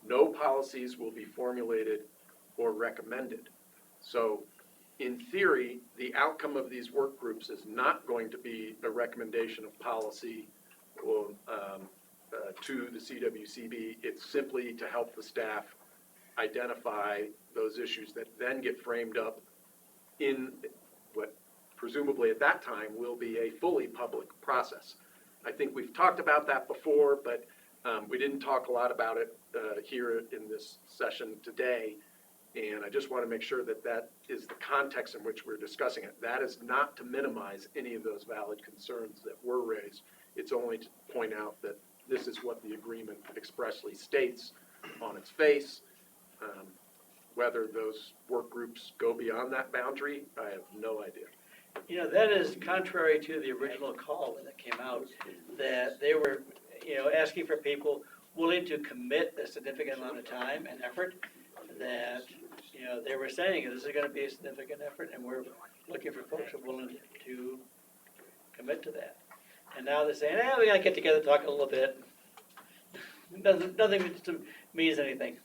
Speaker 8: No policies will be formulated or recommended. So in theory, the outcome of these work groups is not going to be a recommendation of policy or, to the CWCB. It's simply to help the staff identify those issues that then get framed up in what presumably at that time will be a fully public process. I think we've talked about that before, but We didn't talk a lot about it here in this session today, and I just want to make sure that that is the context in which we're discussing it. That is not to minimize any of those valid concerns that were raised. It's only to point out that this is what the agreement expressly states on its face. Whether those work groups go beyond that boundary, I have no idea.
Speaker 1: You know, that is contrary to the original call when it came out, that they were, asking for people willing to commit a significant amount of time and effort, that, they were saying this is gonna be a significant effort, and we're looking for folks who are willing to commit to that. And now they're saying, we gotta get together, talk a little bit. Nothing means anything.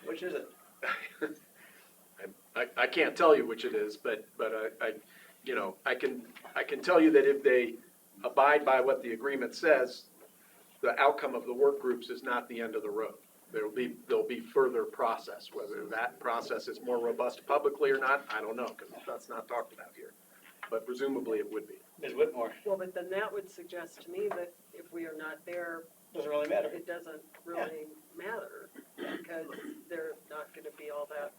Speaker 1: Which is it?
Speaker 8: I can't tell you which it is, but I can tell you that if they abide by what the agreement says, the outcome of the work groups is not the end of the road. There'll be further process. Whether that process is more robust publicly or not, I don't know, because that's not talked about here. But presumably it would be.
Speaker 1: Ms. Whitmore,
Speaker 11: Well, but then that would suggest to me that if we are not there,
Speaker 1: doesn't really matter.
Speaker 11: it doesn't really matter, because they're not gonna be all that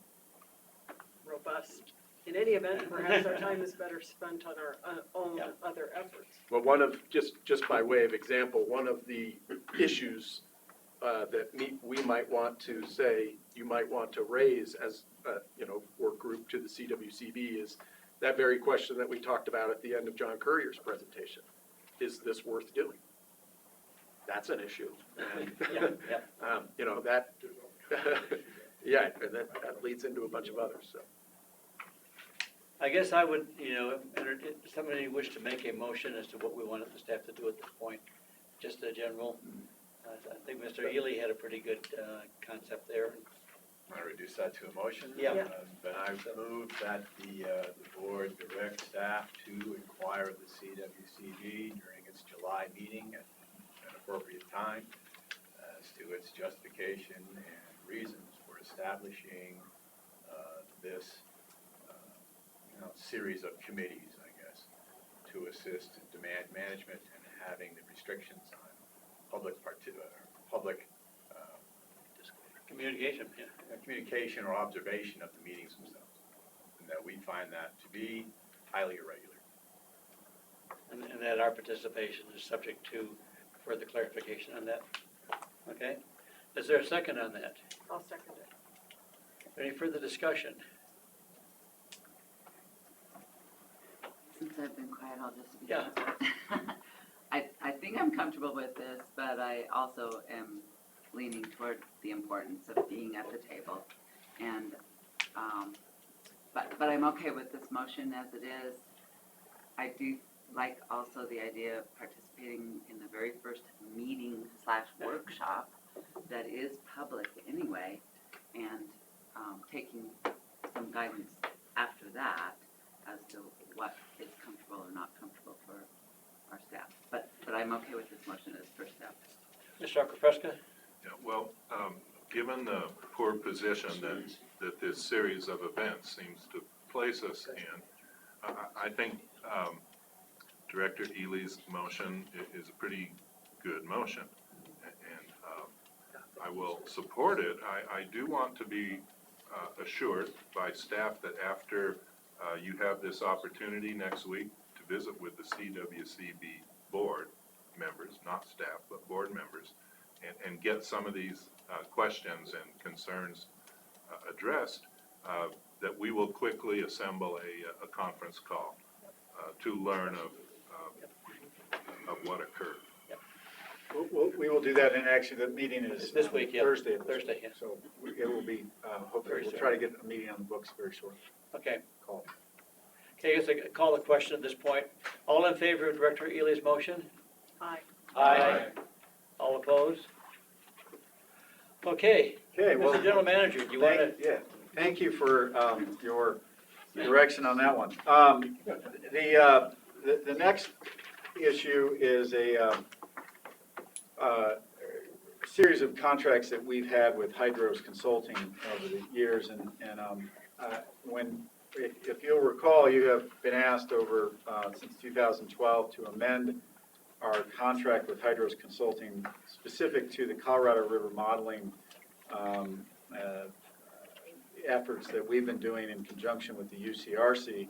Speaker 11: robust. In any event, perhaps our time is better spent on our own
Speaker 1: Yeah.
Speaker 11: other efforts.
Speaker 8: Well, one of, just by way of example, one of the issues that we might want to say, you might want to raise as, work group to the CWCB is that very question that we talked about at the end of John Courier's presentation. Is this worth doing? That's an issue. And, that, and that leads into a bunch of others, so.
Speaker 1: I guess I would, if somebody wished to make a motion as to what we wanted the staff to do at this point, just a general. I think Mr. Ely had a pretty good concept there.
Speaker 20: Want to reduce that to a motion?
Speaker 1: Yeah.
Speaker 20: Then I move that the board direct staff to inquire of the CWCD during its July meeting at an appropriate time as to its justification and reasons for establishing this series of committees, I guess, to assist in demand management and having the restrictions on public
Speaker 1: Communication,
Speaker 20: communication or observation of the meetings themselves, and that we find that to be highly irregular.
Speaker 1: and that our participation is subject to further clarification on that. Okay? Is there a second on that?
Speaker 11: I'll second it.
Speaker 1: Any further discussion?
Speaker 15: Since I've been quiet, I'll just.
Speaker 1: Yeah.
Speaker 15: I think I'm comfortable with this, but I also am leaning toward the importance of being at the table. And, but I'm okay with this motion as it is. I do like also the idea of participating in the very first meeting / workshop that is public anyway, and taking some guidance after that as to what is comfortable or not comfortable for our staff. But I'm okay with this motion as first step.
Speaker 1: Mr. Fresca?
Speaker 18: Yeah, well, given the poor position that this series of events seems to place us in, I think Director Ely's motion is a pretty good motion, and I will support it. I do want to be assured by staff that after you have this opportunity next week to visit with the CWCB board members, not staff, but board members, and get some of these questions and concerns addressed, that we will quickly assemble a conference call to learn of what occurred.
Speaker 7: We will do that, and actually, the meeting is
Speaker 1: This week, yeah.
Speaker 7: Thursday.
Speaker 1: Thursday, yeah.
Speaker 7: So it will be, hopefully, we'll try to get a meeting on the books very shortly.
Speaker 1: Okay.
Speaker 7: Call.
Speaker 1: Okay, I guess I call the question at this point. All in favor of Director Ely's motion?
Speaker 11: Aye.
Speaker 1: Aye. All opposed? Okay.
Speaker 7: Okay, well.
Speaker 1: Mr. General Manager, do you want to?
Speaker 7: Yeah, thank you for your direction on that one. The next issue is a series of contracts that we've had with Hydros Consulting over the years, and if you'll recall, you have been asked over since 2012 to amend our contract with Hydros Consulting specific to the Colorado River modeling efforts that we've been doing in conjunction with the UCRC.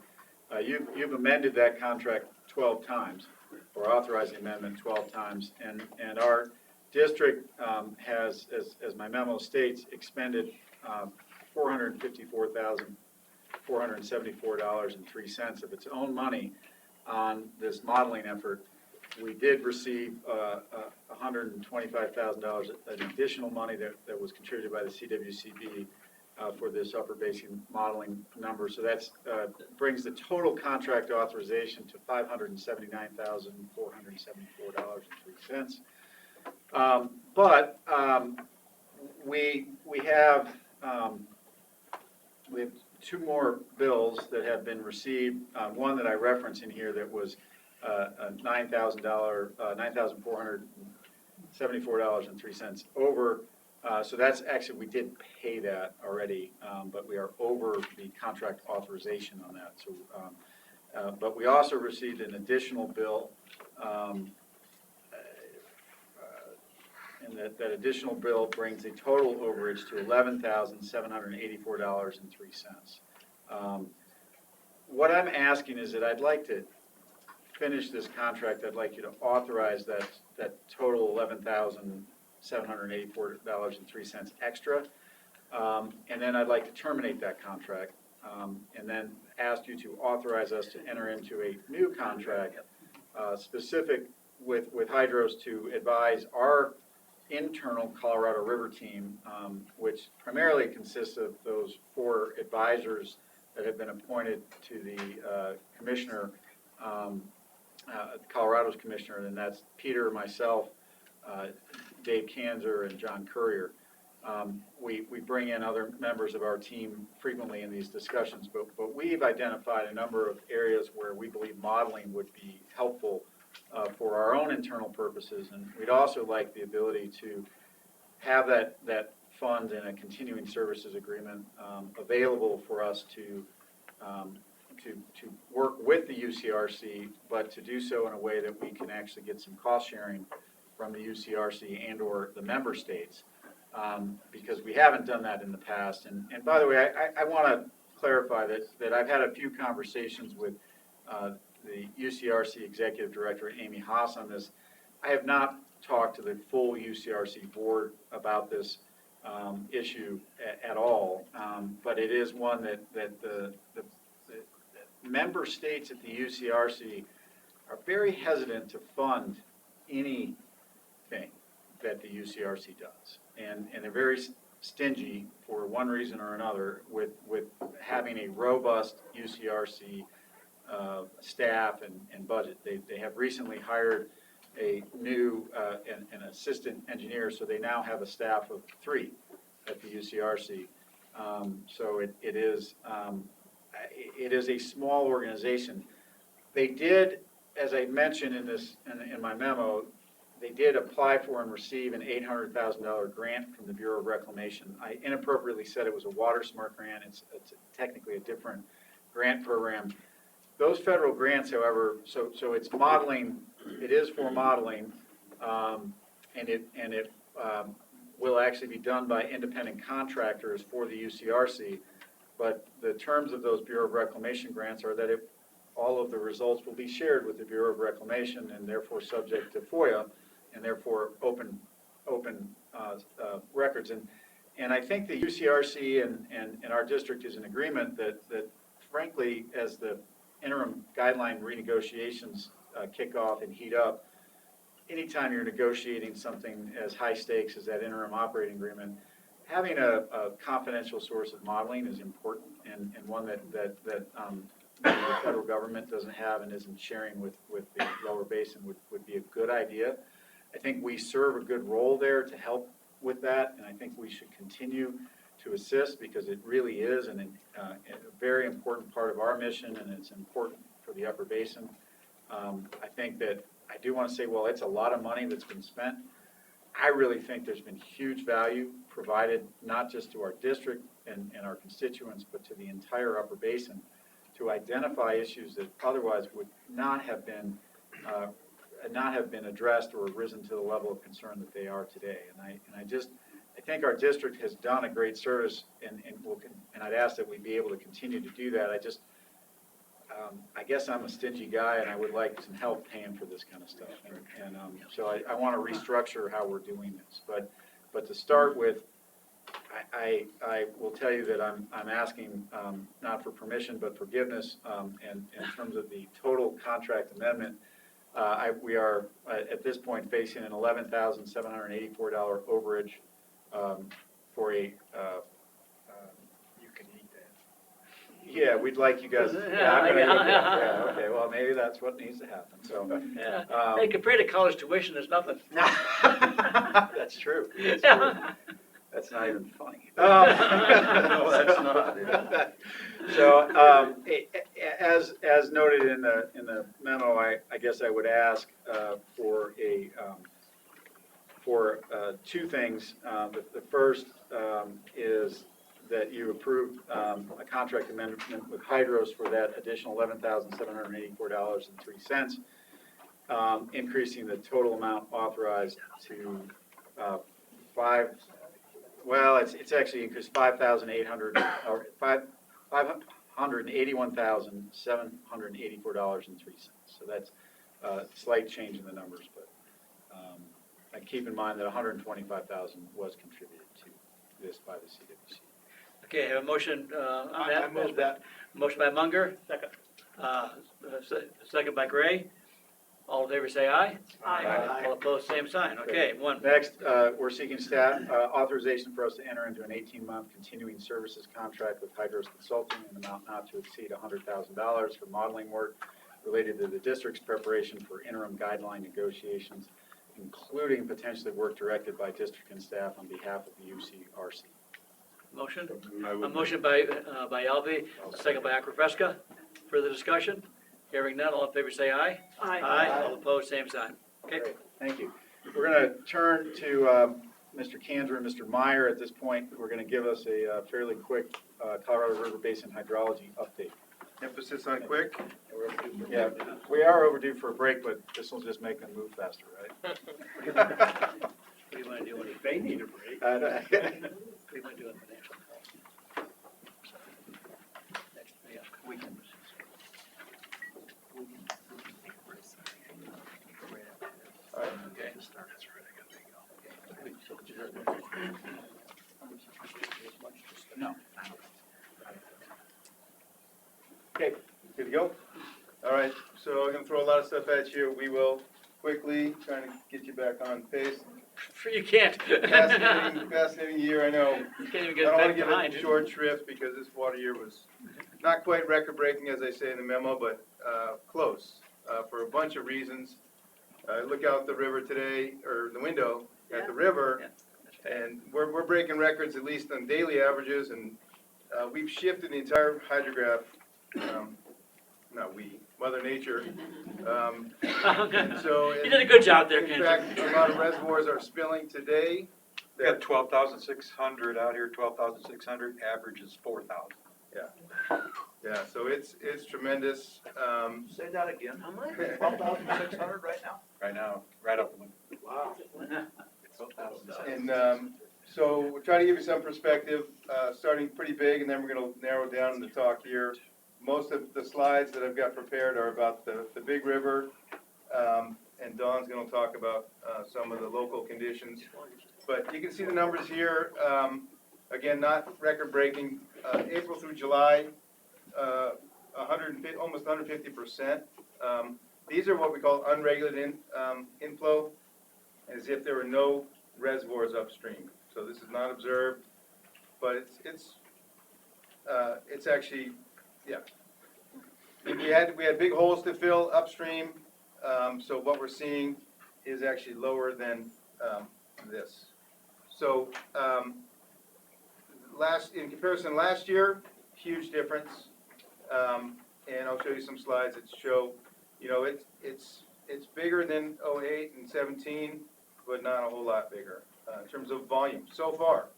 Speaker 7: You've amended that contract 12 times, or authorized the amendment 12 times, and our district has, as my memo states, expended $454,474.03 of its own money on this modeling effort. We did receive $125,000 in additional money that was contributed by the CWCD for this upper basin modeling number. So that's brings the total contract authorization to $579,474.03. But we have two more bills that have been received. One that I reference in here that was $9,474.03 over. So that's actually, we did pay that already, but we are over the contract authorization on that. So, but we also received an additional bill, and that additional bill brings the total overage to $11,784.03. What I'm asking is that I'd like to finish this contract. I'd like you to authorize that total $11,784.03 extra, and then I'd like to terminate that contract, and then ask you to authorize us to enter into a new contract specific with Hydros to advise our internal Colorado River team, which primarily consists of those 4 advisors that have been appointed to the commissioner, Colorado's commissioner, and that's Peter, myself, Dave Kanzer, and John Courier. We bring in other members of our team frequently in these discussions, but we've identified a number of areas where we believe modeling would be helpful for our own internal purposes, and we'd also like the ability to have that fund in a continuing services agreement available for us to work with the UCRC, but to do so in a way that we can actually get some cost sharing from the UCRC and or the member states, because we haven't done that in the past. And by the way, I want to clarify that I've had a few conversations with the UCRC Executive Director, Amy Haas, on this. I have not talked to the full UCRC board about this issue at all, but it is one that the member states at the UCRC are very hesitant to fund anything that the UCRC does, and they're very stingy for one reason or another with having a robust UCRC staff and budget. They have recently hired a new an assistant engineer, so they now have a staff of 3 at the UCRC. So it is a small organization. They did, as I mentioned in my memo, they did apply for and receive an $800,000 grant from the Bureau of Reclamation. I inappropriately said it was a Water Smart grant. It's technically a different grant program. Those federal grants, however, so it's modeling. It is for modeling, and it will actually be done by independent contractors for the UCRC. But the terms of those Bureau of Reclamation grants are that all of the results will be shared with the Bureau of Reclamation and therefore subject to FOIA and therefore open records. And I think the UCRC and our district is in agreement that frankly, as the interim guideline renegotiations kick off and heat up, anytime you're negotiating something as high stakes as that interim operating agreement, having a confidential source of modeling is important, and one that the federal government doesn't have and isn't sharing with the lower basin would be a good idea. I think we serve a good role there to help with that, and I think we should continue to assist because it really is a very important part of our mission, and it's important for the upper basin. I think that I do want to say, well, it's a lot of money that's been spent. I really think there's been huge value provided not just to our district and our constituents, but to the entire upper basin to identify issues that otherwise would not have been not have been addressed or risen to the level of concern that they are today. And I think our district has done a great service, and I'd ask that we be able to continue to do that. I guess I'm a stingy guy, and I would like some help paying for this kind of stuff. And so I want to restructure how we're doing this. But to start with, I will tell you that I'm asking not for permission, but forgiveness, and in terms of the total contract amendment. We are, at this point, facing an $11,784 overage for a,
Speaker 12: You can eat that.
Speaker 7: yeah, we'd like you guys, yeah, I'm gonna, yeah, okay, well, maybe that's what needs to happen, so.
Speaker 1: Yeah. Hey, compared to college tuition, there's nothing.
Speaker 7: That's true. That's true. That's not even funny. No,
Speaker 17: that's not, yeah.
Speaker 7: So, as noted in the memo, I guess I would ask for two things. The first is that you approve a contract amendment with Hydros for that additional $11,784.03, increasing the total amount authorized to it's actually increased $5,800 or $581,784.03. So that's a slight change in the numbers, but keep in mind that $125,000 was contributed to this by the CWC.
Speaker 1: Okay, I have a motion on that.
Speaker 10: I move that.
Speaker 1: Motion by Munger. Second. Second by Gray. All in favor, say aye.
Speaker 10: Aye.
Speaker 1: All opposed, same sign. Okay, one.
Speaker 7: Next, we're seeking staff authorization for us to enter into an 18-month continuing services contract with Hydros Consulting in an amount not to exceed $100,000 for modeling work related to the district's preparation for interim guideline negotiations, including potentially work directed by district and staff on behalf of the UCRC.
Speaker 1: Motion? A motion by Alvey, second by Acrofresca. Further discussion? Hearing none, all in favor say aye.
Speaker 11: Aye.
Speaker 1: All opposed, same sign. Okay.
Speaker 7: Great, thank you. We're going to turn to Mr. Kanzer and Mr. Meyer at this point, who are going to give us a fairly quick Colorado River Basin hydrology update.
Speaker 2: Emphasis on quick.
Speaker 7: Yeah, we are overdue for a break, but this will just make them move faster, right?
Speaker 1: What do you want to do when
Speaker 12: They need a break.
Speaker 1: what do you want to do on financial? Next, yeah, we can.
Speaker 7: All right.
Speaker 1: Okay.
Speaker 7: No.
Speaker 2: Okay, good to go? All right, so I'm gonna throw a lot of stuff at you. We will quickly, trying to get you back on pace.
Speaker 1: You can't.
Speaker 2: Fascinating year, I know.
Speaker 1: You can't even
Speaker 2: I
Speaker 1: get
Speaker 2: don't
Speaker 1: back
Speaker 2: wanna give
Speaker 1: behind.
Speaker 2: it short shrift because this water year was not quite record-breaking, as I say in the memo, but close, for a bunch of reasons. Look out the river today, or the window at the river, and we're breaking records at least on daily averages, and we've shifted the entire hydrograph, not we, Mother Nature. And so,
Speaker 1: You did a good job there,
Speaker 2: in
Speaker 1: Ken.
Speaker 2: fact, a lot of reservoirs are spilling today.
Speaker 20: We got 12,600 out here, 12,600, average is 4,000.
Speaker 2: Yeah, so it's tremendous.
Speaker 9: Say that again, how much? 12,600 right now?
Speaker 20: Right now, right up the window.
Speaker 9: Wow.
Speaker 2: And so we'll try to give you some perspective, starting pretty big, and then we're going to narrow down the talk here. Most of the slides that I've got prepared are about the Big River, and Dawn's going to talk about some of the local conditions. But you can see the numbers here. Again, not record-breaking. April through July, almost 150%. These are what we call unregulated inflow, as if there were no reservoirs upstream. So this is not observed, but it's actually, yeah. We had big holes to fill upstream, so what we're seeing is actually lower than this. So in comparison last year, huge difference, and I'll show you some slides that show, it's bigger than 08 and 17, but not a whole lot bigger in terms of volume so far.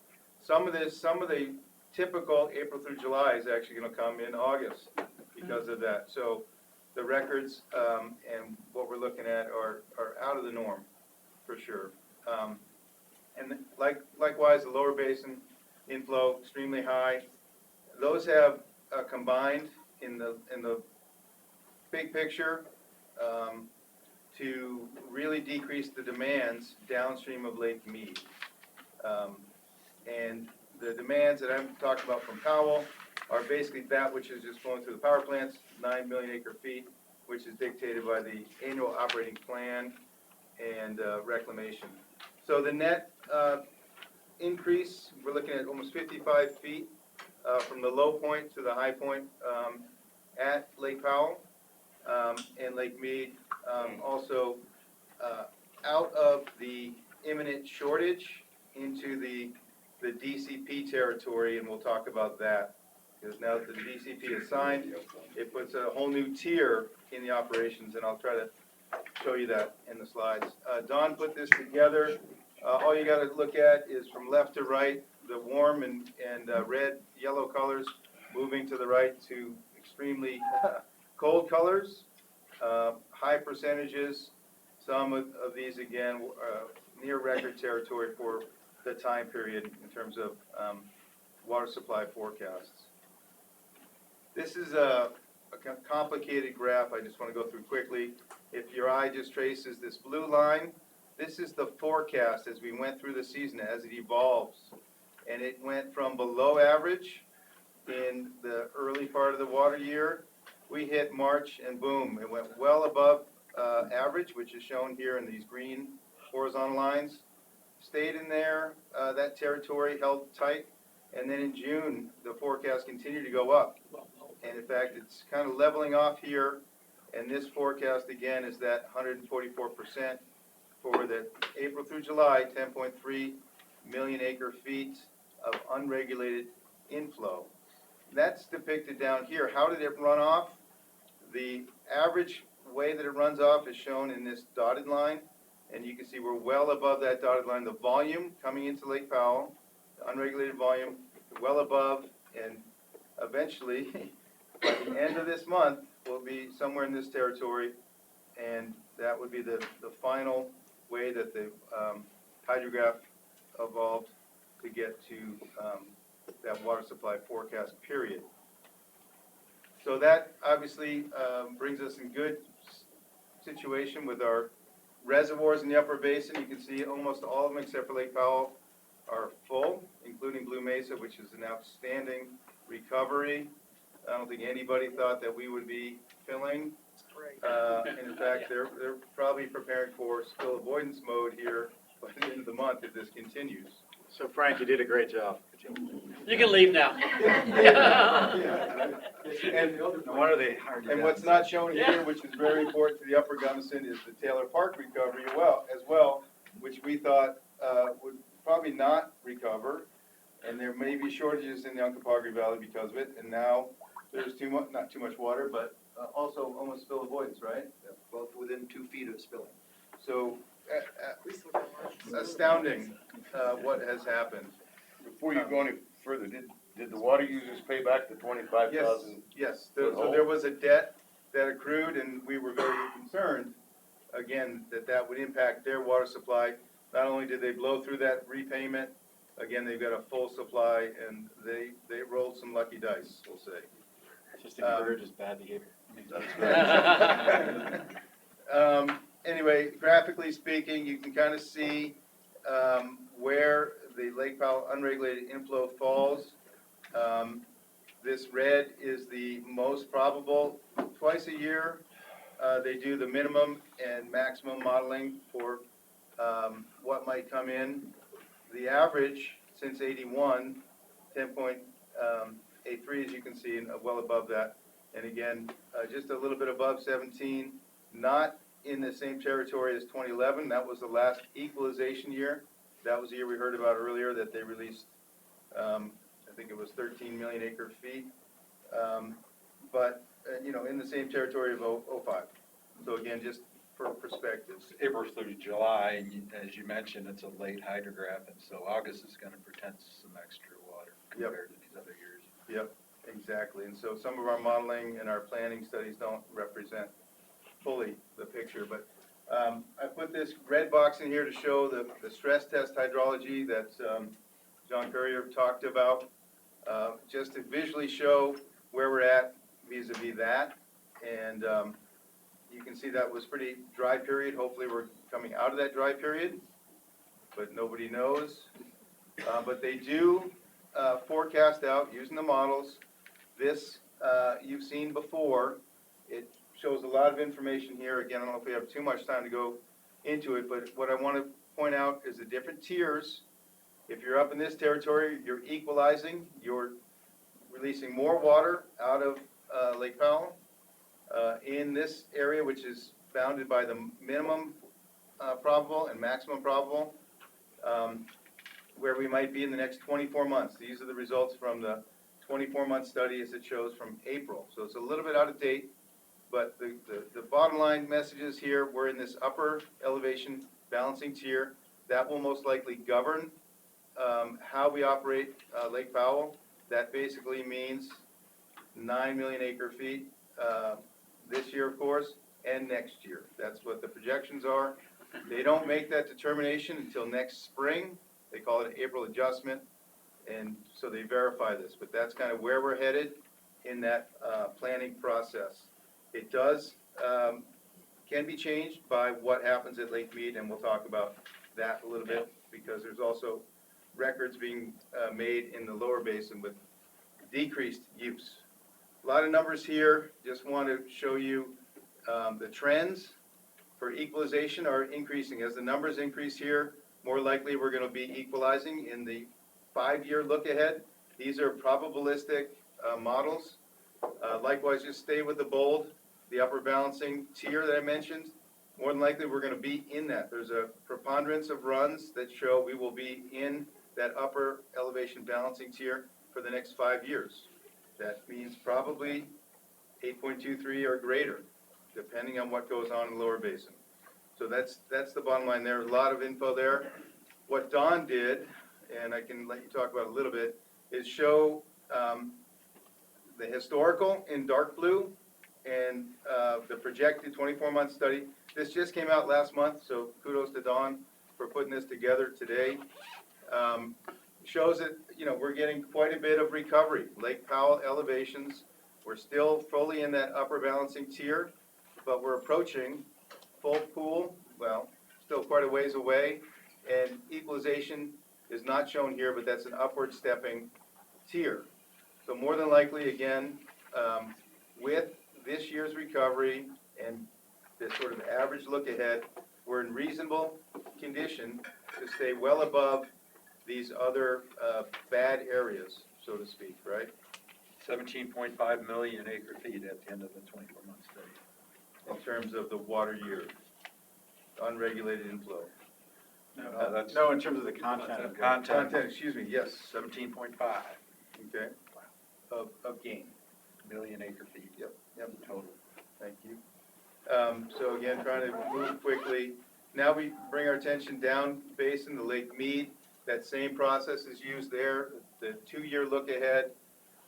Speaker 2: Some of the typical April through July is actually going to come in August because of that. So the records, and what we're looking at are out of the norm, for sure. And likewise, the lower basin inflow extremely high. Those have combined in the big picture to really decrease the demands downstream of Lake Mead. And the demands that I'm talking about from Powell are basically that which is just flowing through the power plants, 9 million acre feet, which is dictated by the annual operating plan and reclamation. So the net increase, we're looking at almost 55 feet from the low point to the high point at Lake Powell and Lake Mead. Also out of the imminent shortage into the DCP territory, and we'll talk about that. Because now that the DCP is signed, it puts a whole new tier in the operations, and I'll try to show you that in the slides. Don put this together. All you got to look at is from left to right, the warm and red, yellow colors moving to the right to extremely cold colors, high percentages. Some of these, again, near record territory for the time period in terms of water supply forecasts. This is a complicated graph I just want to go through quickly. If your eye just traces this blue line, this is the forecast as we went through the season, as it evolves. And it went from below average in the early part of the water year. We hit March and boom, it went well above average, which is shown here in these green horizontal lines. Stayed in there, that territory held tight. And then in June, the forecast continued to go up. And in fact, it's kind of leveling off here. And this forecast, again, is that 144% for the April through July, 10.3 million acre feet of unregulated inflow. That's depicted down here. How did it run off? The average way that it runs off is shown in this dotted line. And you can see we're well above that dotted line. The volume coming into Lake Powell, the unregulated volume, well above, and eventually, by the end of this month, we'll be somewhere in this territory, and that would be the final way that the hydrograph evolved to get to that water supply forecast period. So that obviously brings us in good situation with our reservoirs in the upper basin. You can see almost all of them except for Lake Powell are full, including Blue Mesa, which is an outstanding recovery. I don't think anybody thought that we would be filling. In fact, they're probably preparing for spill avoidance mode here by the end of the month if this continues.
Speaker 7: So Frank, you did a great job.
Speaker 1: You can leave now.
Speaker 2: And what's not shown here, which is very important to the Upper Gunnison, is the Taylor Park recovery as well, which we thought would probably not recover. And there may be shortages in the Uncompahgre Valley because of it. And now there's not too much water, but also almost spill avoidance, right?
Speaker 10: Both within 2 feet of spilling.
Speaker 2: So astounding what has happened.
Speaker 17: Before you go any further, did the water users pay back the 25,000?
Speaker 2: Yes. So there was a debt that accrued, and we were very concerned, again, that would impact their water supply. Not only did they blow through that repayment, again, they've got a full supply, and they rolled some lucky dice, we'll say.
Speaker 7: Just encourages bad behavior.
Speaker 2: Anyway, graphically speaking, you can kind of see where the Lake Powell unregulated inflow falls. This red is the most probable. Twice a year, they do the minimum and maximum modeling for what might come in. The average since 81, 10.83, as you can see, and well above that. And again, just a little bit above 17, not in the same territory as 2011. That was the last equalization year. That was the year we heard about earlier that they released, I think it was 13 million acre feet. But in the same territory of 05. So again, just for perspective.
Speaker 20: April through July, and as you mentioned, it's a late hydrograph, and so August is going to present some extra water compared to these other years.
Speaker 2: Yep. Exactly, and so some of our modeling and our planning studies don't represent fully the picture, but I put this red box in here to show the stress test hydrology that John Courier talked about, just to visually show where we're at vis-a-vis that. And you can see that was pretty dry period. Hopefully we're coming out of that dry period, but nobody knows. But they do forecast out using the models. This you've seen before. It shows a lot of information here. Again, I don't know if we have too much time to go into it, but what I want to point out is the different tiers. If you're up in this territory, you're equalizing. You're releasing more water out of Lake Powell. In this area, which is bounded by the minimum probable and maximum probable, where we might be in the next 24 months. These are the results from the 24-month study as it shows from April. So it's a little bit out of date, but the bottom line messages here, we're in this upper elevation balancing tier. That will most likely govern how we operate Lake Powell. That basically means 9 million acre feet this year, of course, and next year. That's what the projections are. They don't make that determination until next spring. They call it an April adjustment, and so they verify this. But that's kind of where we're headed in that planning process. It does, can be changed by what happens at Lake Mead, and we'll talk about that a little bit, because there's also records being made in the lower basin with decreased use. A lot of numbers here. Just want to show you the trends for equalization are increasing. As the numbers increase here, more likely we're going to be equalizing in the 5-year look ahead. These are probabilistic models. Likewise, just stay with the bold, the upper balancing tier that I mentioned. More than likely we're going to be in that. There's a preponderance of runs that show we will be in that upper elevation balancing tier for the next 5 years. That means probably 8.23 or greater, depending on what goes on in the lower basin. So that's the bottom line there. A lot of info there. What Don did, and I can let you talk about it a little bit, is show the historical in dark blue and the projected 24-month study. This just came out last month, so kudos to Don for putting this together today. Shows that, you know, we're getting quite a bit of recovery. Lake Powell elevations, we're still fully in that upper balancing tier, but we're approaching full pool, well, still quite a ways away, and equalization is not shown here, but that's an upward stepping tier. So more than likely, again, with this year's recovery and this sort of average look ahead, we're in reasonable condition to stay well above these other bad areas, so to speak, right?
Speaker 20: 17.5 million acre feet at the end of the 24-month study.
Speaker 2: In terms of the water year, unregulated inflow.
Speaker 7: No, in terms of the content of
Speaker 2: Content, excuse me, yes,
Speaker 20: 17.5
Speaker 2: okay, of gain.
Speaker 20: million acre feet.
Speaker 2: Yep,
Speaker 20: total.
Speaker 2: thank you. So again, trying to move quickly. Now we bring our attention down basin, the Lake Mead. That same process is used there, the 2-year look ahead.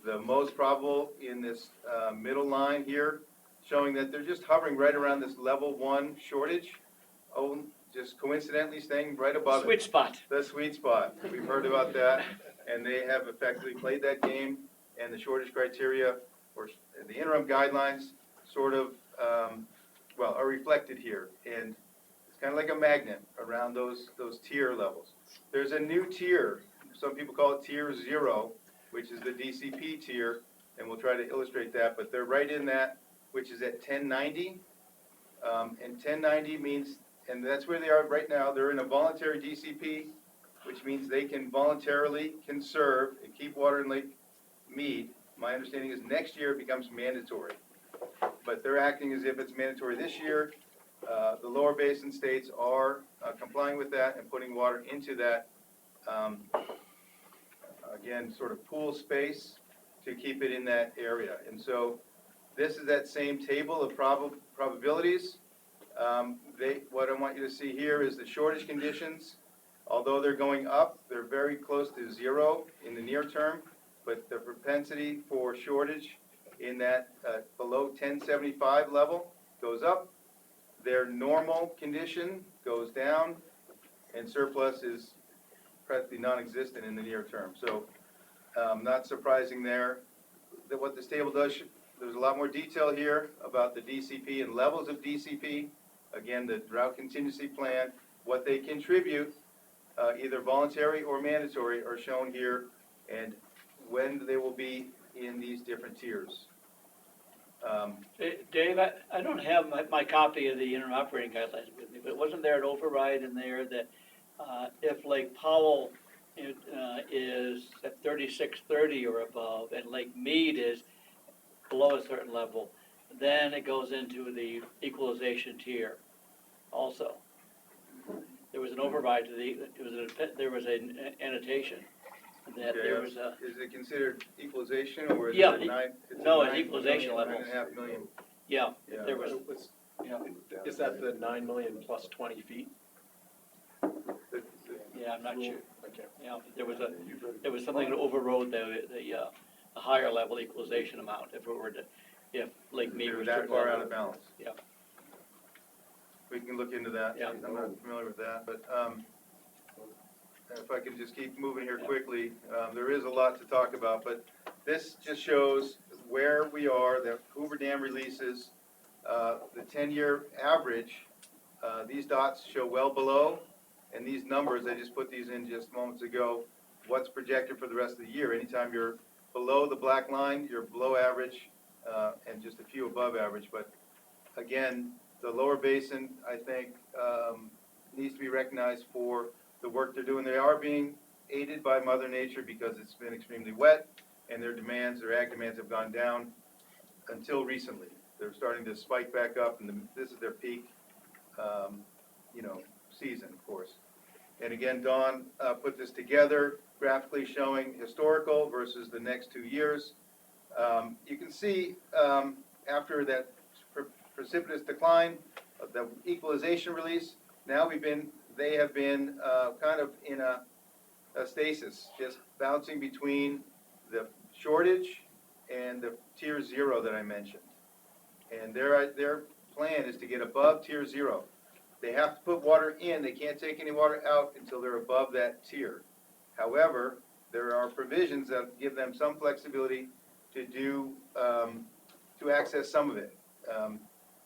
Speaker 2: The most probable in this middle line here, showing that they're just hovering right around this level 1 shortage. Oh, just coincidentally staying right above it.
Speaker 1: Sweet spot.
Speaker 2: The sweet spot. We've heard about that, and they have effectively played that game, and the shortage criteria, or the interim guidelines, sort of, are reflected here. And it's kind of like a magnet around those tier levels. There's a new tier. Some people call it tier 0, which is the DCP tier, and we'll try to illustrate that, but they're right in that, which is at 1090. And 1090 means, and that's where they are right now, they're in a voluntary DCP, which means they can voluntarily conserve and keep water in Lake Mead. My understanding is next year it becomes mandatory. But they're acting as if it's mandatory this year. The lower basin states are complying with that and putting water into that, again, sort of pool space to keep it in that area. And so this is that same table of probabilities. What I want you to see here is the shortage conditions. Although they're going up, they're very close to 0 in the near term. but the propensity for shortage in that below 1075 level goes up, their normal condition goes down, and surplus is practically non-existent in the near term. So not surprising there. That what this table does, there's a lot more detail here about the DCP and levels of DCP. Again, the drought contingency plan, what they contribute, either voluntary or mandatory, are shown here, and when they will be in these different tiers.
Speaker 1: Dave, I don't have my copy of the interim operating guidelines with me, but wasn't there an override in there that if Lake Powell is at 3630 or above, and Lake Mead is below a certain level, then it goes into the equalization tier also? There was an override to there was an annotation that there was a.
Speaker 2: Is it considered equalization, or is
Speaker 1: Yeah,
Speaker 2: it nine?
Speaker 1: no, it's
Speaker 2: 9
Speaker 1: equalization
Speaker 2: million,
Speaker 1: levels.
Speaker 2: 9.5 million.
Speaker 1: Yeah,
Speaker 2: Yeah.
Speaker 1: there was, yeah,
Speaker 8: Is that the 9 million plus 20 feet?
Speaker 1: yeah, I'm not sure.
Speaker 8: Okay.
Speaker 1: Yeah, there was something that overrode the higher level equalization amount if Lake Mead
Speaker 2: They were
Speaker 1: was.
Speaker 2: that
Speaker 1: certain
Speaker 2: far
Speaker 1: level.
Speaker 2: out of balance.
Speaker 1: Yeah.
Speaker 2: We can look into that.
Speaker 1: Yeah.
Speaker 2: I'm not familiar with that, but if I can just keep moving here quickly, there is a lot to talk about, but this just shows where we are, the Hoover Dam releases, the 10-year average. These dots show well below, and these numbers, I just put these in just moments ago, what's projected for the rest of the year. Anytime you're below the black line, you're below average, and just a few above average. But again, the lower basin, I think, needs to be recognized for the work they're doing. They are being aided by Mother Nature because it's been extremely wet, and their ag demands have gone down until recently. They're starting to spike back up, and this is their peak, season, of course. And again, Dawn put this together, graphically showing historical versus the next 2 years. You can see after that precipitous decline of the equalization release, now they have been kind of in a stasis, just bouncing between the shortage and the tier 0 that I mentioned. And their plan is to get above tier 0. They have to put water in, they can't take any water out until they're above that tier. However, there are provisions that give them some flexibility to access some of it.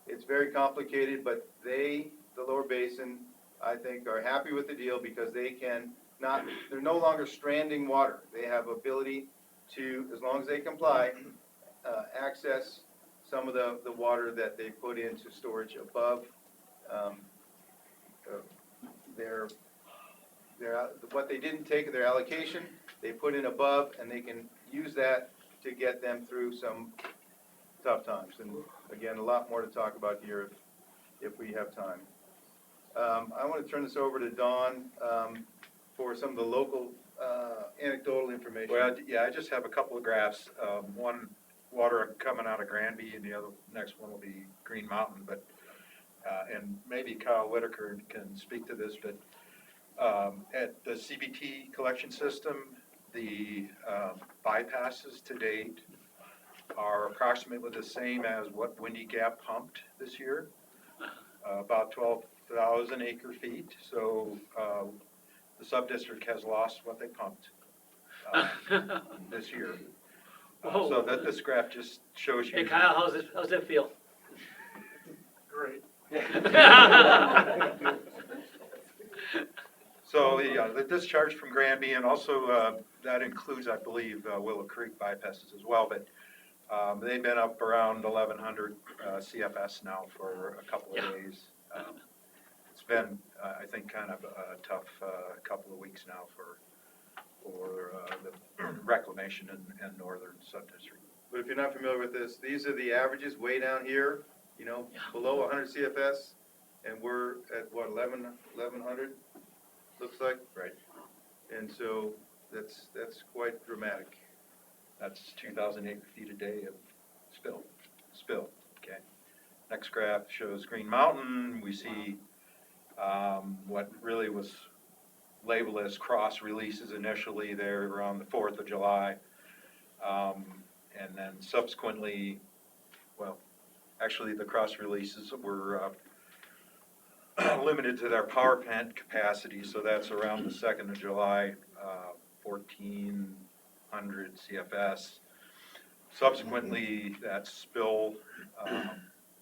Speaker 2: It's very complicated, but the lower basin, I think, are happy with the deal because they're no longer stranding water. They have ability to, as long as they comply, access some of the water that they put into storage above what they didn't take in their allocation, they put in above, and they can use that to get them through some tough times. And again, a lot more to talk about here if we have time. I want to turn this over to Dawn for some of the local anecdotal information.
Speaker 7: Well, yeah, I just have a couple of graphs. One, water coming out of Granby, and the next one will be Green Mountain. But and maybe Kyle Whitaker can speak to this, but at the CBT collection system, the bypasses to date are approximately the same as what Windy Gap pumped this year, about 12,000 acre feet. So the sub-district has lost what they pumped this year. So that this graph just shows you.
Speaker 1: Hey Kyle, how's that feel?
Speaker 8: Great.
Speaker 7: So the discharge from Granby, and also that includes, I believe, Willow Creek bypasses as well, but they've been up around 1,100 CFS now for a couple of days. It's been, I think, kind of a tough couple of weeks now for the reclamation in northern subdistrict.
Speaker 2: But if you're not familiar with this, these are the averages way down here, below 100 CFS, and we're at what, 1,100, looks like?
Speaker 7: Right.
Speaker 2: And so that's quite dramatic.
Speaker 7: That's 2,000 acre feet a day of spill, okay? Next graph shows Green Mountain. We see what really was labeled as cross releases initially there around the 4th of July. And then subsequently, well, actually, the cross releases were limited to their power plant capacity, so that's around the 2nd of July, 1,400 CFS. Subsequently, that spill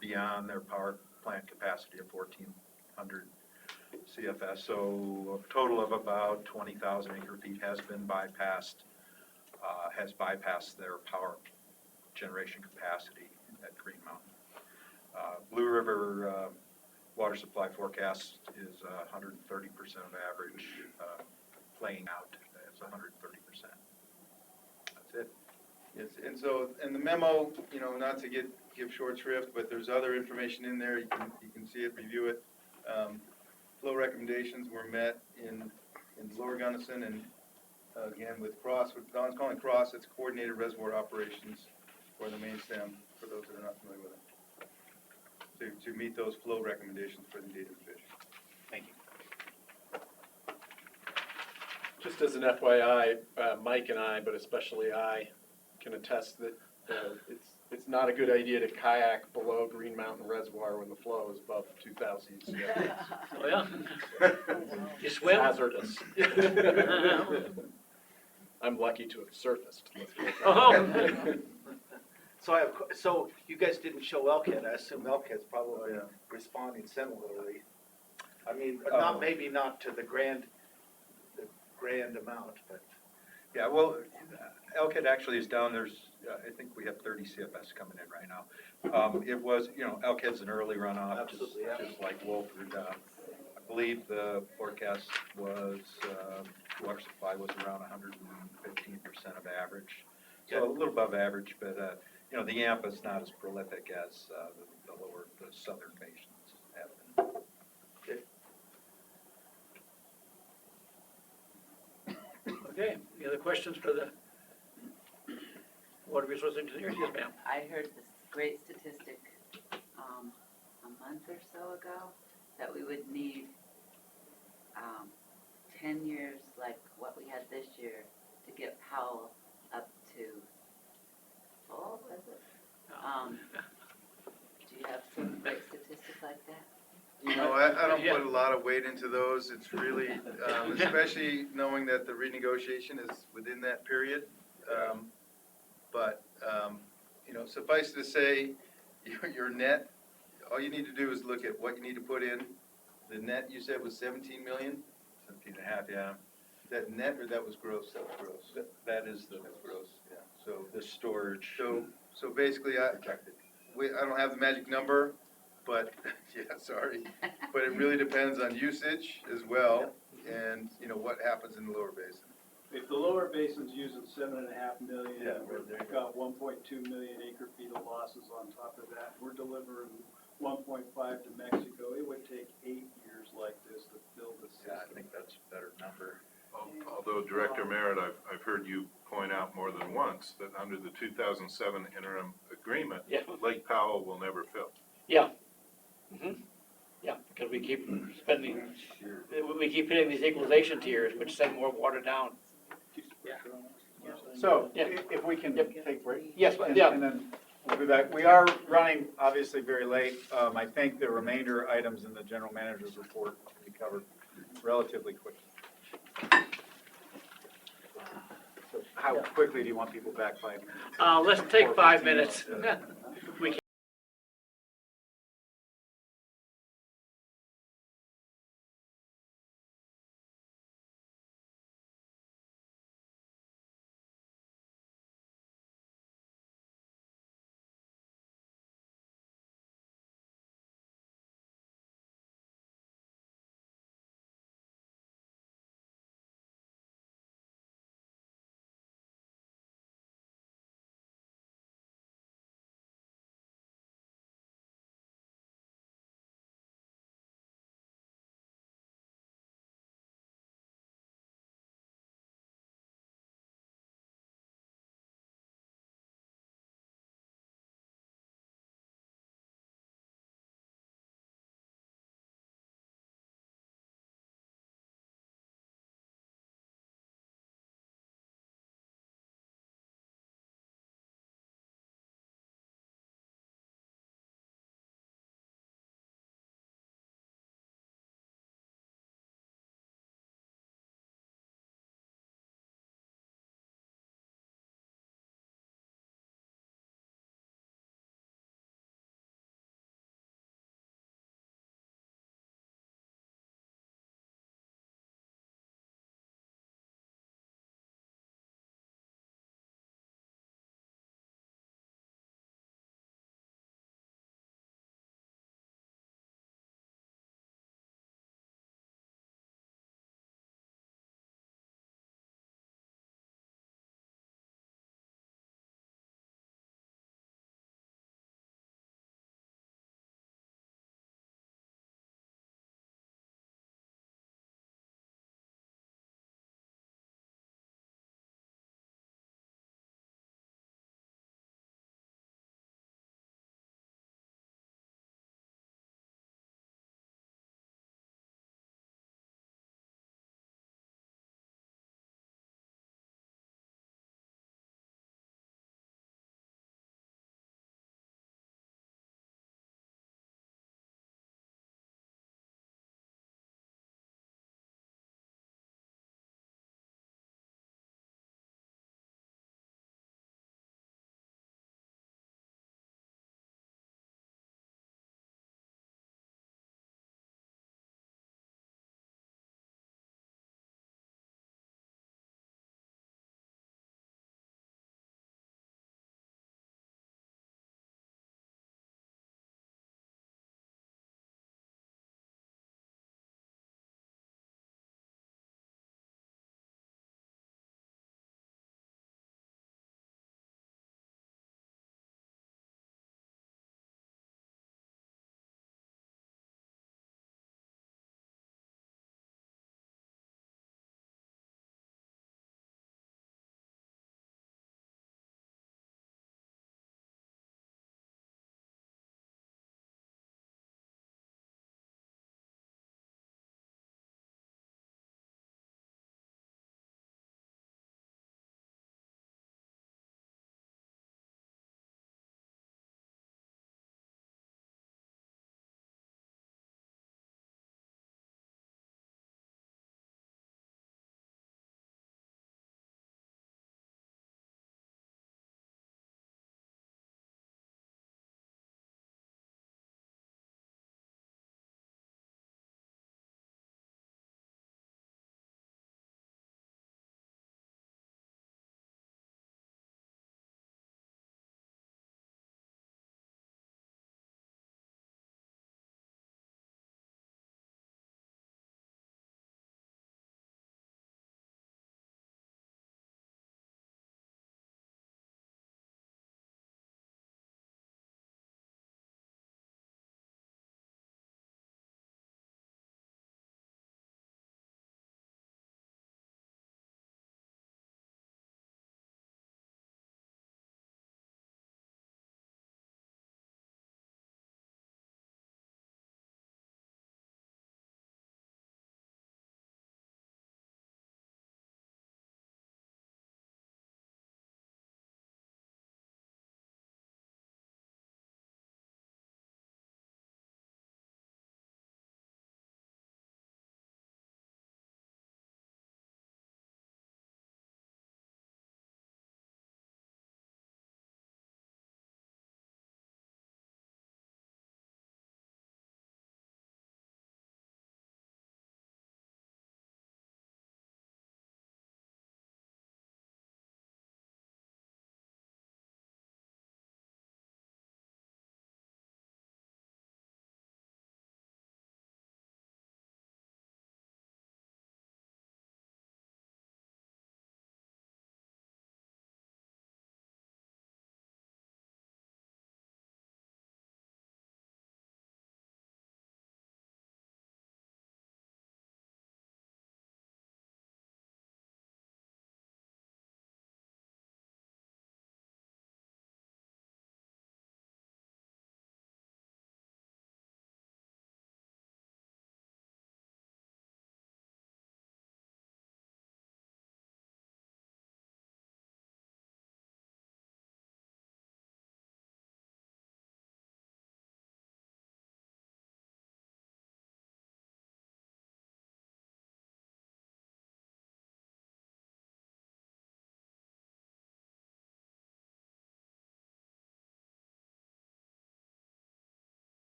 Speaker 7: beyond their power plant capacity of 1,400 CFS. So a total of about 20,000 acre feet has been bypassed, has bypassed their power generation capacity at Green Mountain. Blue River water supply forecast is 130% of average, playing out as 130%. That's it.
Speaker 2: Yes, and so, in the memo, not to give short shrift, but there's other information in there, you can see it, review it. Flow recommendations were met in Lower Gunnison, and again, with CROSS, what Don's calling CROSS, it's Coordinated Reservoir Operations for the main stem, for those that are not familiar with it. To meet those flow recommendations for the native fish.
Speaker 7: Thank you.
Speaker 8: Just as an FYI, Mike and I, but especially I, can attest that it's not a good idea to kayak below Green Mountain Reservoir when the flow is above 2,000 CFS.
Speaker 1: Oh, yeah? You swim?
Speaker 8: Hazardous. I'm lucky to have surfaced.
Speaker 10: So you guys didn't show Elkhead. I assume Elkhead's probably responding similarly. I mean, maybe not to the grand amount, but.
Speaker 7: Yeah, well, Elkhead actually is down. There's, I think we have 30 CFS coming in right now. It was, Elkhead's an early runoff, just like Wolford. I believe the forecast was, water supply was around 115% of average. So a little above average, but, the Yampa is not as prolific as the southern basins have been.
Speaker 1: Okay, any other questions for the Water Resource Engineer? Yes, ma'am.
Speaker 15: I heard this great statistic, a month or so ago, that we would need, 10 years like what we had this year to get Powell up to full, is it? Do you have some great statistics like that?
Speaker 2: I don't put a lot of weight into those. It's really, especially knowing that the renegotiation is within that period. But suffice to say, your net, all you need to do is look at what you need to put in. The net you said was 17 million?
Speaker 7: 17 and a half, yeah.
Speaker 2: Is that net or that was gross? That was gross.
Speaker 7: That is the
Speaker 2: That's gross, yeah. So,
Speaker 7: the storage.
Speaker 2: so basically, I don't have the magic number, but, yeah, sorry. But it really depends on usage as well, and, what happens in the lower basin.
Speaker 12: If the lower basin's using 7.5 million,
Speaker 2: Yeah,
Speaker 12: we've got 1.2 million acre feet of losses on top of that. We're delivering 1.5 to Mexico. It would take 8 years like this to build a system.
Speaker 7: Yeah, I think that's a better number.
Speaker 18: Although Director Merritt, I've heard you point out more than once that under the 2007 interim agreement, Lake Powell will never fill.
Speaker 1: Yeah. Yeah, because we keep spending, we keep hitting these equalization tiers, which send more water down.
Speaker 7: So, if we can take a break?
Speaker 1: Yes,
Speaker 7: And
Speaker 1: yeah.
Speaker 7: and then we'll be back. We are running obviously very late. I think the remainder items in the general manager's report will be covered relatively quickly. So how quickly do you want people back by?
Speaker 1: Let's take 5 minutes. We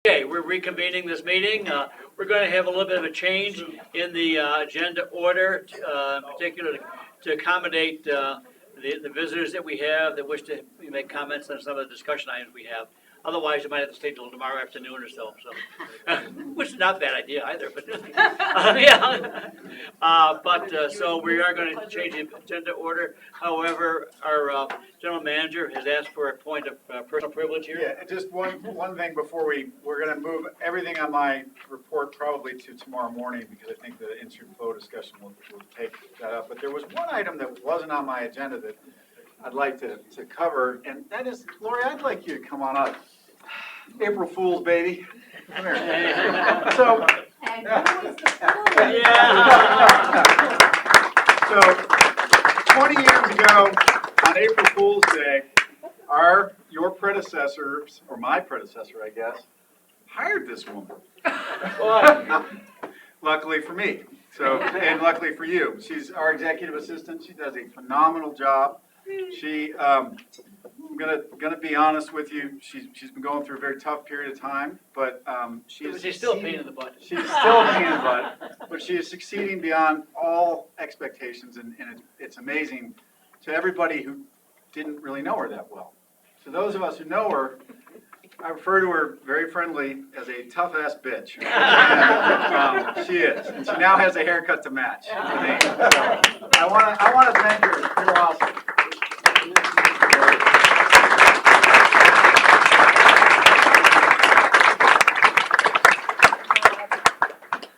Speaker 1: Okay, we're reconvening this meeting. We're going to have a little bit of a change in the agenda order, in particular to accommodate the visitors that we have that wish to make comments on some of the discussion items we have. Otherwise, you might have to stay till tomorrow afternoon or so, which is not a bad idea either, but, yeah. So we are going to change the agenda order. However, our general manager has asked for a point of personal privilege here.
Speaker 7: Yeah, and just one thing before we're gonna move everything on my report probably to tomorrow morning, because I think the in-stream flow discussion will take that up. But there was one item that wasn't on my agenda that I'd like to cover, and that is, Lori, I'd like you to come on up. April Fool's, baby. Come here. So. So, 20 years ago, on April Fool's Day, your predecessors, or my predecessor, I guess, hired this woman. Luckily for me, and luckily for you. She's our executive assistant. She does a phenomenal job. She, I'm gonna be honest with you. She's been going through a very tough period of time, but
Speaker 1: She's still a pain in the butt.
Speaker 7: She's still a pain in the butt, but she is succeeding beyond all expectations, and it's amazing to everybody who didn't really know her that well. To those of us who know her, I refer to her very friendly as a tough-ass bitch. She is, and she now has a haircut to match. So I want to thank her. You're awesome.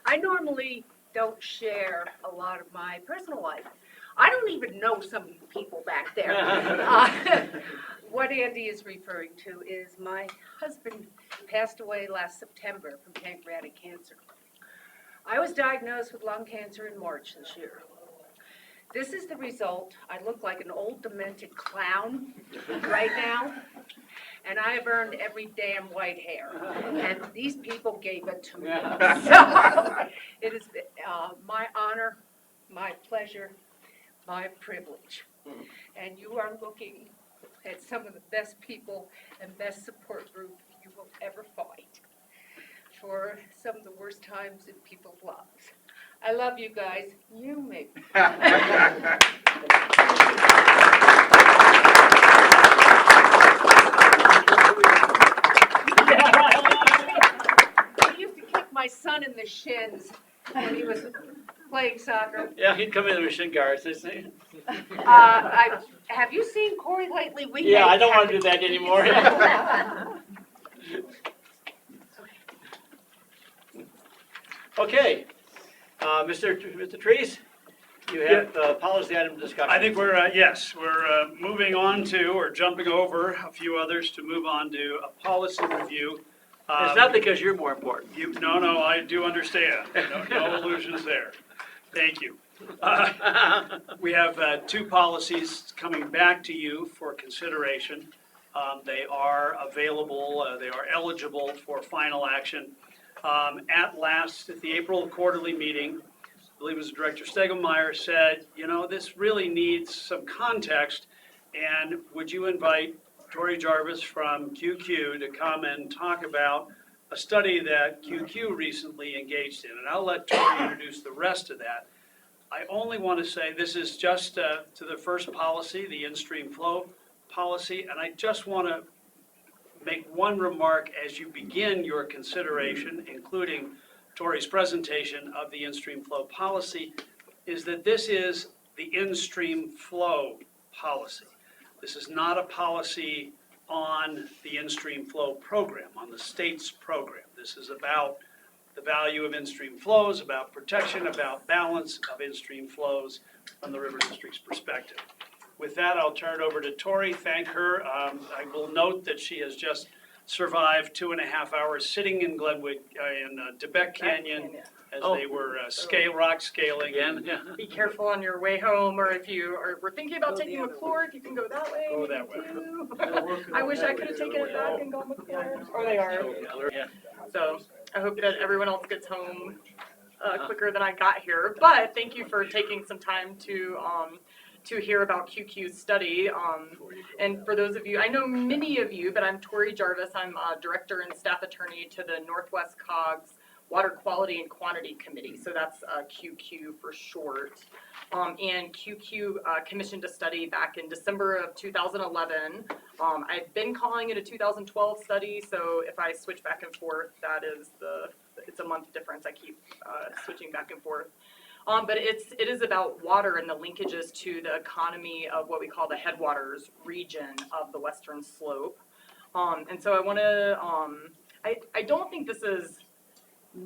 Speaker 21: I normally don't share a lot of my personal life. I don't even know some of you people back there. What Andy is referring to is my husband passed away last September from pancreatic cancer. I was diagnosed with lung cancer in March this year. This is the result. I look like an old demented clown right now, and I have earned every damn white hair, and these people gave it to me. So it is my honor, my pleasure, my privilege. And you are looking at some of the best people and best support group you will ever find for some of the worst times in people's lives. I love you guys. You make me. He used to kick my son in the shins when he was playing soccer.
Speaker 1: Yeah, he'd come in with shin guards, they say.
Speaker 21: Have you seen Corey lately?
Speaker 1: Yeah, I don't want to do that anymore. Okay, Mr. Trees, you have policy item discussion.
Speaker 22: I think we're moving on to, or jumping over a few others to move on to a policy review.
Speaker 1: It's not because you're more important.
Speaker 22: No, I do understand. No illusions there. Thank you. We have two policies coming back to you for consideration. They are available, they are eligible for final action. At the April quarterly meeting, I believe it was Director Stegelmeyer said, this really needs some context, and would you invite Tori Jarvis from QQ to come and talk about a study that QQ recently engaged in, and I'll let Tori introduce the rest of that. I only want to say this is just to the first policy, the in-stream flow policy, and I just want to make one remark as you begin your consideration, including Tori's presentation of the in-stream flow policy, is that this is the in-stream flow policy. This is not a policy on the in-stream flow program, on the state's program. This is about the value of in-stream flows, about protection, about balance of in-stream flows from the River District's perspective. With that, I'll turn it over to Tori. Thank her. I will note that she has just survived 2.5 hours sitting in Glenwood, in Debec Canyon, as they were rock scaling.
Speaker 23: Be careful on your way home, or if you were thinking about taking McClure, you can go that way.
Speaker 22: Go that way.
Speaker 23: I wish I could have taken it back and gone McClure. Or they are. So I hope that everyone else gets home quicker than I got here. But thank you for taking some time to to hear about QQ's study. And for those of you, I know many of you, but I'm Tori Jarvis. I'm Director and Staff Attorney to the Northwest COG's Water Quality and Quantity Committee. So that's QQ for short. And QQ commissioned a study back in December of 2011. I've been calling it a 2012 study, so if I switch back and forth, it's a month difference. I keep switching back and forth. But it is about water and the linkages to the economy of what we call the headwaters region of the Western Slope. And so I want to, I don't think this is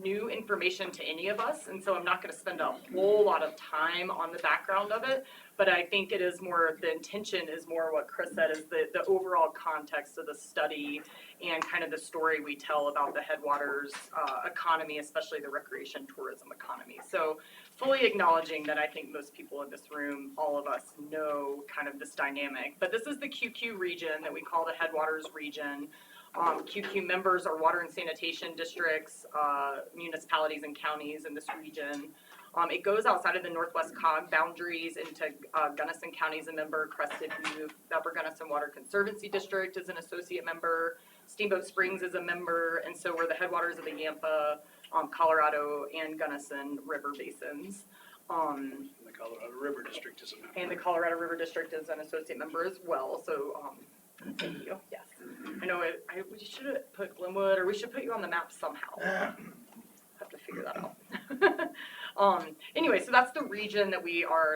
Speaker 23: new information to any of us, and so I'm not going to spend a whole lot of time on the background of it, but I think it is more, the intention is more what Chris said, is the overall context of the study and kind of the story we tell about the headwaters economy, especially the recreation tourism economy. So fully acknowledging that I think most people in this room, all of us, know kind of this dynamic, but this is the QQ region that we call the headwaters region. QQ members are water and sanitation districts, municipalities and counties in this region. It goes outside of the Northwest COG boundaries into Gunnison County is a member, Crested Butte, Upper Gunnison Water Conservancy District is an associate member, Steamboat Springs is a member, and so we're the headwaters of the Yampa, Colorado, and Gunnison River basins.
Speaker 22: The Colorado River District is a member.
Speaker 23: And the Colorado River District is an associate member as well, so thank you, yes. I know we should have put Glenwood, or we should put you on the map somehow. Have to figure that out. Anyway, so that's the region that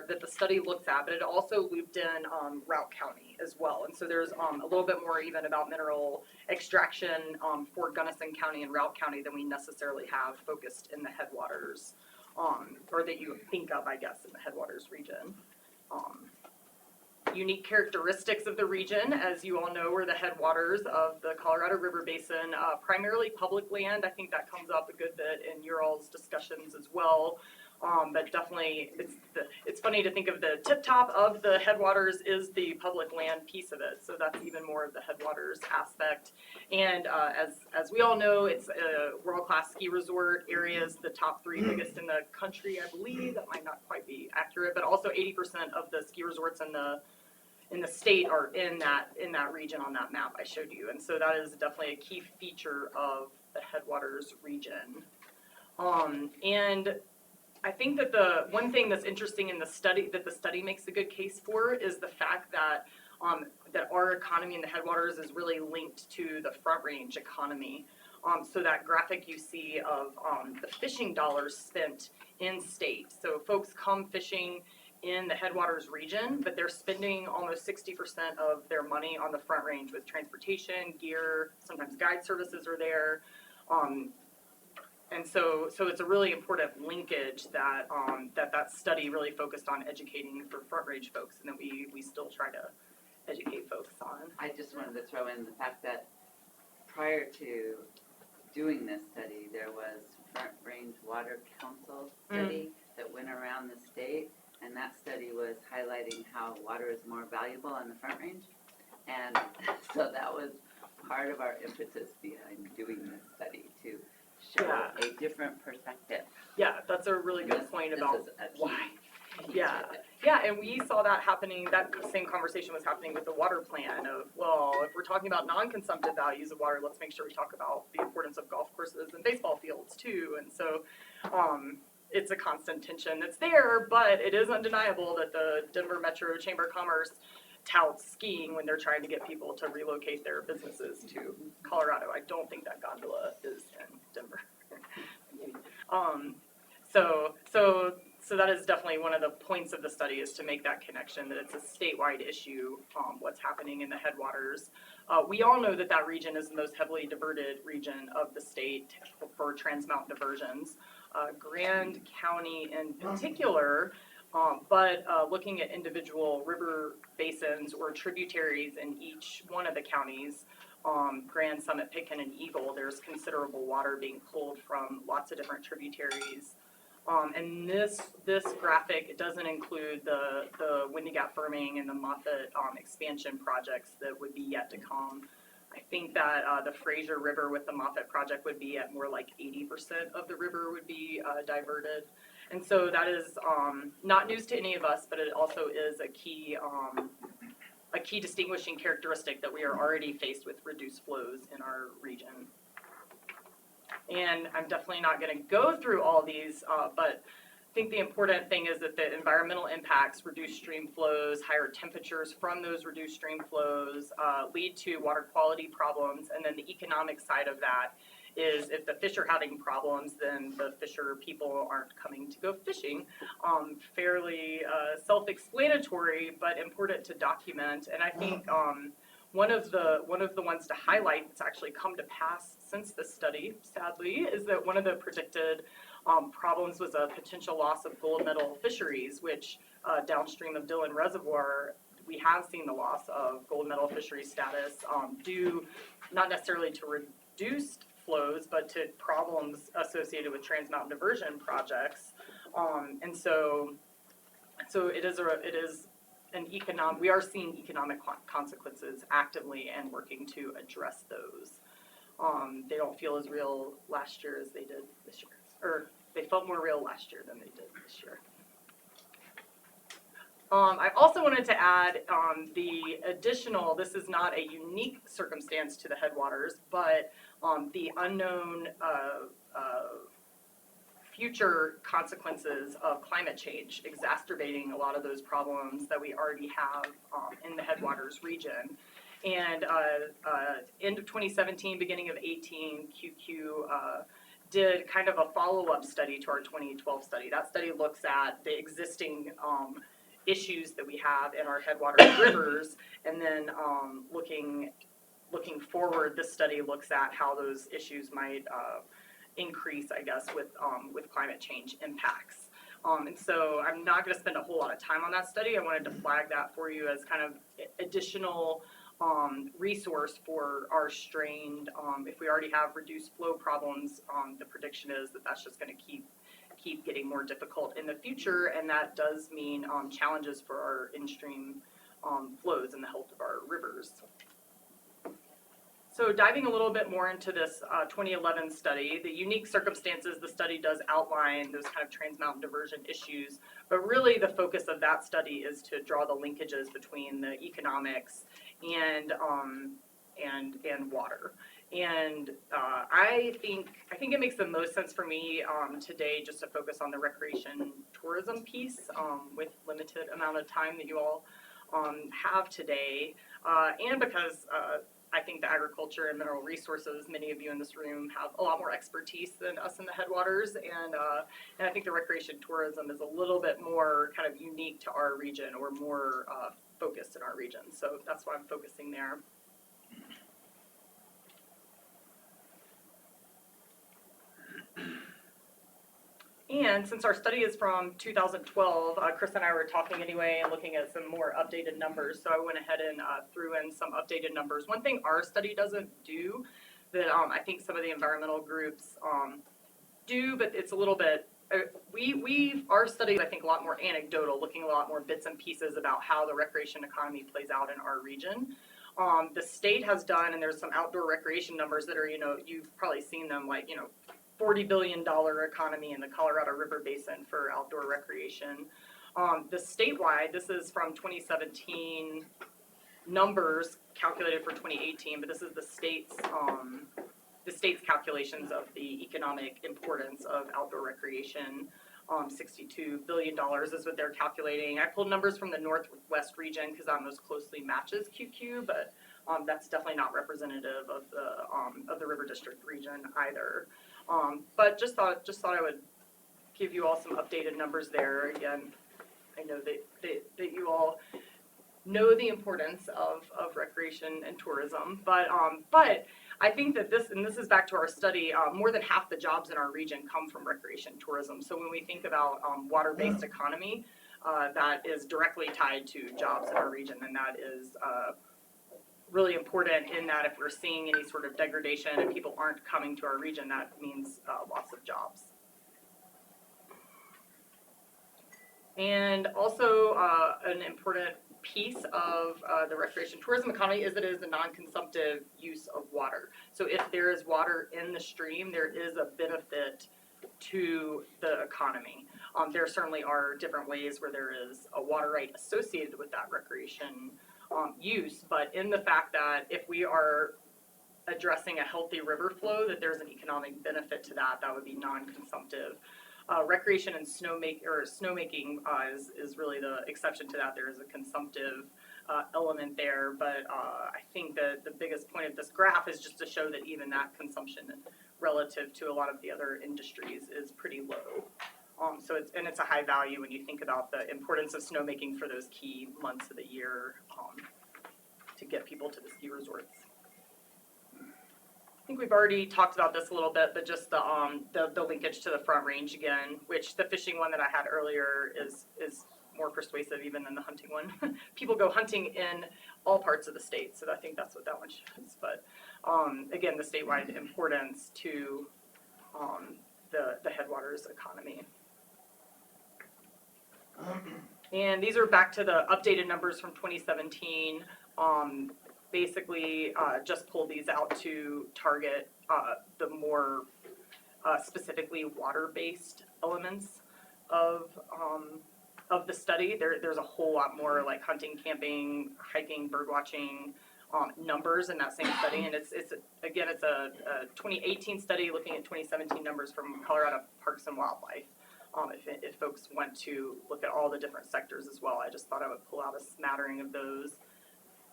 Speaker 23: that the study looks at, but it also looped in Routt County as well. And so there's a little bit more even about mineral extraction for Gunnison County and Routt County than we necessarily have focused in the headwaters, or that you think of, I guess, in the headwaters region. Unique characteristics of the region, as you all know, we're the headwaters of the Colorado River Basin, primarily public land. I think that comes up a good bit in your all's discussions as well. But definitely, it's funny to think of the tip top of the headwaters is the public land piece of it. So that's even more of the headwaters aspect. And as we all know, it's a world-class ski resort areas, the top 3 biggest in the country, I believe. That might not quite be accurate, but also 80% of the ski resorts in the state are in that region on that map I showed you. And so that is definitely a key feature of the headwaters region. And I think that the one thing that's interesting in the study, that the study makes a good case for, is the fact that that our economy in the headwaters is really linked to the Front Range economy. So that graphic you see of the fishing dollars spent in state. So folks come fishing in the headwaters region, but they're spending almost 60% of their money on the Front Range with transportation, gear, sometimes guide services are there. And so it's a really important linkage that that study really focused on educating for Front Range folks, and that we still try to educate folks on.
Speaker 15: I just wanted to throw in the fact that prior to doing this study, there was Front Range Water Council study that went around the state, and that study was highlighting how water is more valuable on the Front Range. And so that was part of our impetus behind doing this study, to show a different perspective.
Speaker 23: Yeah, that's a really good point about why. Yeah,
Speaker 15: to it.
Speaker 23: yeah, and we saw that happening, that same conversation was happening with the water plan of, well, if we're talking about non-consumptive values of water, let's make sure we talk about the importance of golf courses and baseball fields too. And so it's a constant tension that's there, but it is undeniable that the Denver Metro Chamber of Commerce touts skiing when they're trying to get people to relocate their businesses to Colorado. I don't think that gondola is in Denver. So that is definitely one of the points of the study, is to make that connection, that it's a statewide issue, what's happening in the headwaters. We all know that that region is the most heavily diverted region of the state for Trans Mountain diversions. Grand County in particular, but looking at individual river basins or tributaries in each one of the counties, Grand, Summit, Pitkin, and Eagle, there's considerable water being pulled from lots of different tributaries. And this graphic, it doesn't include the Windy Gap firming and the Moffett expansion projects that would be yet to come. I think that the Fraser River with the Moffett project would be at more like 80% of the river would be diverted. And so that is not news to any of us, but it also is a key distinguishing characteristic that we are already faced with reduced flows in our region. And I'm definitely not going to go through all these, but I think the important thing is that the environmental impacts, reduced stream flows, higher temperatures from those reduced stream flows lead to water quality problems. And then the economic side of that is if the fish are having problems, then the fisher people aren't coming to go fishing. Fairly self-explanatory, but important to document. And I think one of the ones to highlight that's actually come to pass since this study, sadly, is that one of the predicted problems was a potential loss of gold medal fisheries, which downstream of Dillon Reservoir, we have seen the loss of gold medal fishery status due not necessarily to reduced flows, but to problems associated with Trans Mountain diversion projects. And so it is an economic, we are seeing economic consequences actively and working to address those. They don't feel as real last year as they did this year, or they felt more real last year than they did this year. I also wanted to add the additional, this is not a unique circumstance to the headwaters, but the unknown future consequences of climate change exacerbating a lot of those problems that we already have in the headwaters region. And end of 2017, beginning of 18, QQ did kind of a follow-up study to our 2012 study. That study looks at the existing issues that we have in our headwaters rivers, and then looking forward, this study looks at how those issues might increase, I guess, with climate change impacts. And so I'm not going to spend a whole lot of time on that study. I wanted to flag that for you as kind of additional resource for our strained, if we already have reduced flow problems, the prediction is that that's just going to keep getting more difficult in the future, and that does mean challenges for our in-stream flows and the health of our rivers. So diving a little bit more into this 2011 study, the unique circumstances, the study does outline those kind of Trans Mountain diversion issues, but really the focus of that study is to draw the linkages between the economics and water. And I think it makes the most sense for me today just to focus on the recreation tourism piece with limited amount of time that you all have today, and because I think the agriculture and mineral resources, many of you in this room have a lot more expertise than us in the headwaters, and I think the recreation tourism is a little bit more kind of unique to our region, or more focused in our region. So that's why I'm focusing there. And since our study is from 2012, Chris and I were talking anyway and looking at some more updated numbers, so I went ahead and threw in some updated numbers. One thing our study doesn't do that I think some of the environmental groups do, but it's a little bit, our study is, I think, a lot more anecdotal, looking a lot more bits and pieces about how the recreation economy plays out in our region. The state has done, and there's some outdoor recreation numbers that are, you've probably seen them, like, $40 billion economy in the Colorado River Basin for outdoor recreation. The statewide, this is from 2017 numbers calculated for 2018, but this is the state's calculations of the economic importance of outdoor recreation. $62 billion is what they're calculating. I pulled numbers from the Northwest region because that most closely matches QQ, but that's definitely not representative of the River District region either. But just thought I would give you all some updated numbers there. Again, I know that you all know the importance of recreation and tourism, but I think that this is back to our study, more than half the jobs in our region come from recreation tourism. So when we think about water-based economy, that is directly tied to jobs in our region, and that is really important in that if we're seeing any sort of degradation and people aren't coming to our region, that means loss of jobs. And also an important piece of the recreation tourism economy is that it is a non-consumptive use of water. So if there is water in the stream, there is a benefit to the economy. There certainly are different ways where there is a water right associated with that recreation use, but in the fact that if we are addressing a healthy river flow, that there's an economic benefit to that, that would be non-consumptive. Recreation and snowmaking is really the exception to that. There is a consumptive element there, but I think that the biggest point of this graph is just to show that even that consumption relative to a lot of the other industries is pretty low. So it's a high value when you think about the importance of snowmaking for those key months of the year to get people to the ski resorts. I think we've already talked about this a little bit, but just the linkage to the Front Range again, which the fishing one that I had earlier is more persuasive even than the hunting one. People go hunting in all parts of the state, so I think that's what that one shows. But again, the statewide importance to the headwaters economy. And these are back to the updated numbers from 2017. Basically, just pulled these out to target the more specifically water-based elements of the study. There's a whole lot more like hunting, camping, hiking, bird watching numbers in that same study, and it's a 2018 study looking at 2017 numbers from Colorado Parks and Wildlife. If folks want to look at all the different sectors as well, I just thought I would pull out a smattering of those.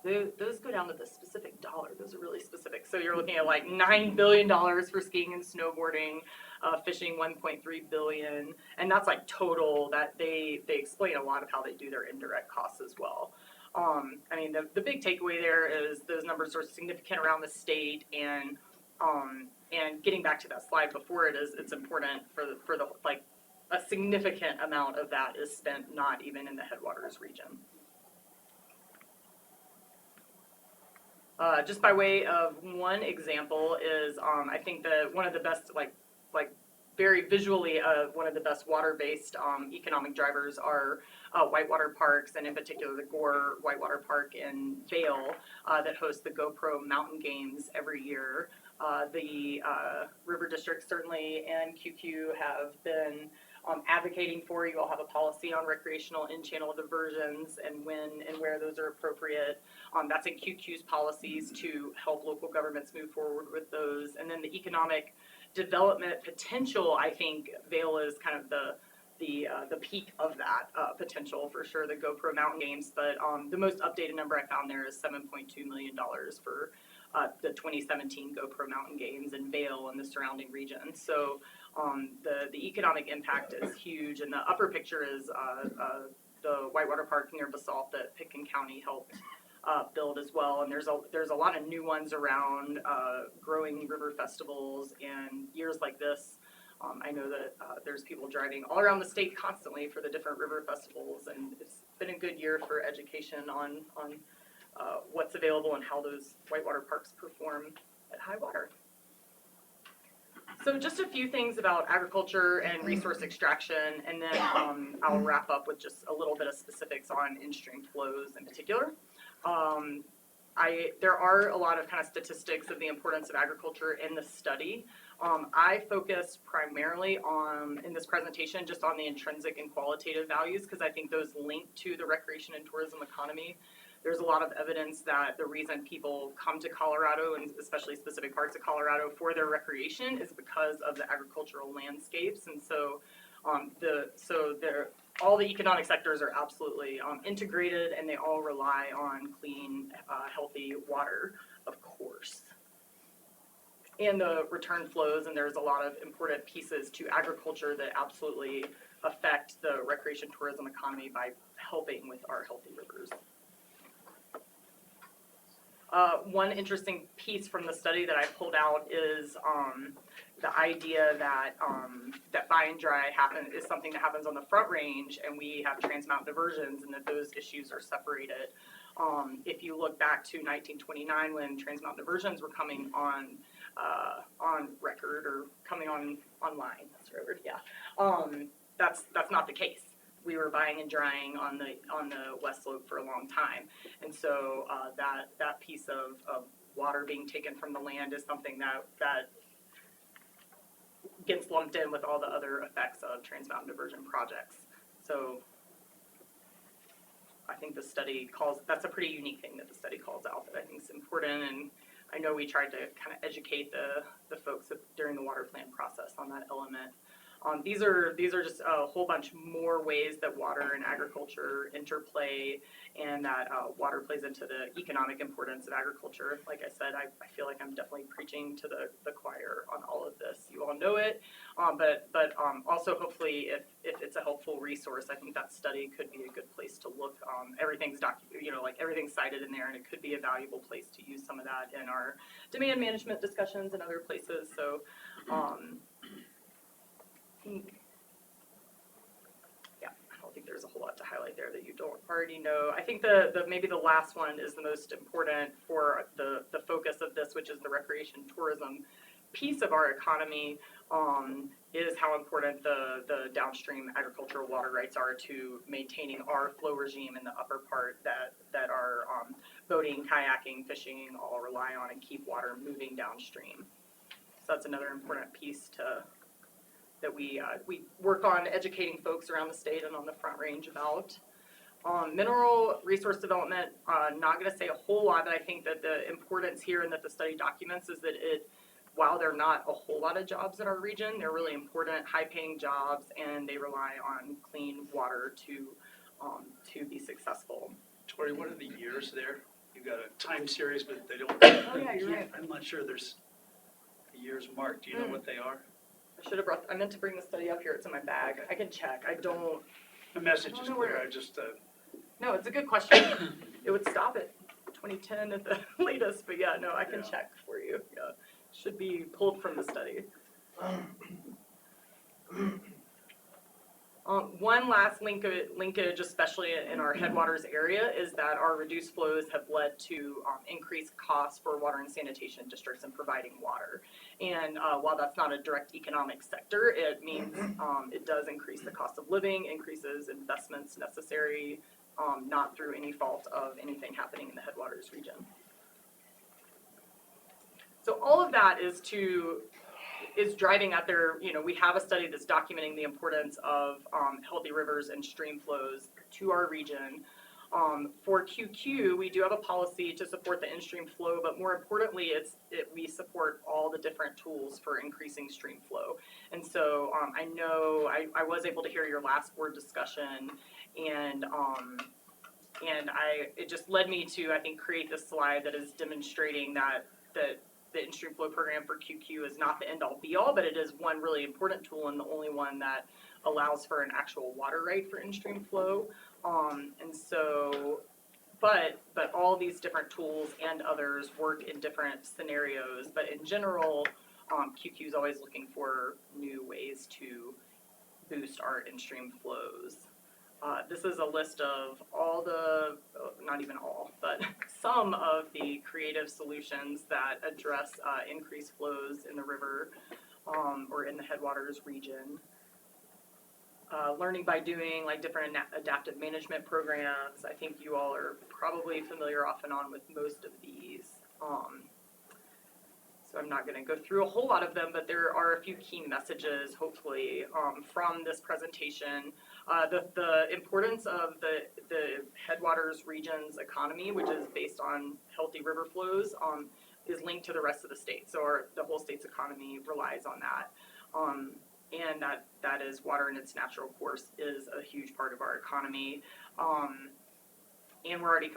Speaker 23: Those go down to the specific dollar. Those are really specific. So you're looking at like $9 billion for skiing and snowboarding, fishing $1.3 billion, and that's like total. That they explain a lot of how they do their indirect costs as well. I mean, the big takeaway there is those numbers are significant around the state, and getting back to that slide before it's important for the like a significant amount of that is spent not even in the headwaters region. Just by way of one example is, I think that one of the best, like very visually, one of the best water-based economic drivers are whitewater parks, and in particular the Gore Whitewater Park in Vail that hosts the GoPro Mountain Games every year. The River District certainly and QQ have been advocating for. You all have a policy on recreational in-channel diversions and when and where those are appropriate. That's in QQ's policies to help local governments move forward with those. And then the economic development potential, I think Vail is kind of the peak of that potential for sure, the GoPro Mountain Games. But the most updated number I found there is $7.2 million for the 2017 GoPro Mountain Games in Vail and the surrounding region. So the economic impact is huge, and the upper picture is the Whitewater Park near Basalt that Pitkin County helped build as well. And there's a lot of new ones around growing river festivals and years like this. I know that there's people driving all around the state constantly for the different river festivals, and it's been a good year for education on what's available and how those whitewater parks perform at high water. So just a few things about agriculture and resource extraction, and then I'll wrap up with just a little bit of specifics on in-stream flows in particular. There are a lot of kind of statistics of the importance of agriculture in the study. I focus primarily on, in this presentation, just on the intrinsic and qualitative values, because I think those link to the recreation and tourism economy. There's a lot of evidence that the reason people come to Colorado, and especially specific parts of Colorado, for their recreation is because of the agricultural landscapes. And so all the economic sectors are absolutely integrated, and they all rely on clean, healthy water, of course. And the return flows, and there's a lot of important pieces to agriculture that absolutely affect the recreation tourism economy by helping with our healthy rivers. One interesting piece from the study that I pulled out is the idea that that buy and dry is something that happens on the Front Range, and we have trans-mountain diversions, and that those issues are separated. If you look back to 1929, when trans-mountain diversions were coming on record or coming online, that's the right word, yeah. That's not the case. We were buying and drying on the West Slope for a long time, and so that piece of water being taken from the land is something that gets lumped in with all the other effects of Trans Mountain Diversion projects. So I think the study that's a pretty unique thing that the study calls out that I think is important, and I know we tried to kind of educate the folks during the water plan process on that element. These are just a whole bunch more ways that water and agriculture interplay, and that water plays into the economic importance of agriculture. Like I said, I feel like I'm definitely preaching to the choir on all of this. You all know it, but also hopefully if it's a helpful resource, I think that study could be a good place to look. Everything's everything's cited in there, and it could be a valuable place to use some of that in our demand management discussions and other places. So. Yeah, I don't think there's a whole lot to highlight there that you don't already know. I think maybe the last one is the most important for the focus of this, which is the recreation tourism piece of our economy, is how important the downstream agricultural water rights are to maintaining our flow regime in the upper part that our boating, kayaking, fishing all rely on and keep water moving downstream. So that's another important piece that we work on educating folks around the state and on the Front Range about. Mineral resource development, not going to say a whole lot, but I think that the importance here and that the study documents is that while there are not a whole lot of jobs in our region, they're really important, high-paying jobs, and they rely on clean water to be successful.
Speaker 22: Tori, what are the years there? You've got a time series, but they don't.
Speaker 23: Oh yeah, you're right.
Speaker 22: I'm not sure there's the years marked. Do you know what they are?
Speaker 23: I meant to bring the study up here. It's in my bag. I can check. I don't.
Speaker 22: The message is
Speaker 23: know
Speaker 22: clear.
Speaker 23: where.
Speaker 22: I just.
Speaker 23: No, it's a good question. It would stop at 2010 at the latest, but yeah, no, I can check for you. Yeah, should be pulled from the study. One last linkage, especially in our headwaters area, is that our reduced flows have led to increased costs for water and sanitation districts in providing water. And while that's not a direct economic sector, it means it does increase the cost of living, increases investments necessary, not through any fault of anything happening in the headwaters region. So all of that is driving at we have a study that's documenting the importance of healthy rivers and stream flows to our region. For QQ, we do have a policy to support the in-stream flow, but more importantly, we support all the different tools for increasing stream flow. And so I know I was able to hear your last board discussion, and it just led me to, I think, create this slide that is demonstrating that the in-stream flow program for QQ is not the end-all be-all, but it is one really important tool and the only one that allows for an actual water right for in-stream flow. And so, but all these different tools and others work in different scenarios. But in general, QQ is always looking for new ways to boost our in-stream flows. This is a list of all not even all, but some of the creative solutions that address increased flows in the river or in the headwaters region. Learning by doing, like different adaptive management programs. I think you all are probably familiar off and on with most of these. So I'm not going to go through a whole lot of them, but there are a few key messages, hopefully, from this presentation. The importance of the headwaters region's economy, which is based on healthy river flows, is linked to the rest of the state. So the whole state's economy relies on that. And that is water in its natural course is a huge part of our economy. And we're already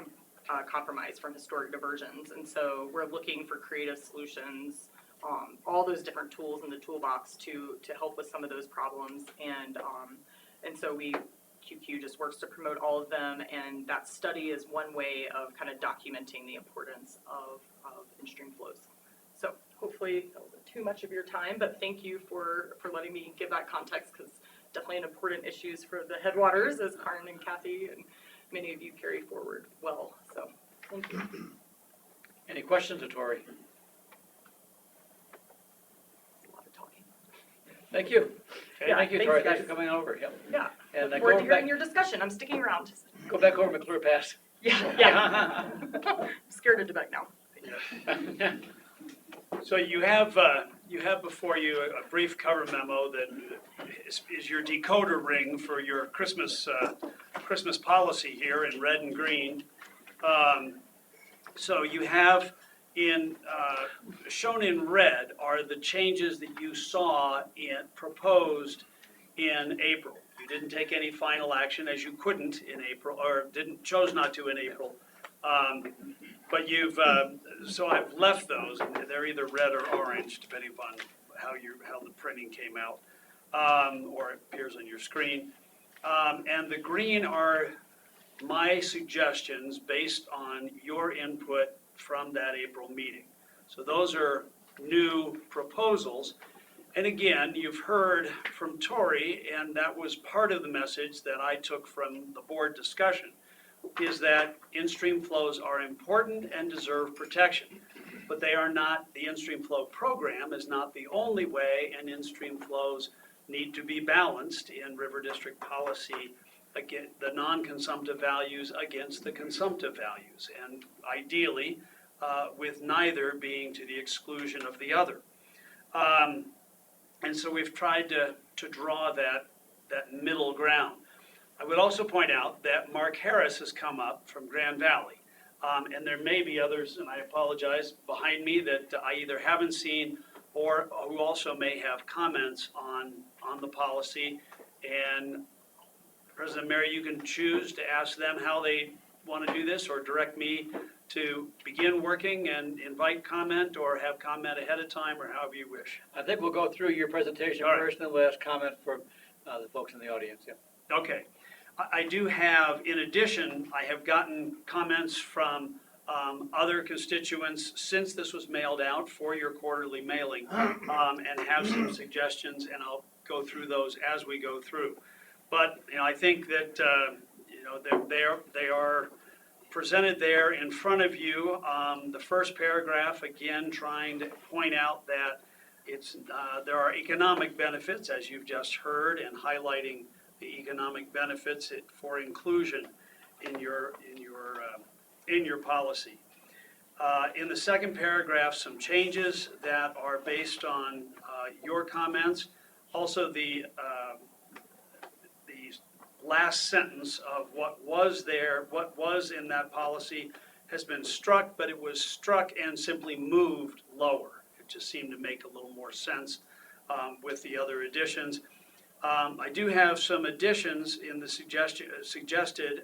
Speaker 23: compromised from historic diversions. And so we're looking for creative solutions, all those different tools in the toolbox to help with some of those problems. And so QQ just works to promote all of them, and that study is one way of kind of documenting the importance of in-stream flows. So hopefully that wasn't too much of your time, but thank you for letting me give that context, because definitely an important issues for the headwaters, as Karin and Kathy and many of you carry forward well. So thank you.
Speaker 1: Any questions of Tori?
Speaker 23: A lot of talking.
Speaker 1: Thank you. Okay,
Speaker 23: Yeah,
Speaker 1: thank you,
Speaker 23: thanks,
Speaker 1: Tori.
Speaker 23: guys.
Speaker 1: Thanks for coming over. Yep.
Speaker 23: Yeah.
Speaker 1: And
Speaker 23: Look
Speaker 1: go
Speaker 23: forward to hearing
Speaker 1: back,
Speaker 23: your discussion. I'm sticking around.
Speaker 1: go back over McClure Pass.
Speaker 23: Yeah. I'm scared of Tibet now.
Speaker 22: So you have You have before you a brief cover memo that is your decoder ring for your Christmas policy here in red and green. So you have shown in red are the changes that you saw proposed in April. You didn't take any final action, as you couldn't in April, or chose not to in April. But so I've left those, and they're either red or orange, depending upon how the printing came out, or it appears on your screen. And the green are my suggestions based on your input from that April meeting. So those are new proposals. And again, you've heard from Tori, and that was part of the message that I took from the board discussion, is that in-stream flows are important and deserve protection. But they are not, the in-stream flow program is not the only way, and in-stream flows need to be balanced in river district policy, again, the non-consumptive values against the consumptive values, and ideally with neither being to the exclusion of the other. And so we've tried to draw that middle ground. I would also point out that Mark Harris has come up from Grand Valley. And there may be others, and I apologize, behind me that I either haven't seen or who also may have comments on the policy. And President Mary, you can choose to ask them how they want to do this, or direct me to begin working and invite comment, or have comment ahead of time, or however you wish.
Speaker 1: I think we'll go through your presentation first, and then we'll ask comment from the folks in the audience, yeah.
Speaker 22: Okay. I do have, in addition, I have gotten comments from other constituents since this was mailed out for your quarterly mailing, and have some suggestions, and I'll go through those as we go through. But, I think that, they are presented there in front of you. The first paragraph, again, trying to point out that there are economic benefits, as you've just heard, and highlighting the economic benefits for inclusion in your policy. In the second paragraph, some changes that are based on your comments. Also, the last sentence of what was in that policy has been struck, but it was struck and simply moved lower. It just seemed to make a little more sense with the other additions. I do have some additions in the suggested,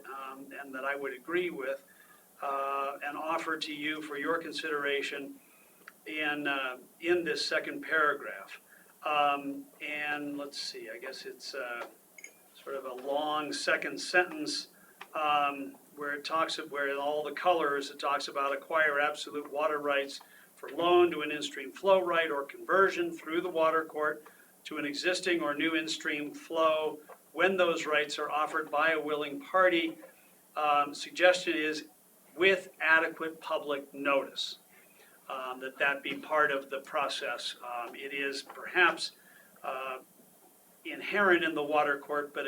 Speaker 22: and that I would agree with, and offer to you for your consideration in this second paragraph. And let's see, I guess it's sort of a long second sentence where in all the colors, it talks about acquire absolute water rights for loan to an in-stream flow right or conversion through the water court to an existing or new in-stream flow when those rights are offered by a willing party. Suggestion is with adequate public notice, that be part of the process. It is perhaps inherent in the water court, but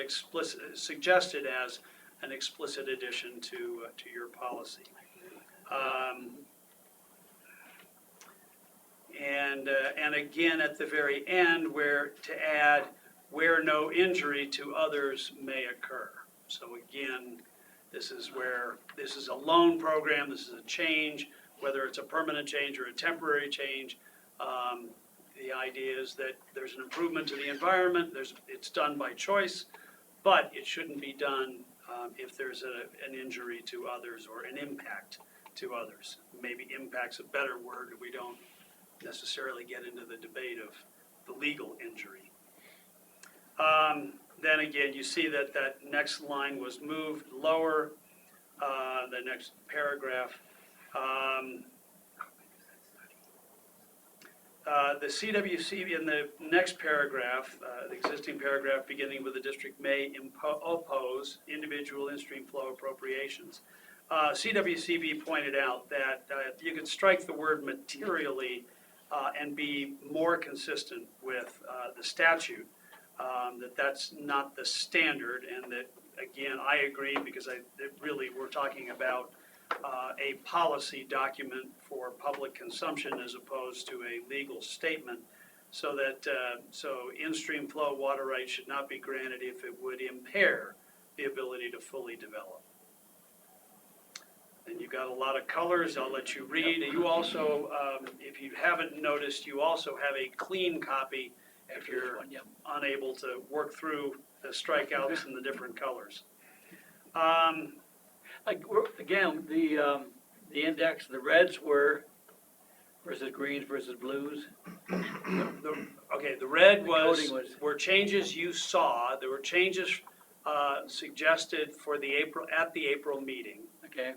Speaker 22: suggested as an explicit addition to your policy. And again, at the very end, where no injury to others may occur. So again, this is a loan program, this is a change, whether it's a permanent change or a temporary change. The idea is that there's an improvement to the environment, it's done by choice, but it shouldn't be done if there's an injury to others or an impact to others. Maybe impact's a better word, we don't necessarily get into the debate of the legal injury. Then again, you see that next line was moved lower, the next paragraph. The CWC in the next paragraph, the existing paragraph beginning with the district may oppose individual in-stream flow appropriations. CWCB pointed out that you could strike the word materially and be more consistent with the statute, that's not the standard, and that, again, I agree, because really we're talking about a policy document for public consumption as opposed to a legal statement. so that, so in-stream flow water rights should not be granted if it would impair the ability to fully develop. And you've got a lot of colors, I'll let you read. You also, if you haven't noticed, you also have a clean copy if you're unable to work through the strikeouts and the different colors.
Speaker 1: Again, the index, the reds were versus greens versus blues.
Speaker 22: Okay, the red
Speaker 1: coding
Speaker 22: were changes you saw. There were changes suggested for the at the April meeting.
Speaker 1: Okay.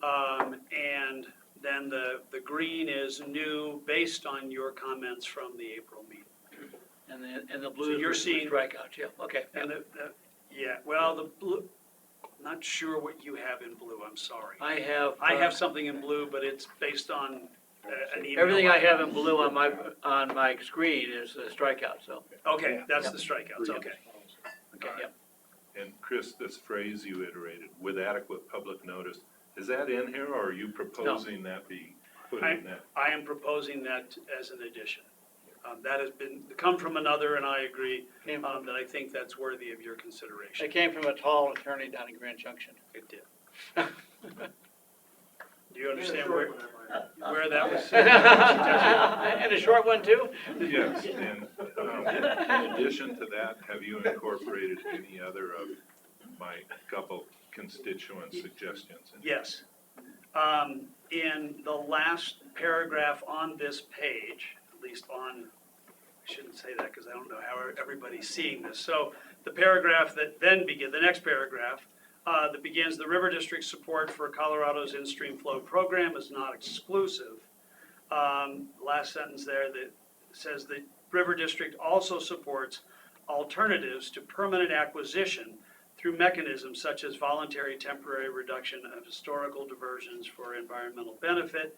Speaker 22: And then the green is new based on your comments from the April meeting.
Speaker 1: And the blues
Speaker 22: you're
Speaker 1: were
Speaker 22: seeing-
Speaker 1: strikeouts, yeah, okay.
Speaker 22: And yeah, well, the blue, not sure what you have in blue, I'm sorry.
Speaker 1: I have.
Speaker 22: I have something in blue, but it's based on an email.
Speaker 1: Everything I have in blue on my screen is strikeout, so.
Speaker 22: Okay, that's the strikeouts, okay.
Speaker 1: Okay, yep.
Speaker 18: And Chris, this phrase you iterated, with adequate public notice, is that in here, or are you proposing that be put in that?
Speaker 22: I am proposing that as an addition. That has come from another, and I agree that I think that's worthy of your consideration.
Speaker 1: It came from a tall attorney down in Grand Junction.
Speaker 22: It did. Do you understand where that was?
Speaker 1: And a short one too?
Speaker 18: Yes, and in addition to that, have you incorporated any other of my couple constituent suggestions?
Speaker 22: Yes. In the last paragraph on this page, at least on, I shouldn't say that because I don't know how everybody's seeing this. So the paragraph that then begins, the next paragraph, that begins, the River District's support for Colorado's in-stream flow program is not exclusive. Last sentence there that says the River District also supports alternatives to permanent acquisition through mechanisms such as voluntary temporary reduction of historical diversions for environmental benefit,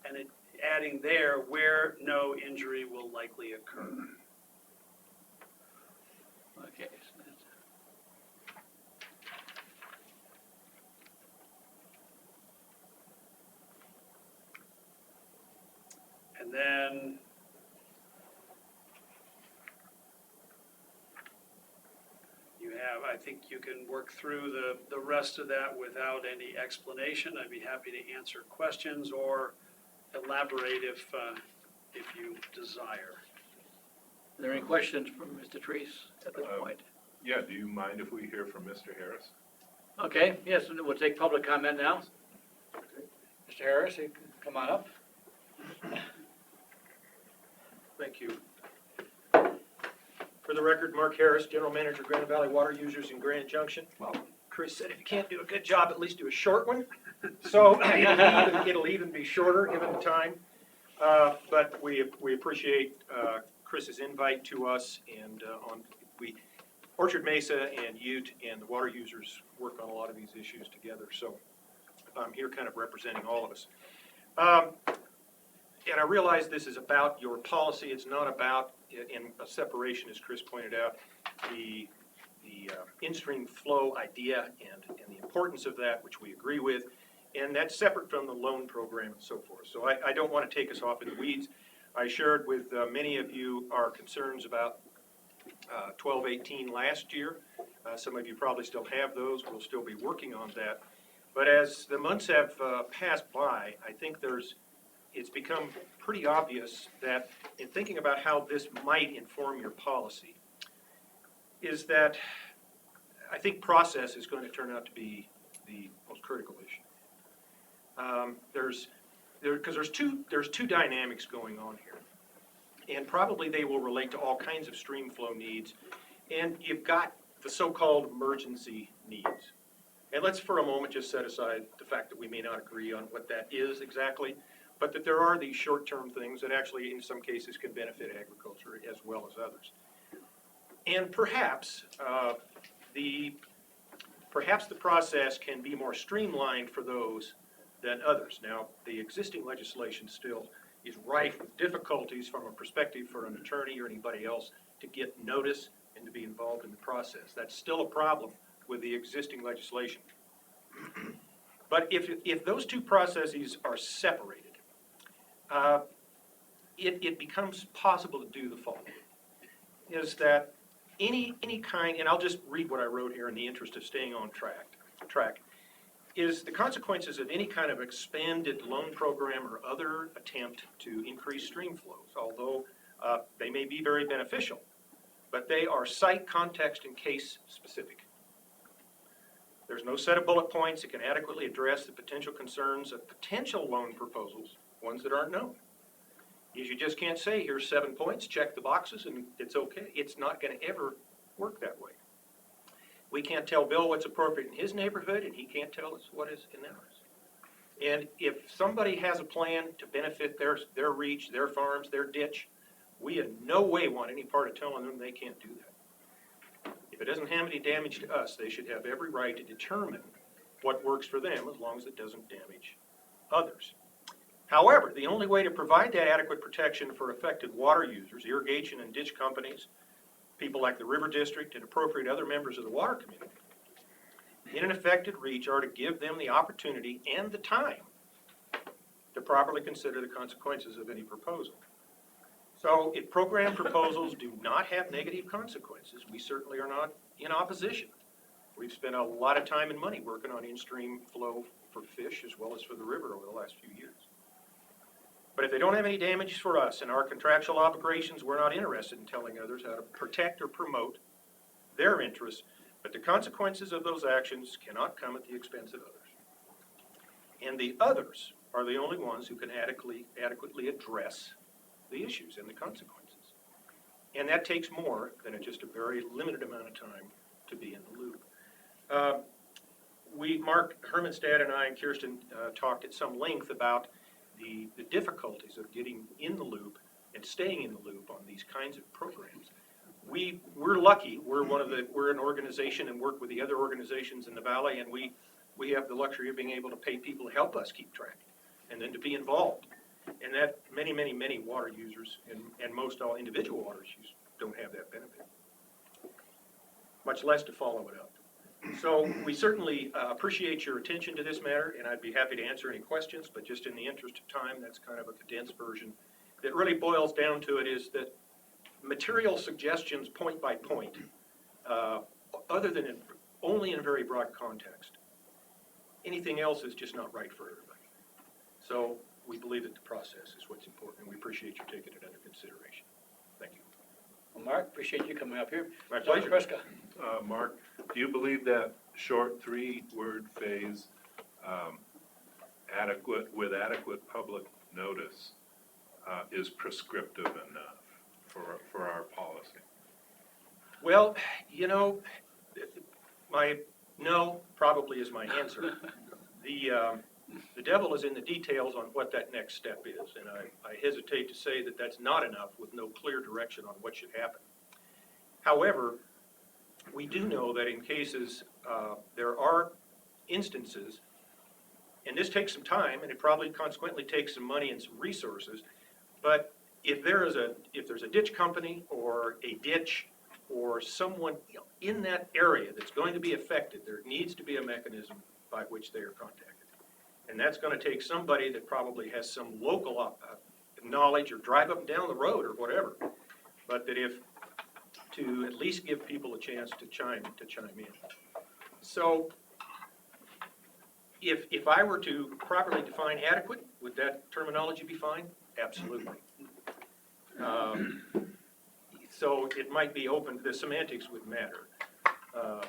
Speaker 22: and adding there where no injury will likely occur.
Speaker 1: Okay.
Speaker 22: And then you have, I think you can work through the rest of that without any explanation. I'd be happy to answer questions or elaborate if you desire.
Speaker 1: Are there any questions from Mr. Treese at this point?
Speaker 18: Yeah, do you mind if we hear from Mr. Harris?
Speaker 1: Okay, yes, and we'll take public comment now. Mr. Harris, you can come on up.
Speaker 3: Thank you. For the record, Mark Harris, General Manager, Grand Valley Water Users in Grand Junction. Well, Chris said if you can't do a good job, at least do a short one. So it'll even be shorter given the time. But we appreciate Chris's invite to us, and Orchard Mesa and Ute and the water users work on a lot of these issues together. So I'm here kind of representing all of us. And I realize this is about your policy. It's not about, in a separation, as Chris pointed out, the in-stream flow idea and the importance of that, which we agree with. And that's separate from the loan program and so forth. So I don't want to take us off in the weeds. I shared with many of you our concerns about 1218 last year. Some of you probably still have those. We'll still be working on that. But as the months have passed by, I think it's become pretty obvious that in thinking about how this might inform your policy, is that I think process is going to turn out to be the most critical issue. Because there's two dynamics going on here, and probably they will relate to all kinds of stream flow needs, and you've got the so-called emergency needs. And let's for a moment just set aside the fact that we may not agree on what that is exactly, but that there are these short-term things that actually in some cases can benefit agriculture as well as others. And perhaps the process can be more streamlined for those than others. Now, the existing legislation still is rife with difficulties from a perspective for an attorney or anybody else to get notice and to be involved in the process. That's still a problem with the existing legislation. But if those two processes are separated, it becomes possible to do the following, is that any kind, and I'll just read what I wrote here in the interest of staying on track, is the consequences of any kind of expanded loan program or other attempt to increase stream flows, although they may be very beneficial, but they are site, context, and case specific. There's no set of bullet points that can adequately address the potential concerns of potential loan proposals, ones that aren't known. You just can't say, here's 7 points, check the boxes, and it's okay. It's not going to ever work that way. We can't tell Bill what's appropriate in his neighborhood, and he can't tell us what is in ours. And if somebody has a plan to benefit their reach, their farms, their ditch, we in no way want any part of telling them they can't do that. If it doesn't have any damage to us, they should have every right to determine what works for them as long as it doesn't damage others. However, the only way to provide that adequate protection for affected water users, irrigation and ditch companies, people like the River District and appropriate other members of the water community, in an affected reach are to give them the opportunity and the time to properly consider the consequences of any proposal. So if program proposals do not have negative consequences, we certainly are not in opposition. We've spent a lot of time and money working on in-stream flow for fish as well as for the river over the last few years. But if they don't have any damage for us in our contractual obligations, we're not interested in telling others how to protect or promote their interests, but the consequences of those actions cannot come at the expense of others. And the others are the only ones who can adequately address the issues and the consequences. And that takes more than just a very limited amount of time to be in the loop. Mark Hermanstad and I and Kirsten talked at some length about the difficulties of getting in the loop and staying in the loop on these kinds of programs. We're lucky. We're an organization and work with the other organizations in the valley, and we have the luxury of being able to pay people to help us keep track and then to be involved. And that many water users and most all individual water users don't have that benefit, much less to follow it up. So we certainly appreciate your attention to this matter, and I'd be happy to answer any questions, but just in the interest of time, that's kind of a condensed version. That really boils down to it is that material suggestions point by point, other than only in a very broad context. Anything else is just not right for everybody. So we believe that the process is what's important, and we appreciate you taking it under consideration. Thank you.
Speaker 1: Well, Mark, appreciate you coming up here.
Speaker 3: My pleasure.
Speaker 1: Dr.
Speaker 18: Mark, do you believe that short 3-word phase, with adequate public notice, is prescriptive enough for our policy?
Speaker 3: Well, you know, no probably is my answer. The devil is in the details on what that next step is, and I hesitate to say that that's not enough with no clear direction on what should happen. However, we do know that in cases, there are instances, and this takes some time, and it probably consequently takes some money and some resources, but if there's a ditch company or a ditch or someone in that area that's going to be affected, there needs to be a mechanism by which they are contacted. And that's going to take somebody that probably has some local knowledge or drive up and down the road or whatever, but that to at least give people a chance to chime in. So if I were to properly define adequate, would that terminology be fine? Absolutely. So it might be open, the semantics would matter.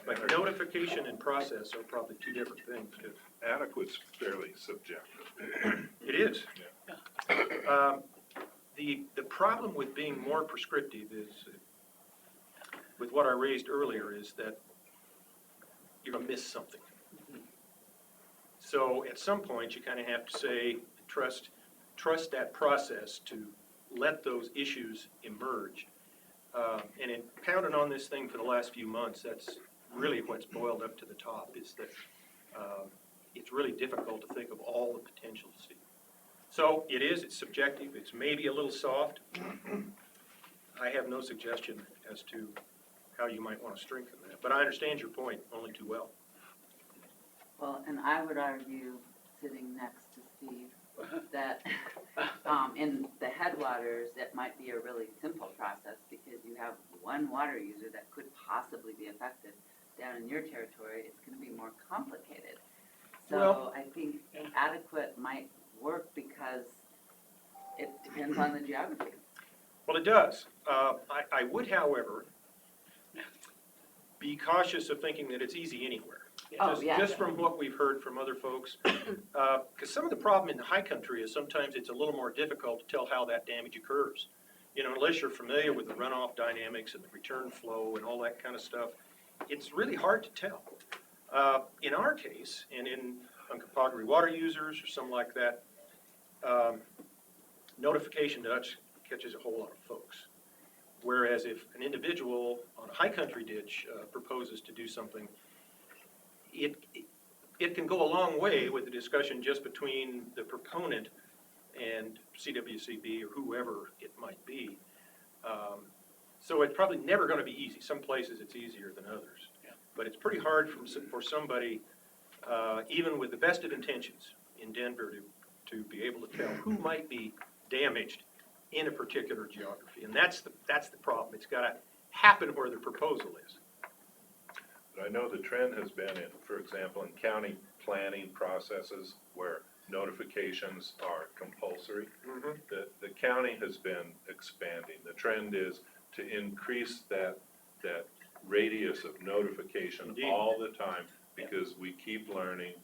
Speaker 3: But notification and process are probably two different things.
Speaker 18: Adequate's fairly subjective.
Speaker 3: It is.
Speaker 18: Yeah.
Speaker 3: The problem with being more prescriptive is, with what I raised earlier, is that you're going to miss something. So at some point, you kind of have to say, trust that process to let those issues emerge. And in pounding on this thing for the last few months, that's really what's boiled up to the top, is that it's really difficult to think of all the potentials. So it's subjective, it's maybe a little soft. I have no suggestion as to how you might want to strengthen that, but I understand your point only too well.
Speaker 15: Well, and I would argue, sitting next to Steve, that, in the headwaters, it might be a really simple process because you have one water user that could possibly be affected. Down in your territory, it's gonna be more complicated.
Speaker 3: Well-
Speaker 15: So I think adequate might work because it depends on the geography.
Speaker 3: Well, it does. I would, however, be cautious of thinking that it's easy anywhere.
Speaker 15: Oh,
Speaker 3: Just-
Speaker 15: yeah.
Speaker 3: Just from what we've heard from other folks. Because some of the problem in the high country is sometimes it's a little more difficult to tell how that damage occurs. You know, unless you're familiar with the runoff dynamics and the return flow and all that kind of stuff, it's really hard to tell. In our case, and in Uncompahgre water users or something like that, notification catches a whole lot of folks. Whereas if an individual on a high country ditch proposes to do something, it can go a long way with the discussion just between the proponent and CWCB or whoever it might be. So it's probably never going to be easy. Some places it's easier than others. But it's pretty hard for somebody, even with the best of intentions in Denver, to be able to tell who might be damaged in a particular geography. And that's the problem. It's got to happen where the proposal is.
Speaker 18: But I know the trend has been in, for example, in county planning processes where notifications are compulsory. The county has been expanding. The trend is to increase that radius of notification
Speaker 3: Indeed.
Speaker 18: all the time because we keep learning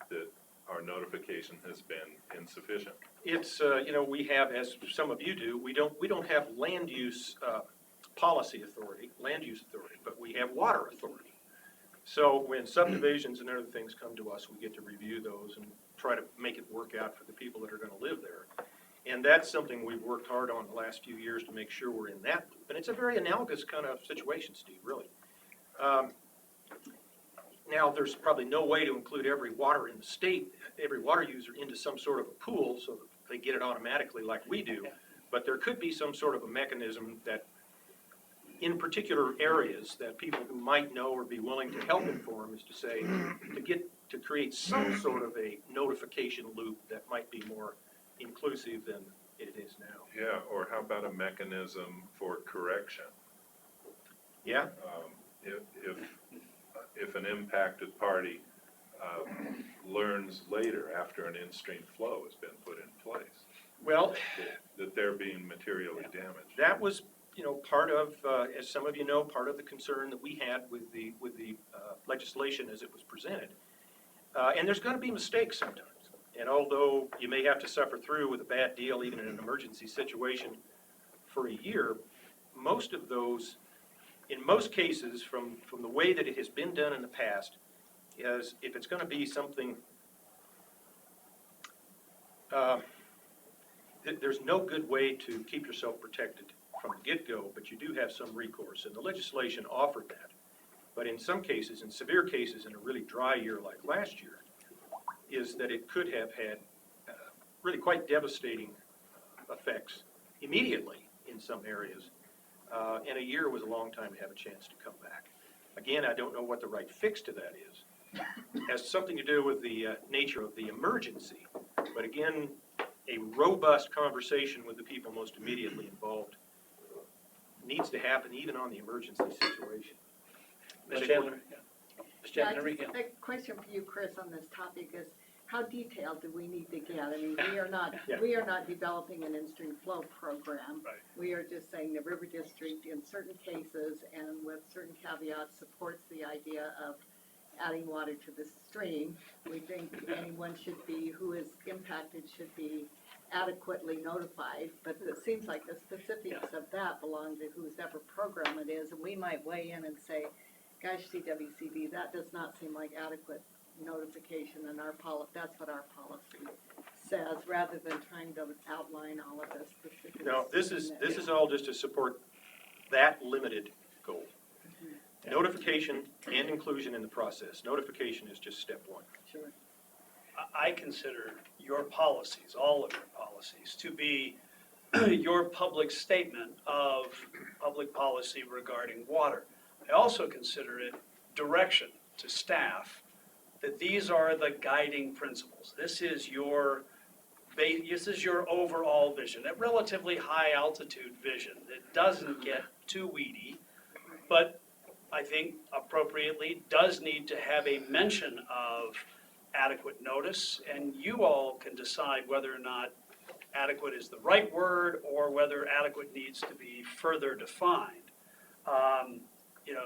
Speaker 18: that our notification has been insufficient.
Speaker 3: It's, we have, as some of you do, we don't have land use policy authority, but we have water authority. So when subdivisions and other things come to us, we get to review those and try to make it work out for the people that are gonna live there. And that's something we've worked hard on the last few years to make sure we're in that loop. And it's a very analogous kind of situation, Steve, really. Now, there's probably no way to include every water in the state, every water user into some sort of a pool so that they get it automatically like we do. But there could be some sort of a mechanism that in particular areas that people who might know or be willing to help inform is to say, to create some sort of a notification loop that might be more inclusive than it is now.
Speaker 18: Yeah, or how about a mechanism for correction?
Speaker 3: Yeah?
Speaker 18: If an impacted party learns later after an in-stream flow has been put in place,
Speaker 3: Well,
Speaker 18: that they're being materially damaged.
Speaker 3: that was, part of, as some of you know, part of the concern that we had with the legislation as it was presented. And there's going to be mistakes sometimes. And although you may have to suffer through with a bad deal, even in an emergency situation for a year, most of those, in most cases, from the way that it has been done in the past, is if it's going to be something, there's no good way to keep yourself protected from the get-go, but you do have some recourse, and the legislation offered that. But in some cases, in severe cases, in a really dry year like last year, is that it could have had really quite devastating effects immediately in some areas. And a year was a long time to have a chance to come back. Again, I don't know what the right fix to that is. It has something to do with the nature of the emergency. But again, a robust conversation with the people most immediately involved needs to happen even on the emergency situation.
Speaker 1: Ms. Chandler? Ms.
Speaker 19: Yeah,
Speaker 1: Chandler,
Speaker 19: just a question for you, Chris, on this topic is, how detailed do we need to get? I mean, we are not developing an in-stream flow program.
Speaker 22: Right.
Speaker 19: We are just saying the River District, in certain cases and with certain caveats, supports the idea of adding water to the stream. We think anyone who is impacted should be adequately notified, but it seems like the specifics of that belong to whoever program it is, and we might weigh in and say, gosh, CWCD, that does not seem like adequate notification, and that's what our policy says, rather than trying to outline all of the specifics.
Speaker 3: No, this is all just to support that limited goal. Notification and inclusion in the process. Notification is just step one.
Speaker 19: Sure.
Speaker 22: I consider your policies, all of your policies, to be your public statement of public policy regarding water. I also consider it direction to staff that these are the guiding principles. This is your this is your overall vision, a relatively high altitude vision that doesn't get too weedy, but I think appropriately does need to have a mention of adequate notice, and you all can decide whether or not adequate is the right word or whether adequate needs to be further defined.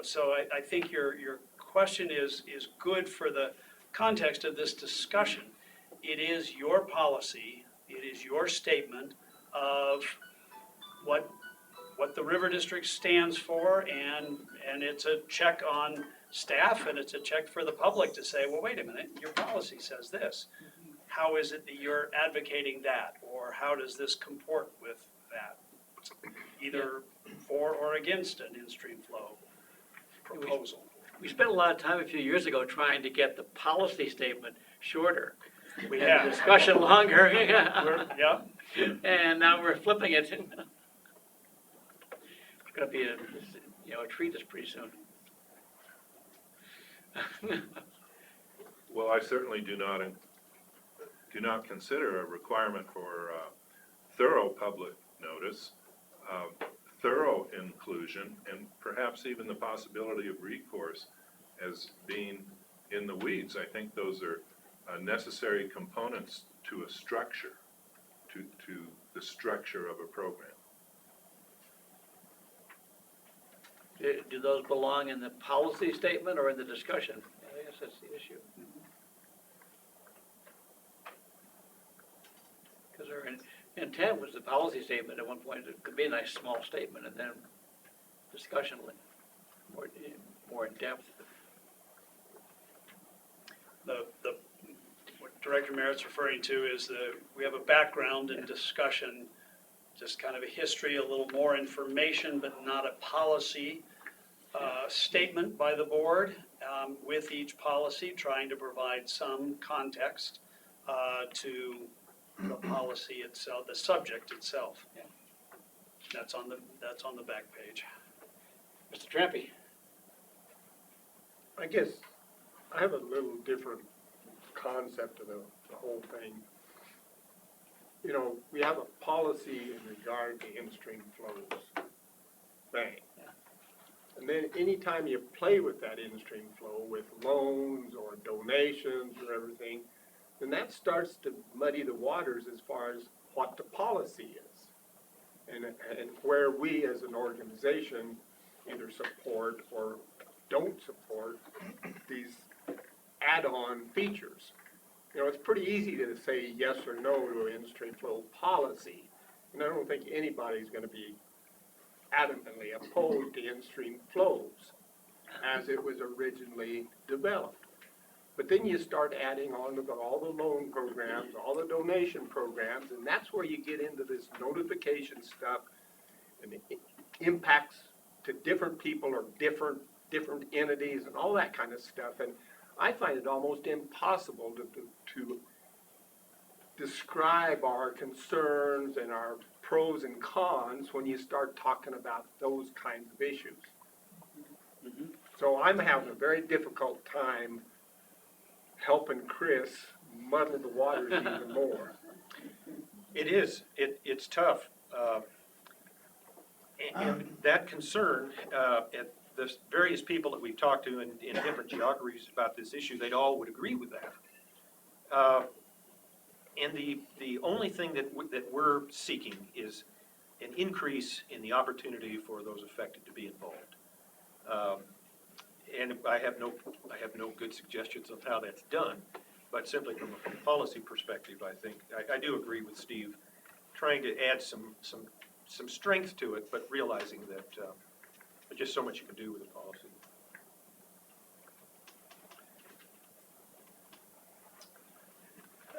Speaker 22: So I think your question is good for the context of this discussion. It is your policy, it is your statement of what the River District stands for, and it's a check on staff, and it's a check for the public to say, well, wait a minute, your policy says this. How is it that you're advocating that, or how does this comport with that? Either for or against an in-stream flow proposal.
Speaker 1: We spent a lot of time a few years ago trying to get the policy statement shorter.
Speaker 22: We
Speaker 1: and
Speaker 22: have.
Speaker 1: the discussion longer.
Speaker 22: Yeah.
Speaker 1: And now we're flipping it. It's gonna be a treatise pretty soon.
Speaker 18: Well, I certainly do not consider a requirement for thorough public notice, thorough inclusion, and perhaps even the possibility of recourse as being in the weeds. I think those are necessary components to a structure, to the structure of a program.
Speaker 1: Do those belong in the policy statement or in the discussion? I guess that's the issue. Because our intent was the policy statement at one point. It could be a nice small statement, and then discussion more in depth.
Speaker 22: What Director Merritt's referring to is we have a background in discussion, just kind of a history, a little more information, but not a policy statement by the board with each policy, trying to provide some context to the policy itself, the subject itself.
Speaker 1: Yeah.
Speaker 22: That's on the back page.
Speaker 1: Mr. Trampy.
Speaker 16: I guess I have a little different concept of the whole thing. You know, we have a policy in regard to in-stream flows. Bang.
Speaker 1: Yeah.
Speaker 16: And then anytime you play with that in-stream flow with loans or donations or everything, then that starts to muddy the waters as far as what the policy is. And where we as an organization either support or don't support these add-on features. You know, it's pretty easy to say yes or no to an in-stream flow policy, and I don't think anybody's going to be adamantly opposed to in-stream flows as it was originally developed. But then you start adding on to all the loan programs, all the donation programs, and that's where you get into this notification stuff and the impacts to different people or different entities and all that kind of stuff. And I find it almost impossible to describe our concerns and our pros and cons when you start talking about those kinds of issues.
Speaker 1: Mm-hmm.
Speaker 16: So I'm having a very difficult time helping Chris muddle the waters even more.
Speaker 3: It is, it's tough. And that concern, at the various people that we've talked to in different geographies about this issue, they all would agree with that. And the only thing that we're seeking is an increase in the opportunity for those affected to be involved. And I have no good suggestions of how that's done, but simply from a policy perspective, I think, I do agree with Steve, trying to add some strength to it, but realizing that there's just so much you can do with a policy.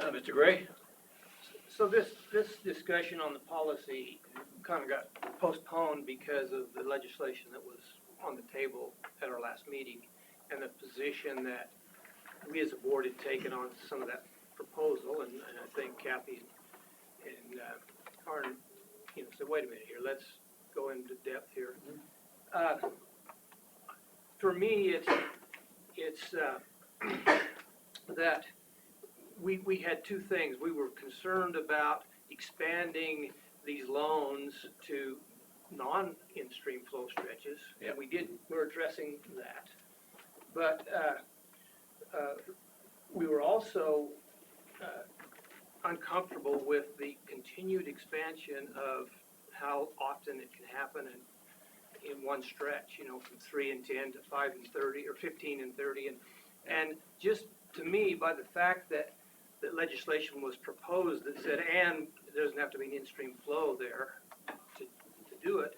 Speaker 1: Mr. Gray?
Speaker 13: So this discussion on the policy kind of got postponed because of the legislation that was on the table at our last meeting, and the position that we as a board had taken on some of that proposal, and I think Kathy and Arn, said, wait a minute here, let's go into depth here. For me, it's that we had two things. We were concerned about expanding these loans to non-in-stream flow stretches. And we're addressing that. But we were also uncomfortable with the continued expansion of how often it can happen in one stretch, from 3 and 10 to 5 and 30, or 15 and 30. And just to me, by the fact that legislation was proposed that said, and there doesn't have to be an in-stream flow there to do it,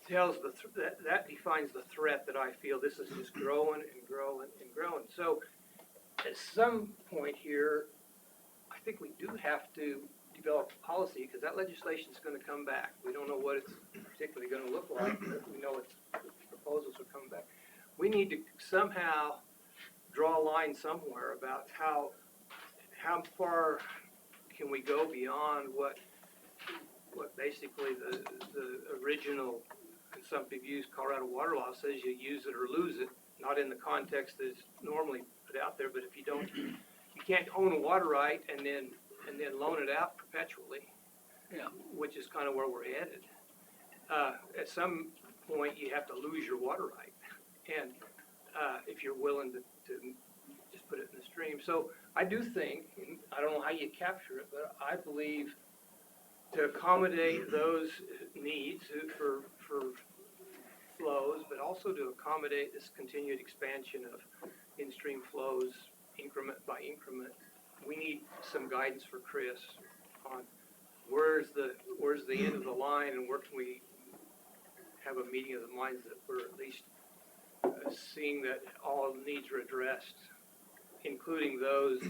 Speaker 13: tells that defines the threat that I feel. This is just growing and growing and growing. So at some point here, I think we do have to develop a policy, because that legislation is going to come back. We don't know what it's particularly going to look like, but we know the proposals are coming back. We need to somehow draw a line somewhere about how far can we go beyond what basically the original consumptive use Colorado water law says. You use it or lose it, not in the context that's normally put out there, but if you don't, you can't own a water right and then loan it out perpetually, which is kind of where we're headed. At some point, you have to lose your water right, and if you're willing to just put it in the stream. So I do think, and I don't know how you capture it, but I believe to accommodate those needs for flows, but also to accommodate this continued expansion of in-stream flows increment by increment, we need some guidance for Chris on where's the end of the line, and where can we have a meeting of the minds that we're at least seeing that all needs are addressed, including those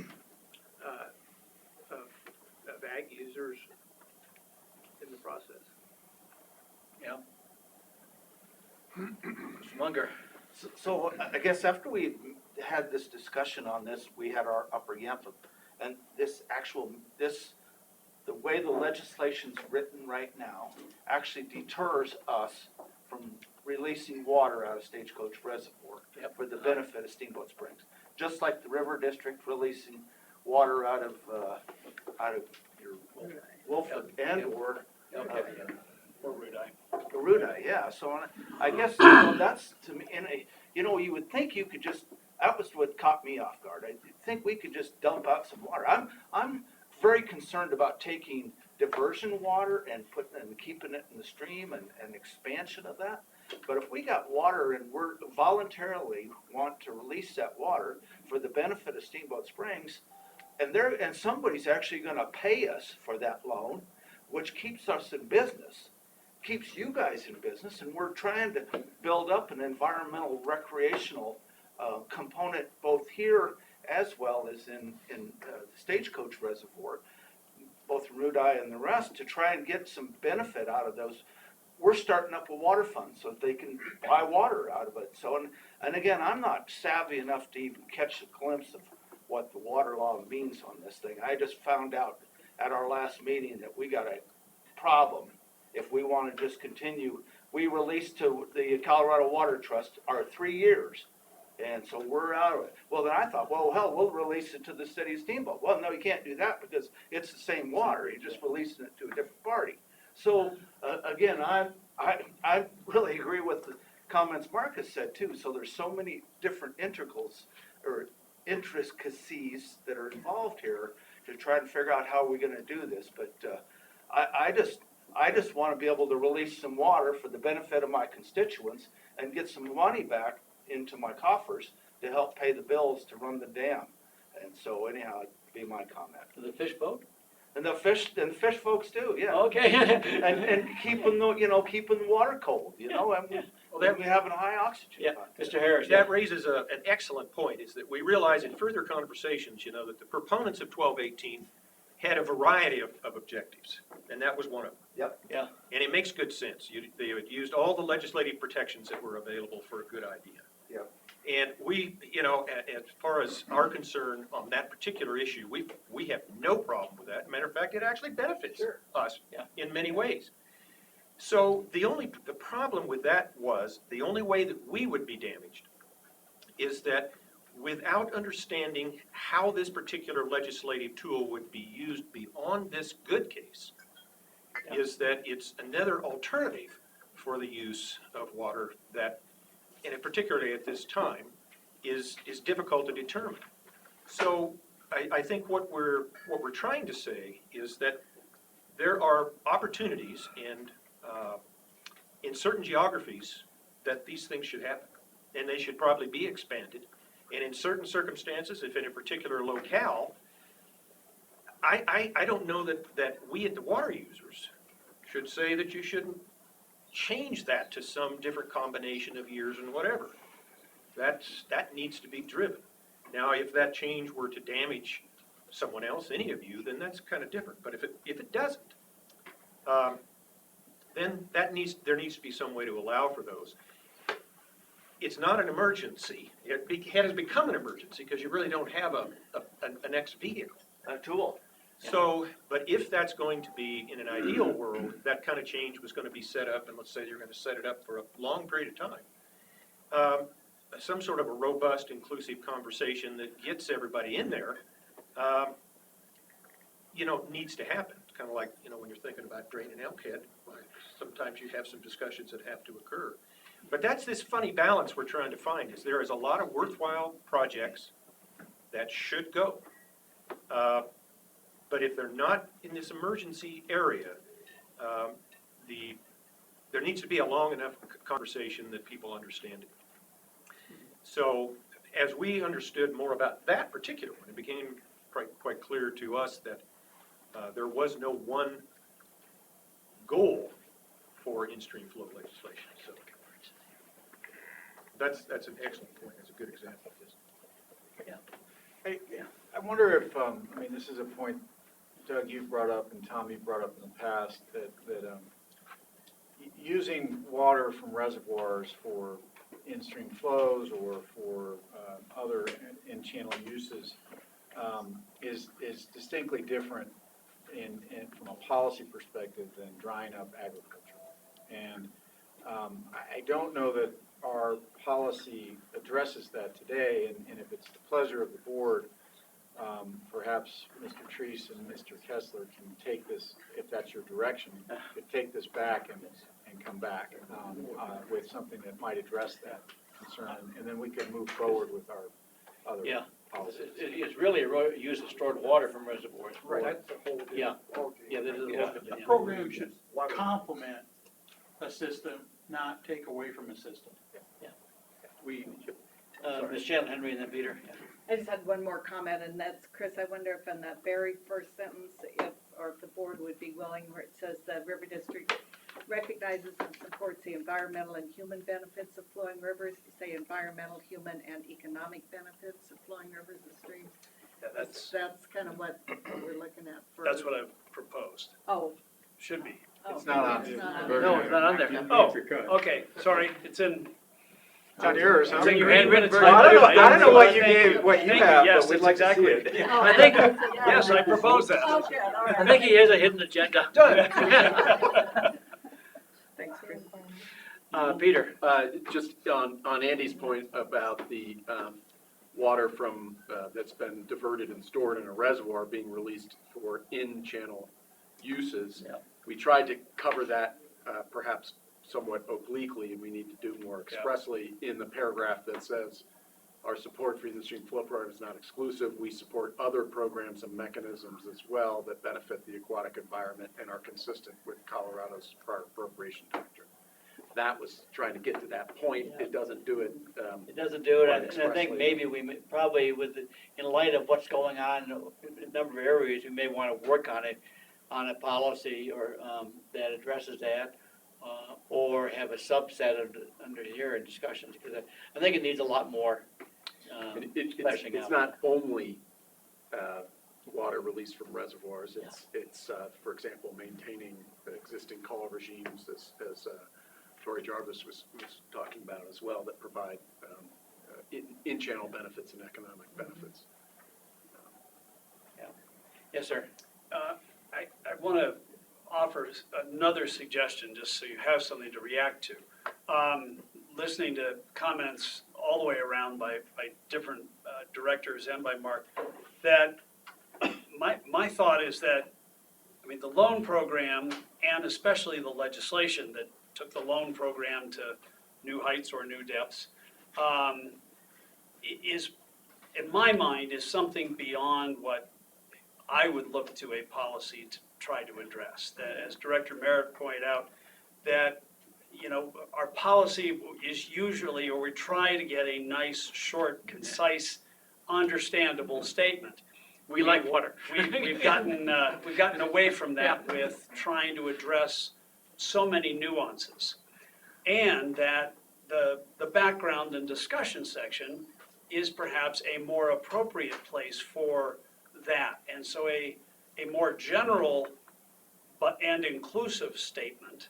Speaker 13: of ag users in the process.
Speaker 10: Yeah. Mr. Munger. So I guess after we had this discussion on this, we had our upper Yampa, and the way the legislation's written right now actually deters us from releasing water out of Stagecoach Reservoir for the benefit of Steamboat Springs. Just like the River District releasing water out of your Wolford or Rudai, yeah. So I guess that's, to me, you would think you could just, that was what caught me off guard. I think we could just dump out some water. I'm very concerned about taking diversion water and keeping it in the stream and expansion of that. But if we got water and we're voluntarily want to release that water for the benefit of Steamboat Springs, and somebody's actually going to pay us for that loan, which keeps us in business, keeps you guys in business, and we're trying to build up an environmental recreational component both here as well as in the Stagecoach Reservoir, both Rudai and the rest, to try and get some benefit out of those. We're starting up a water fund so that they can buy water out of it. So, and again, I'm not savvy enough to even catch a glimpse of what the water law means on this thing. I just found out at our last meeting that we got a problem if we want to just continue. We released to the Colorado Water Trust our 3 years, and so we're out of it. Well, then I thought, well, hell, we'll release it to the city of Steamboat. Well, no, you can't do that because it's the same water. You're just releasing it to a different party. So again, I really agree with the comments Marcus said too. So there's so many different integrals or intricacies that are involved here to try and figure out how we're going to do this. But I just want to be able to release some water for the benefit of my constituents and get some money back into my coffers to help pay the bills to run the dam. And so anyhow, it'd be my comment.
Speaker 1: The fish boat?
Speaker 10: And the fish folks too, yeah.
Speaker 1: Okay.
Speaker 10: and keeping the water cold, and we're having a high oxygen.
Speaker 3: Yeah,
Speaker 1: Mr. Harris.
Speaker 3: That raises an excellent point, is that we realize in further conversations, that the proponents of 1218 had a variety of objectives, and that was one of them.
Speaker 10: Yep.
Speaker 1: Yeah.
Speaker 3: And it makes good sense. They had used all the legislative protections that were available for a good idea.
Speaker 10: Yep.
Speaker 3: And we, as far as our concern on that particular issue, we have no problem with that. Matter of fact, it actually benefits us in many ways. So the problem with that was, the only way that we would be damaged is that without understanding how this particular legislative tool would be used beyond this good case, is that it's another alternative for the use of water that, and particularly at this time, is difficult to determine. So I think what we're trying to say is that there are opportunities and in certain geographies that these things should happen, and they should probably be expanded. And in certain circumstances, if in a particular locale, I don't know that we at the water users should say that you shouldn't change that to some different combination of years and whatever. That needs to be driven. Now, if that change were to damage someone else, any of you, then that's kind of different. But if it doesn't, then there needs to be some way to allow for those. It's not an emergency. It has become an emergency because you really don't have an X vehicle.
Speaker 1: A tool.
Speaker 3: So, but if that's going to be, in an ideal world, that kind of change was going to be set up, and let's say you're going to set it up for a long period of time, some sort of a robust, inclusive conversation that gets everybody in there, needs to happen. It's kind of like, when you're thinking about draining Elkhead, sometimes you have some discussions that have to occur. But that's this funny balance we're trying to find, is there is a lot of worthwhile projects that should go. But if they're not in this emergency area, there needs to be a long enough conversation that people understand it. So as we understood more about that particular one, it became quite clear to us that there was no one goal for in-stream flow legislation. So that's an excellent point. That's a good example of this.
Speaker 7: I wonder if, this is a point, Doug, you've brought up and Tom, you've brought up in the past, that using water from reservoirs for in-stream flows or for other in-channel uses is distinctly different from a policy perspective than drying up agriculture. And I don't know that our policy addresses that today, and if it's the pleasure of the board, perhaps Mr. Treese and Mr. Kessler can take this, if that's your direction, could take this back and come back with something that might address that concern, and then we can move forward with our other policies.
Speaker 1: It's really a use of stored water from reservoirs.
Speaker 12: Right. That's the whole deal.
Speaker 1: Yeah. Yeah, this is a whole different.
Speaker 12: The program should complement a system, not take away from a system.
Speaker 1: Yeah.
Speaker 12: Sorry.
Speaker 1: Ms. Shannon Henry and then Peter. Yeah.
Speaker 19: I just had one more comment, and that's, Chris, I wonder if in that very first sentence, if the board would be willing, where it says the River District recognizes and supports the environmental and human benefits of flowing rivers, you say environmental, human, and economic benefits of flowing rivers and streams.
Speaker 22: Yeah, that's
Speaker 19: kind of what we're looking at for.
Speaker 22: what I've proposed.
Speaker 19: Oh.
Speaker 22: Should be.
Speaker 19: Oh,
Speaker 7: It's not on
Speaker 19: it's
Speaker 7: there.
Speaker 19: not on
Speaker 1: No, it's not on there.
Speaker 22: Oh, okay, sorry, it's in.
Speaker 7: It's on yours, huh?
Speaker 1: It's in your handwritten version.
Speaker 7: I don't know what you
Speaker 22: Thank
Speaker 7: gave,
Speaker 22: you.
Speaker 7: what you
Speaker 22: Thank
Speaker 7: have,
Speaker 22: yes,
Speaker 7: but we'd
Speaker 22: that's
Speaker 7: like to see
Speaker 22: exactly
Speaker 7: it.
Speaker 22: it.
Speaker 1: I think,
Speaker 22: Yes, I proposed that.
Speaker 19: Oh, good, all right.
Speaker 1: I think he has a hidden agenda.
Speaker 19: Thanks, Chris.
Speaker 1: Peter.
Speaker 8: Just on Andy's point about the water from, that's been diverted and stored in a reservoir being released for in-channel uses.
Speaker 1: Yeah.
Speaker 8: We tried to cover that perhaps somewhat obliquely, and we need to do more expressly in the paragraph that says our support for the in-stream flow program is not exclusive. We support other programs and mechanisms as well that benefit the aquatic environment and are consistent with Colorado's prior appropriation doctrine. That was trying to get to that point.
Speaker 1: Yeah.
Speaker 8: It doesn't do it.
Speaker 1: It doesn't do it,
Speaker 8: quite
Speaker 1: and I
Speaker 8: expressly.
Speaker 1: think maybe probably in light of what's going on in a number of areas, we may want to work on a policy or that addresses that, or have a subset under here in discussions, because I think it needs a lot more fleshing
Speaker 8: It's
Speaker 1: out.
Speaker 8: not only water released from reservoirs. It's for example, maintaining the existing call regimes as Tori Jarvis was talking about as well, that provide in-channel benefits and economic benefits.
Speaker 1: Yes, sir.
Speaker 22: I want to offer another suggestion, just so you have something to react to. Listening to comments all the way around by different directors and by Mark, that my thought is that, I mean, the loan program, and especially the legislation that took the loan program to new heights or new depths, is, in my mind, is something beyond what I would look to a policy to try to address. That, as Director Merritt pointed out, that, you know, our policy is usually, or we try to get a nice, short, concise, understandable statement.
Speaker 1: We like water.
Speaker 22: We've gotten away from that with trying to address so many nuances. And that the background and discussion section is perhaps a more appropriate place for that. And so a more general and inclusive statement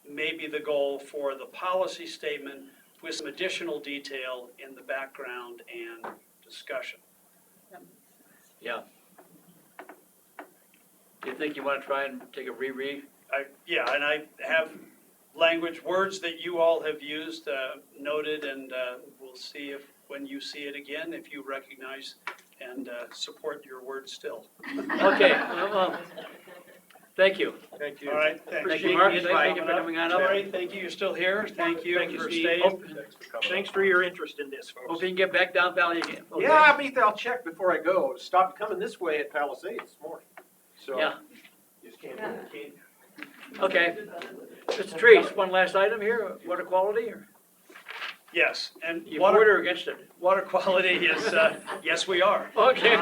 Speaker 22: may be the goal for the policy statement, with some additional detail in the background and discussion.
Speaker 1: Yeah. Do you think you want to try and take a reread?
Speaker 22: Yeah, and I have words that you all have used, noted, and we'll see if, when you see it again, if you recognize and support your words still.
Speaker 1: Okay, well, thank you.
Speaker 22: Thank you. All right, thanks.
Speaker 1: Thank you, Mark. Thank you for coming on up.
Speaker 22: Terry, thank you, you're still here. Thank you for
Speaker 3: Steve.
Speaker 22: staying.
Speaker 3: Thanks for your interest in this, folks.
Speaker 1: Hope you can get back down Valley again. Okay.
Speaker 3: Yeah, I mean, I'll check before I go. Stopped coming this way at Palisades this morning. So,
Speaker 1: Yeah.
Speaker 3: just can't.
Speaker 1: Okay. Mr. Trees, one last item here, water quality, or
Speaker 22: Yes, and
Speaker 1: you for it or against it?
Speaker 22: water quality is, yes, we are.
Speaker 1: Okay.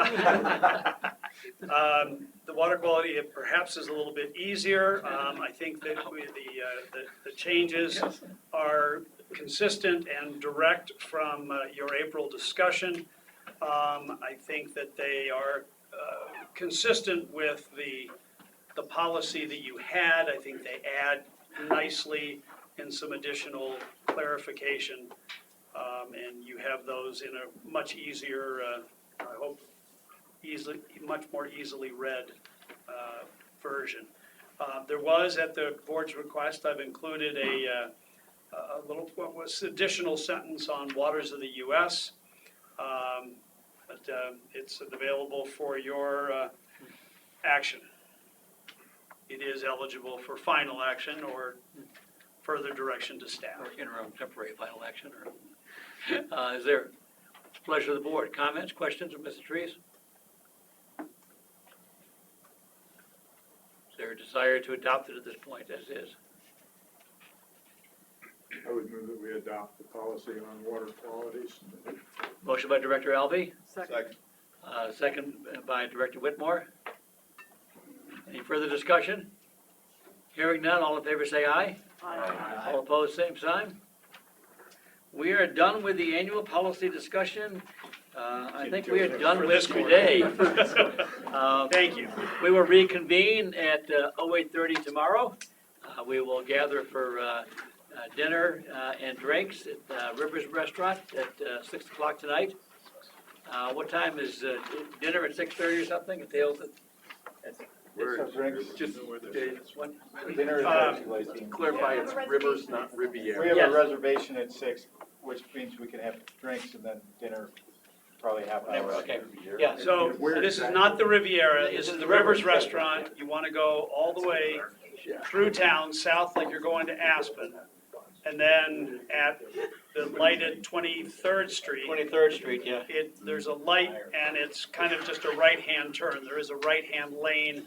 Speaker 22: The water quality perhaps is a little bit easier. I think that the changes are consistent and direct from your April discussion. I think that they are consistent with the policy that you had. I think they add nicely in some additional clarification. And you have those in a much easier, I hope, much more easily read version. There was, at the board's request, I've included a little, what was additional sentence on waters of the U.S. But it's available for your action. It is eligible for final action or further direction to staff.
Speaker 1: Or interim temporary final action, or, is there pleasure of the board? Comments, questions of Mr. Trees? Is there a desire to adopt it at this point as is?
Speaker 14: I would move that we adopt the policy on water qualities.
Speaker 1: Motion by Director Alvey,
Speaker 2: Second.
Speaker 1: second by Director Whitmore. Any further discussion? Hearing none, all in favor say aye.
Speaker 19: Aye.
Speaker 1: All opposed, same sign. We are done with the annual policy discussion. I think we are done with today.
Speaker 22: Thank you.
Speaker 1: We will reconvene at 08:30 tomorrow. We will gather for dinner and drinks at Rivers Restaurant at 6 o'clock tonight. What time is dinner, at 6:30 or something at the Hilton?
Speaker 7: Dinner is actually like,
Speaker 8: Clarify, it's Rivers, not Riviera.
Speaker 7: we have
Speaker 1: Yes.
Speaker 7: a reservation at 6, which means we can have drinks and then dinner probably half an hour.
Speaker 1: Okay, yeah.
Speaker 22: So this is not the Riviera, this is the Rivers Restaurant. You want to go all the way through town, south like you're going to Aspen. And then at the light at 23rd Street,
Speaker 1: 23rd Street, yeah.
Speaker 22: there's a light and it's kind of just a right-hand turn. There is a right-hand lane